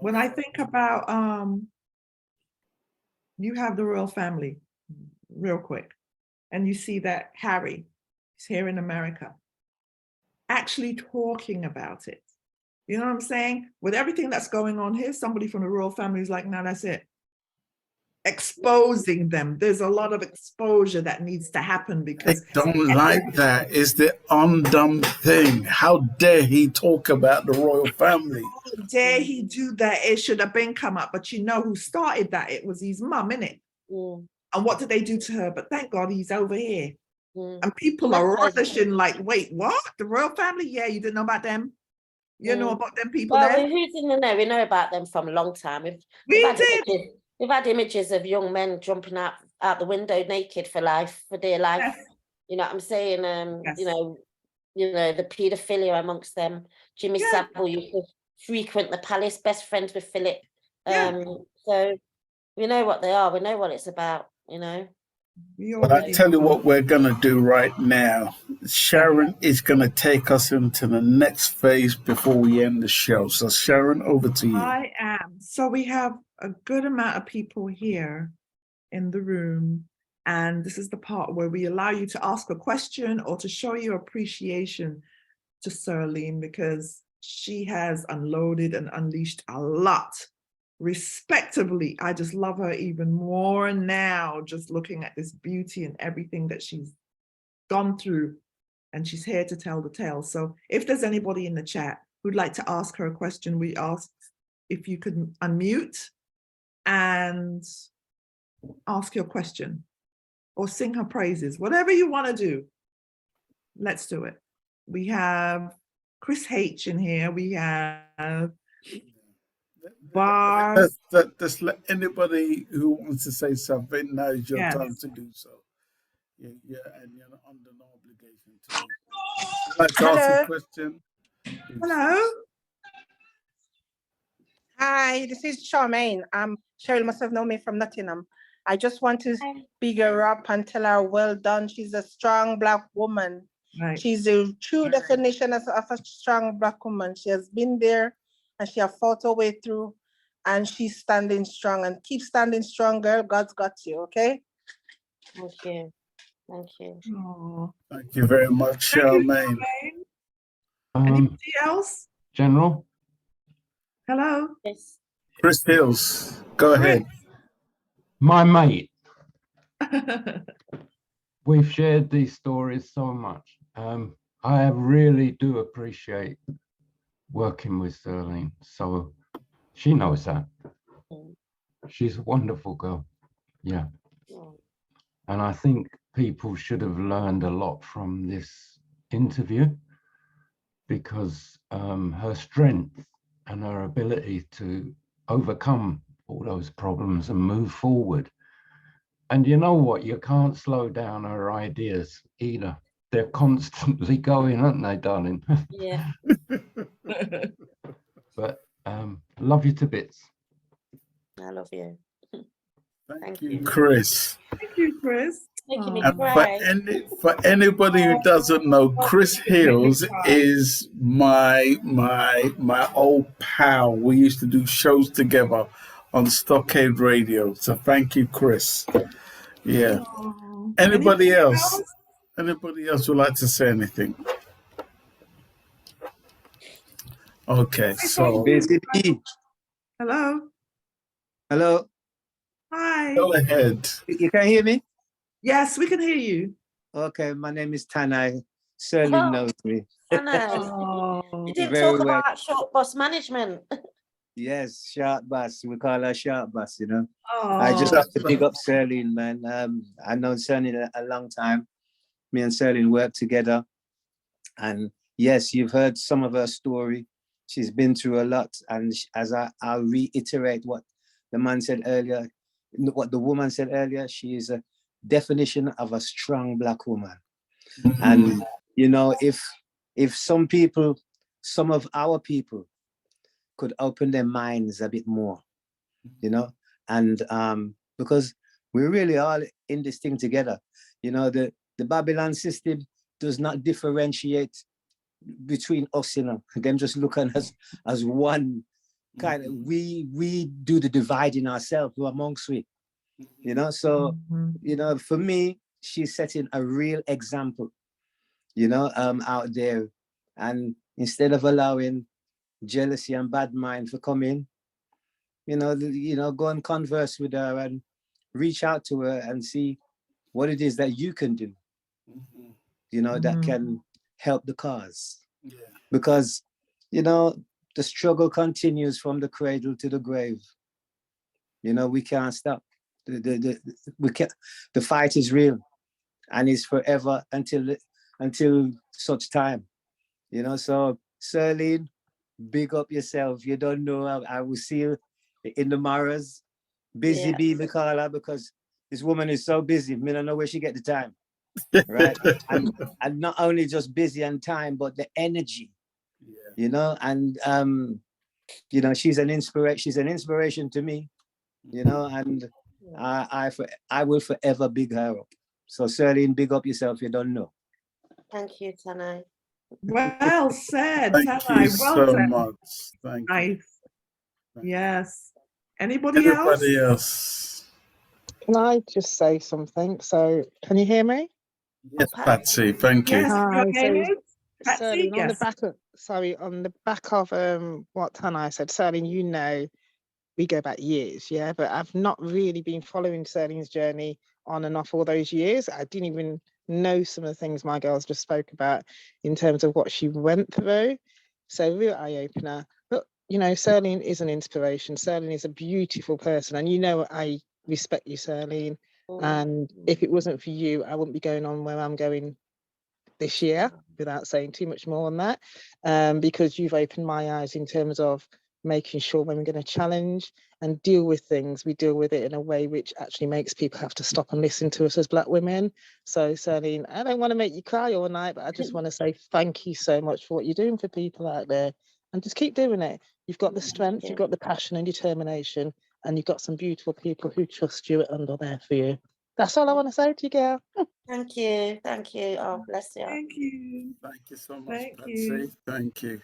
When I think about you have the royal family, real quick, and you see that Harry is here in America, actually talking about it. You know what I'm saying? With everything that's going on here, somebody from the royal family is like, no, that's it. Exposing them. There's a lot of exposure that needs to happen because I don't like that. It's the undone thing. How dare he talk about the royal family? How dare he do that? It should have been come up, but you know who started that? It was his mum, innit? And what did they do to her? But thank God he's over here. And people are rushing like, wait, what? The royal family? Yeah, you didn't know about them? You know about them people there? Who didn't know? We know about them from a long time. We've had images of young men jumping out the window naked for dear life. Yes. You know what I'm saying? Yes. The paedophilia amongst them. Jimmy Savile used to frequent the palace, best friends with Philip. So we know what they are. We know what it's about, But I tell you what we're going to do right now. Sharon is going to take us into the next phase before we end the show. So Sharon, over to you. I am. So we have a good amount of people here in the room. And this is the part where we allow you to ask a question or to show your appreciation to Cyrlene, because she has unloaded and unleashed a lot. Respectively, I just love her even more now, just looking at this beauty and everything that she's gone through, and she's here to tell the tale. So if there's anybody in the chat who'd like to ask her a question, we ask if you could unmute and ask your question or sing her praises, whatever you want to do. Let's do it. We have Chris H in here. We have bars. Just let anybody who wants to say something, now is your time to do so. Yeah, and you're not under no obligation to do so. If you'd like to ask a Hello. question. Hello. Hi, this is Charmaine. Cheryl must have known me from Nottingham. I just want to big her up and tell her well done. She's a strong Black woman. Right. She's the true definition of a strong Black woman. She has been there and she has fought her way through and she's standing strong. And keep standing strong, girl. God's got you, okay? Thank you. Thank you. Oh. Thank you very much, Charmaine. Anybody else? General? Hello. Yes. Chris Hills, go ahead. My mate. We've shared these stories so much. I really do appreciate working with Cyrlene. So she knows that. She's a wonderful girl. Yeah. And I think people should have learned a lot from this interview because her strength and her ability to overcome all those problems and move forward. And you know what? You can't slow down her ideas either. They're constantly going, aren't they, darling? Yeah. But love you to bits. I love you. Thank you, Chris. Thank you, Chris. Making me And cry. for anybody who doesn't know, Chris Hills is my old pal. We used to do shows together on Stockade Radio. So thank you, Chris. Yeah. Anybody else? Anybody else would like to say anything? Okay, so basically. Hello. Hello. Hi. Go ahead. You can hear me? Yes, we can hear you. Okay, my name is Tanai. Cyrlene knows me. You didn't Very talk well. about short bus management. Yes, Sharp Bus. We call her Sharp Bus, you know. I just have to big up Cyrlene, man. I've known Cyrlene a long time. Me and Cyrlene work together. And yes, you've heard some of her story. She's been through a lot. And as I'll reiterate what the man said earlier, what the woman said earlier, she is a definition of a strong Black woman. And, you know, if some people, some of our people could open their minds a bit more, you know, and because we really are in this thing together. You know, the Babylon system does not differentiate between us, you know. Them just looking as one kind of, we do the dividing ourselves amongst we, you know. So, you know, for me, she's setting a real example, you know, out there. And instead of allowing jealousy and bad mind to come in, you know, go and converse with her and reach out to her and see what it is that you can do, you know, that can help the cause. Yeah. Because, you know, the struggle continues from the cradle to the grave. You know, we can't stop. The fight is real and is forever until such time. You know, so Cyrlene, big up yourself. You don't know, I will see you in the morrows. Busy bee, we call her, because this woman is so busy. I don't know where she get the time, right? and not only just busy and time, but the energy, you know. And you know, she's an inspiration. She's an inspiration to me, you know. And I will forever big her up. So Cyrlene, big up yourself. You don't know. Thank you, Tanai. Well said, Thank Tanai. you Well so said. much. Thank you. Nice. Yes. Anybody else? Can I just say something? So, can you hear me? Yes, Patsy. Thank you. Yes, Hi, your name is Patsy. Cyrlene, on the Yes. back of on the back of what Tanai said, Cyrlene, you know, we go back years, yeah, but I've not really been following Cyrlene's journey on and off all those years. I didn't even know some of the things my girls just spoke about in terms of what she went through. So real eye-opener. But, you know, Cyrlene is an inspiration. Cyrlene is a beautiful person. And you know, I respect you, Cyrlene. And if it wasn't for you, I wouldn't be going on where I'm going this year, without saying too much more on that, because you've opened my eyes in terms of making sure when we're going to challenge and deal with things, we deal with it in a way which actually makes people have to stop and listen to us as Black women. So Cyrlene, I don't want to make you cry all night, but I just want to say thank you so much for what you're doing for people out there, and just keep doing it. You've got the strength, you've got the passion and determination, and you've got some beautiful people who trust you and are there for you. That's all I want to say to you, girl. Thank you. Thank you. Oh, bless you. Thank you. Thank you so much, Thank Patsy. you. Thank you.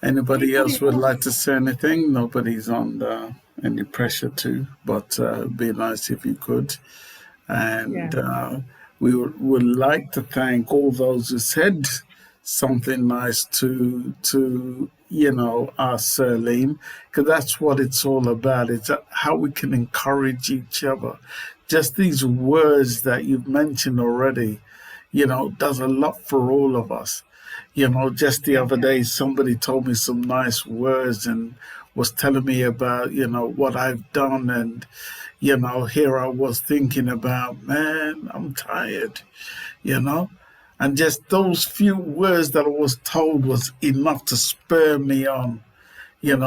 Anybody else would like to say anything? Nobody's under any pressure to, but it'd be nice if you could. And we would like to thank all those who said something nice to our Cyrlene, because that's what it's all about. It's how we can encourage each other. Just these words that you've mentioned already, does a lot for all of us. Just the other day, somebody told me some nice words and was telling me about, what I've done. And, here I was thinking about, man, I'm tired, And just those few words that I was told was enough to spur me on. It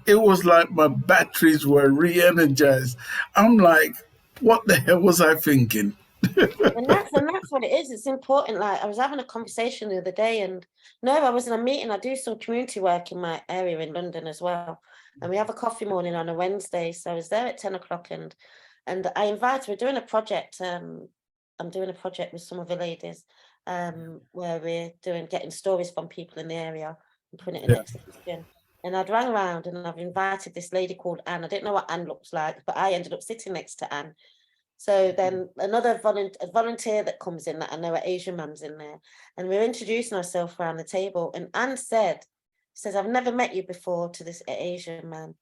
was like my batteries were re-energized. I'm like, what the hell was I thinking? And that's what it is. It's important. Like, I was having a conversation the other day, and I was in a meeting. I do some community work in my area in London as well, and we have a coffee morning on a Wednesday. So I was there at 10 o'clock, and I invited. We're doing a project. I'm doing a project with some of the ladies, where we're getting stories from people in the area and putting it in an exhibition. And I'd rang around and I've invited this lady called Anne. I didn't know what Anne looks like, but I ended up sitting next to Anne. So then another volunteer that comes in that I know, an Asian man's in there, and we're introducing ourselves around the table. And Anne says, I've never met you before, to this Asian man.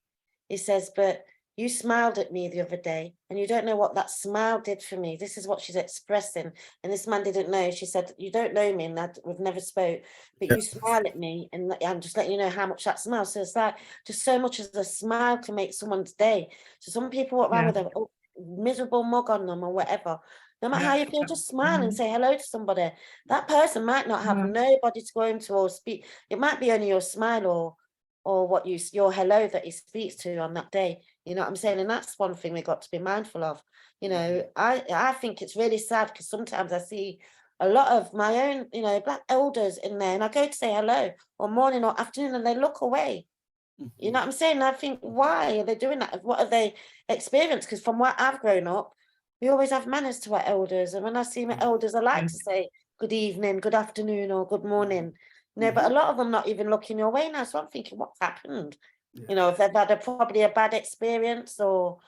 He says, but you smiled at me the other day, and you don't know what that smile did for me. This is what she's expressing. And this man didn't know. She said, you don't know me, and we've never spoke, but you smile at me, and I'm just letting you know how much that smiles. So it's like just so much as a smile can make someone's day. So some people walk around with a miserable mug on them or whatever. No matter how you feel, just smile and say hello to somebody. That person might not have nobody to go home to or speak. It might be only your smile or your hello that he speaks to on that day. You know what I'm saying? And that's one thing we got to be mindful of. I think it's really sad because sometimes I see a lot of my own, Black elders in there, and I go to say hello or morning or afternoon, and they look away. You know what I'm saying? I think, why are they doing that? What have they experienced? Because from what I've grown up, we always have manners to our elders. And when I see my elders, I like to say good evening, good afternoon, or good morning. But a lot of them not even looking your way now. So I'm thinking, what's happened? If they've had probably a bad experience or,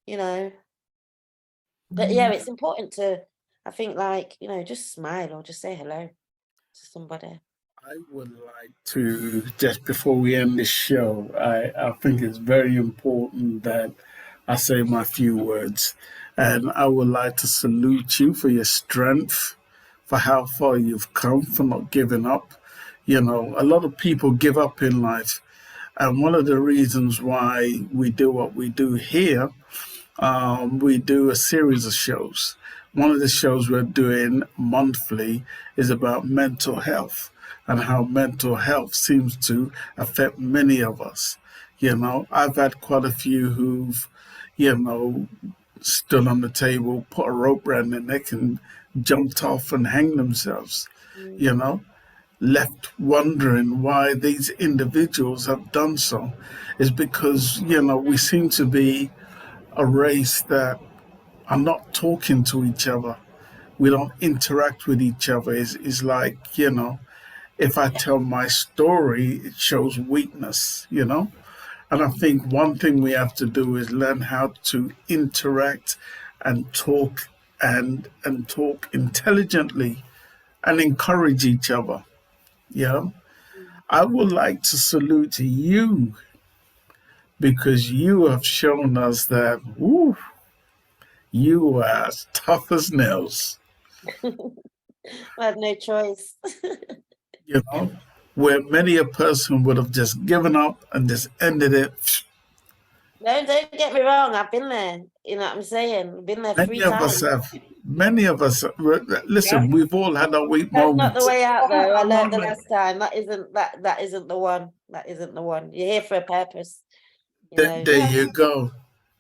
But it's important to, I think, just smile or just say hello to somebody. I would like to, just before we end this show, I think it's very important that I say my few words. And I would like to salute you for your strength, for how far you've come, for not giving up. A lot of people give up in life. And one of the reasons why we do what we do here, we do a series of shows. One of the shows we're doing monthly is about mental health and how mental health seems to affect many of us. I've had quite a few who've, stood on the table, put a rope around their neck and jumped off and hanged themselves, left wondering why these individuals have done so. Is because, we seem to be a race that are not talking to each other. We don't interact with each other. It's like, if I tell my story, it shows weakness, And I think one thing we have to do is learn how to interact and talk and talk intelligently and encourage each other. I would like to salute you because you have shown us that you are as tough as nails. I had no choice. Where many a person would have just given up and just ended it. No, don't get me wrong. I've been there. You know what I'm saying? I've been there Many 3 of times. us have. Many of us. Listen, we've all had our weak That's moments. not the way out, though. I learned the last time. That isn't the one. that isn't the one. You're here for a purpose. There you go.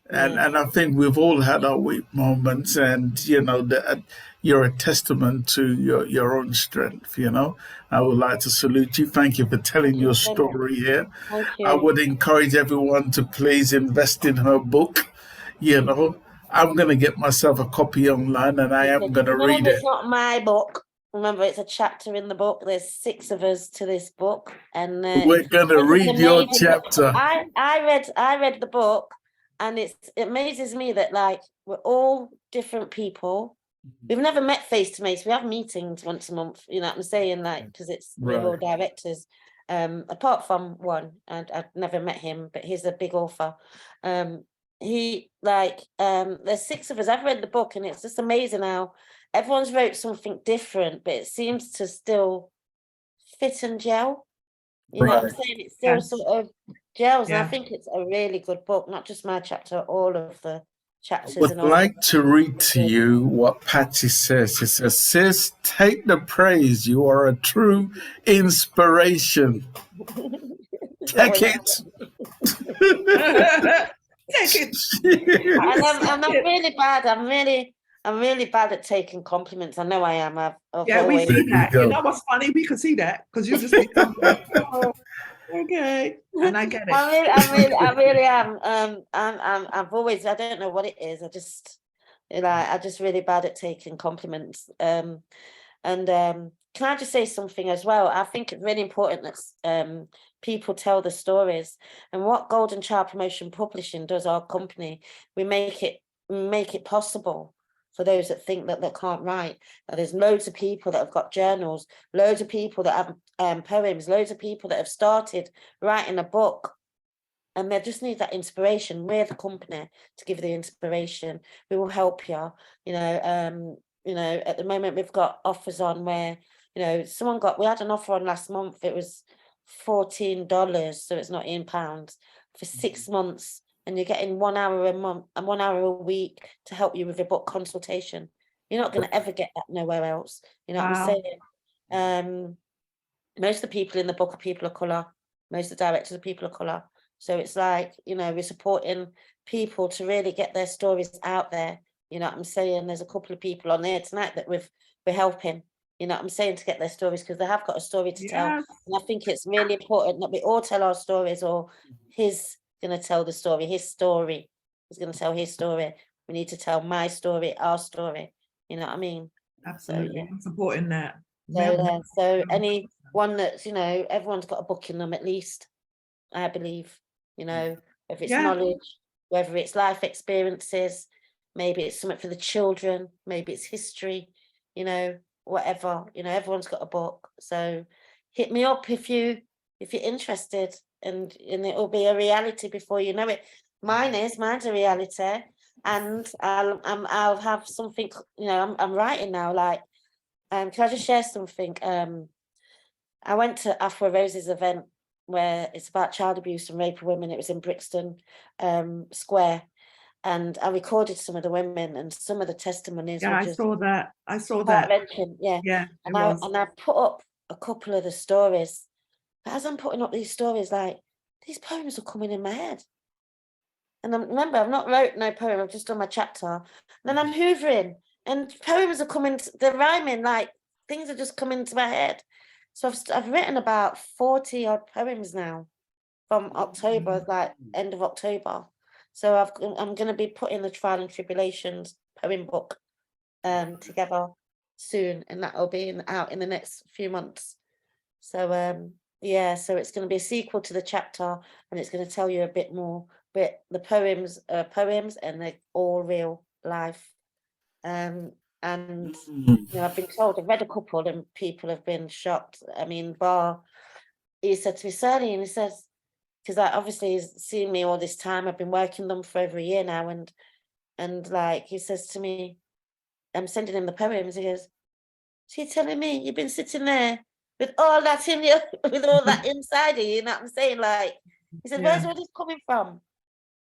And I think we've all had our weak moments, and that you're a testament to your own strength. I would like to salute you. Thank you for telling your story here. Thank you. I would encourage everyone to please invest in her book. I'm going to get myself a copy online, and I am going to read Remember, it. it's not my book. Remember, it's a chapter in the book. There's 6 of us to this book, and We're going to read your chapter. I read the book, and it amazes me that like we're all different people. We've never met face to face. We have meetings once a month. You know what I'm saying? Like, because we're all directors. Apart from one, and I've never met him, but he's a big author. There's 6 of us. I've read the book, and it's just amazing how everyone's wrote something different, but it seems to still fit and gel. You know what I'm saying? It still sort of gels, and I think it's a really good book. Not just my chapter, all of the chapters. I would like to read to you what Patsy says. She says, "Sis, take the praise. You are a true inspiration." Take it. Take it. And I'm really bad. I'm really bad at taking compliments. I know I am. We see that. You know what's funny? We could see that because you just think, oh, okay, and I get it. I really am. I've always. I don't know what it is. I'm just really bad at taking compliments. Can I just say something as well? I think it's really important that people tell the stories. And what Golden Child Promotion Publishing does, our company, we make it possible for those that think that they can't write. Now, there's loads of people that have got journals, loads of people that have poems, loads of people that have started writing a book, and they just need that inspiration. We're the company to give the inspiration. We will help you. At the moment we've got offers on where, we had an offer on last month. It was $14, so it's not in pounds, for 6 months. And you're getting 1 hour a month and 1 hour a week to help you with your book consultation. You're not going to ever get that nowhere else. You know what I'm saying? Most of the people in the book are people of colour. Most of the directors are people of colour. So it's like, we're supporting people to really get their stories out there. You know what I'm saying? There's a couple of people on there tonight that we're helping, you know what I'm saying, to get their stories, because they have got a story to tell. And I think it's really important that we all tell our stories, or his going to tell the story. His story is going to tell his story. We need to tell my story, our story. You know what I mean? Absolutely. I'm supporting that. So anyone that's, everyone's got a book in them at least, I believe, whether it's knowledge, whether it's life experiences, maybe it's something for the children, maybe it's history, whatever, everyone's got a book. So hit me up if you're interested, and it'll be a reality before you know it. Mine's a reality, and I'll have something, I'm writing now, like, can I just share something? I went to Afro Rose's event where it's about child abuse and rape of women. It was in Brixton Square, and I recorded some of the women, and some of the testimonies. Yeah, I saw that. Heart-wrenching, yeah. And I put up a couple of the stories. But as I'm putting up these stories, like, these poems are coming in my head. And remember, I've not wrote no poem, I've just done my chapter. And then I'm hoovering, and poems are coming, they're rhyming, like, things are just coming to my head. So I've written about 40 odd poems now from October, like end of October. So I'm going to be putting the Trial and Tribulations poem book together soon, and that will be out in the next few months. So so it's going to be a sequel to the chapter, and it's going to tell you a bit more. But the poems are poems, and they're all real life. And I've been told, I've read a couple, and people have been shocked. I mean, he said to me, Cyrlene, he says, because obviously he's seen me all this time. I've been working them for over a year now, and like, he says to me, I'm sending him the poems. He goes, so you're telling me you've been sitting there with all that in you, with all that inside you? You know what I'm saying? Like, he said, where's all this coming from?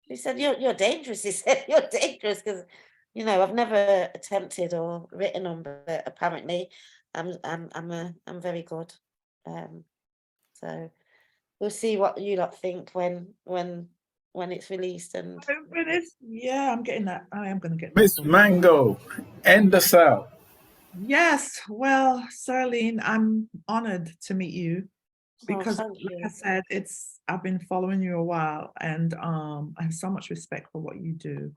He said, you're dangerous. He said, you're dangerous, because I've never attempted or written them, but apparently I'm very good. So we'll see what you lot think when it's released. And yeah, I'm getting that. I am going to get that. Miss Mango, end us out. Yes, well, Cyrlene, I'm honored to meet you because, like I said, I've been following you a while, and I have so much respect for what you do.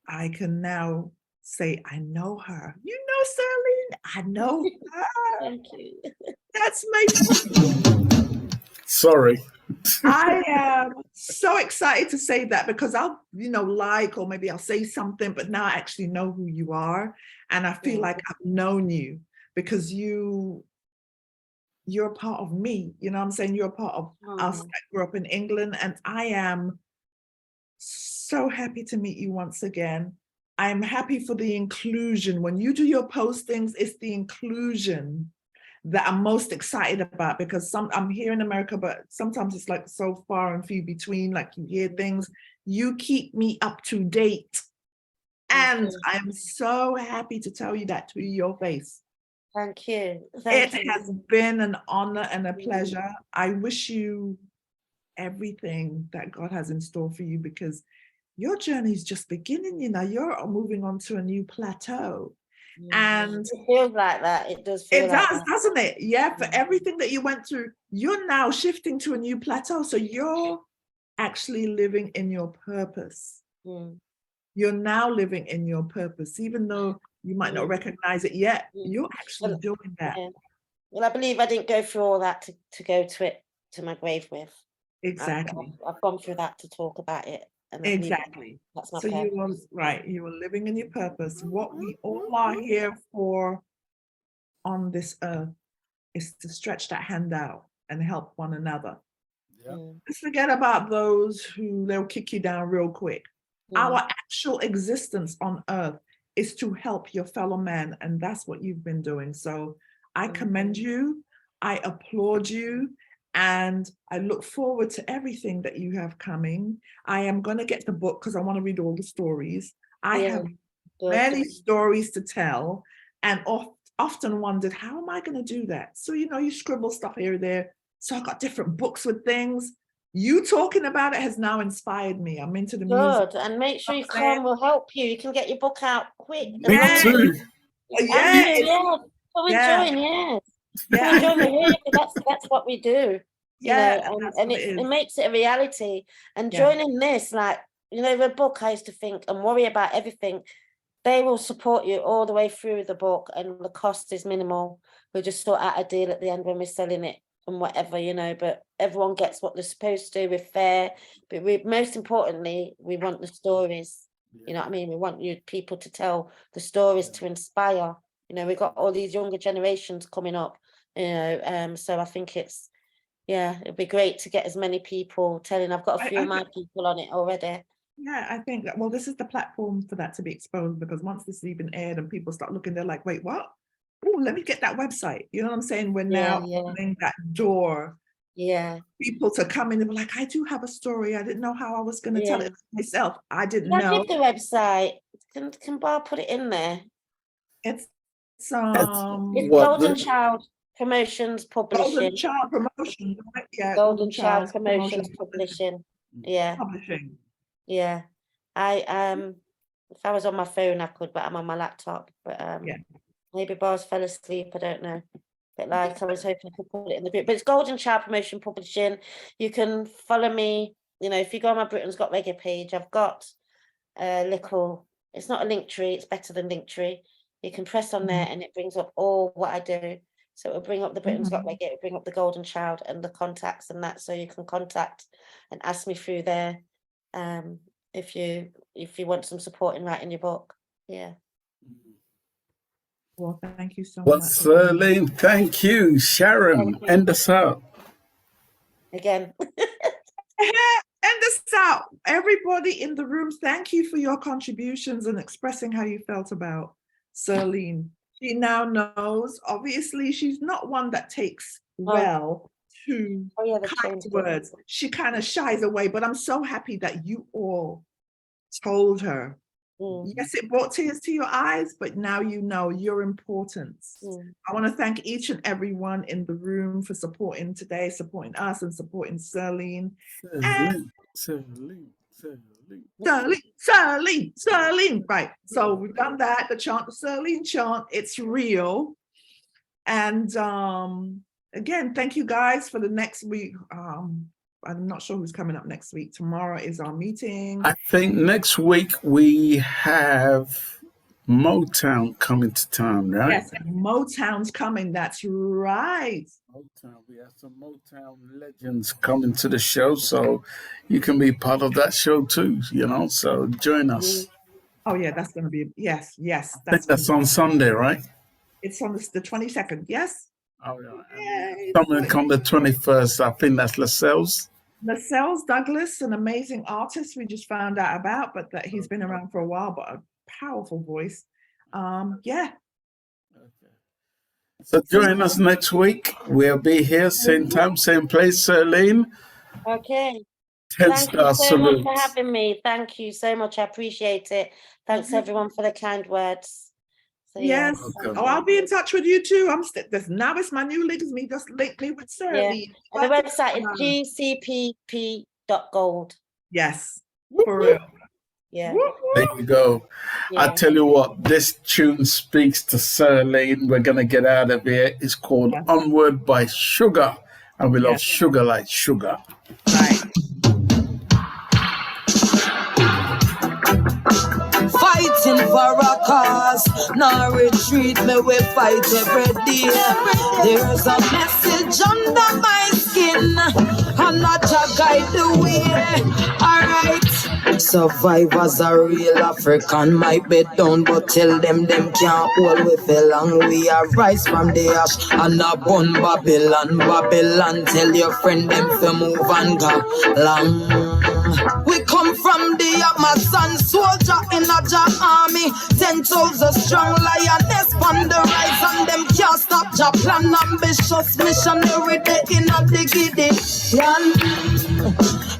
I can now say I know her. You know, Cyrlene, I know her. Thank you. That's my. Sorry. I am so excited to say that because I'll, like, or maybe I'll say something, but now I actually know who you are. And I feel like I've known you because you're a part of me. You know what I'm saying? You're a part of us that grew up in England. And I am so happy to meet you once again. I'm happy for the inclusion. When you do your postings, it's the inclusion that I'm most excited about, because I'm here in America, but sometimes it's like so far and few between, like you hear things. You keep me up to date. And I'm so happy to tell you that to your face. Thank you. It has been an honor and a pleasure. I wish you everything that God has in store for you, because your journey is just beginning. You're moving on to a new plateau. And it feels like that. It does feel like that. Doesn't it? Yeah, for everything that you went through, you're now shifting to a new plateau. So you're actually living in your purpose. You're now living in your purpose, even though you might not recognize it yet. You're actually doing that. Well, I believe I didn't go through all that to go to my grave with. Exactly. I've gone through that to talk about it. And exactly. That's my so purpose. you were right. You were living in your purpose. What we all are here for on this earth is to stretch that hand out and help one another. Let's forget about those who they'll kick you down real quick. Our actual existence on earth is to help your fellow man, and that's what you've been doing. So I commend you, I applaud you, and I look forward to everything that you have coming. I am going to get the book because I want to read all the stories. I have many stories to tell, and often wondered, how am I going to do that? So, you scribble stuff here or there. So I got different books with things. You talking about it has now inspired me. I'm into the music. Good, and make sure you come. We'll help you. You can get your book out quick. Me too. So join, yes. So join the here. That's what we do. And it makes it a reality. And joining this, the book, I used to think and worry about everything. They will support you all the way through the book, and the cost is minimal. We'll just sort out a deal at the end when we're selling it and whatever, but everyone gets what they're supposed to. We're fair, but most importantly, we want the stories. You know what I mean? We want you people to tell the stories to inspire. We've got all these younger generations coming up, so I think it'd be great to get as many people telling. I've got a few of my people on it already. Yeah, I think that, this is the platform for that to be exposed, because once this is even aired and people start looking, they're like, wait, what? Oh, let me get that website. You know what I'm saying? We're now opening that door. Yeah. People to come in and be like, I do have a story. I didn't know how I was going to tell it myself. I didn't know. I give the website. Can Bar put it in there? It's Golden Child Promotions Publishing. Golden Child Promotion, right? Yeah. Golden Child Promotions Publishing. Yeah. Publishing. Yeah. If I was on my phone, I could, but I'm on my laptop. But maybe Bars fell asleep. I don't know. But I was hoping I could put it in the group. But it's Golden Child Promotion Publishing. You can follow me. If you go on my Britain's Got Reggae page, I've got a little. It's not a link tree. It's better than link tree. You can press on there, and it brings up all what I do. So it'll bring up the Britain's Got Reggae. It'll bring up the Golden Child and the contacts and that. So you can contact and ask me through there. If you want some support in writing your book. Yeah. Well, thank you so much. Cyrlene, thank you. Sharon, end us out. Again. End us out. Everybody in the room, thank you for your contributions and expressing how you felt about Cyrlene. She now knows, obviously, she's not one that takes to kind words. She kind of shies away, but I'm so happy that you all told her Yes, it brought tears to your eyes, but now you know your importance. I want to thank each and everyone in the room for supporting today, supporting us and supporting Cyrlene. Cyrlene. Right. So we've done that. The chant, the Cyrlene chant, it's real. And again, thank you guys for the next week. I'm not sure who's coming up next week. Tomorrow is our meeting. I think next week we have Motown coming to town, right? Yes, Motown's coming. That's right. Motown. We have some Motown legends coming to the show, so you can be part of that show too, so join us. Oh yeah, that's going to be, yes. I think that's on Sunday, right? It's on the 22nd, yes? Oh yeah. Someone come the 21st, I think that's Lascelles. Lascelles Douglas, an amazing artist we just found out about, but that he's been around for a while, but a powerful voice. Yeah. So join us next week. We'll be here, same time, same place, Cyrlene. Okay. 10-star Thank you so salute. much for having me. Thank you so much. I appreciate it. Thanks everyone for the kind words. So, yes. I'll be in touch with you too. Now it's my new links. Just link me with Cyrlene. And the website is gcpp.gold. Yes. For real. Yeah. There you go. I tell you what, this tune speaks to Cyrlene. We're going to get out of here. It's called Onward by Sugar. And we love Sugar like sugar. Right. Fighting for a cause, no retreat, me we fight every day. There's a message under my skin, and not to guide the way. Alright, survivors are real African, might be down, but tell them can't hold we for long. We are rise from the ash and a bun Babylon. Tell your friend them to move and go long. We come from the Amazon, soldier in a army, 10,000 strong lioness on the rise, and them can't stop your plan. Ambitious missionary, they in a diggity plan.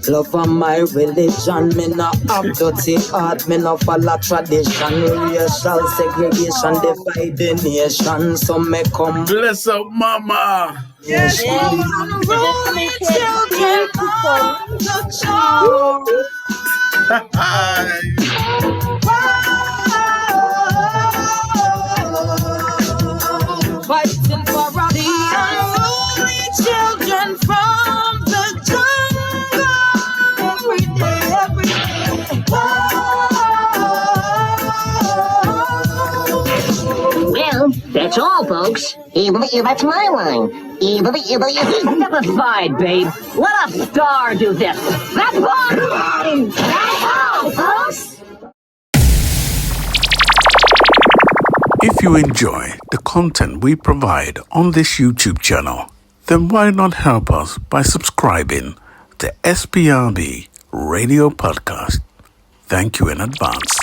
Love of my religion, me not have dirty heart, me not follow tradition. Racial segregation divide the nation, so me come. Bless up, mama. Yes, children on the shore. Fighting for the unruly children from the jungle. Every day. Well, that's all, folks. That's my line. Never mind, babe. Let a star do this. That's fine. That's all, folks. If you enjoy the content we provide on this YouTube channel, then why not help us by subscribing to SPRB Radio Podcast? Thank you in advance.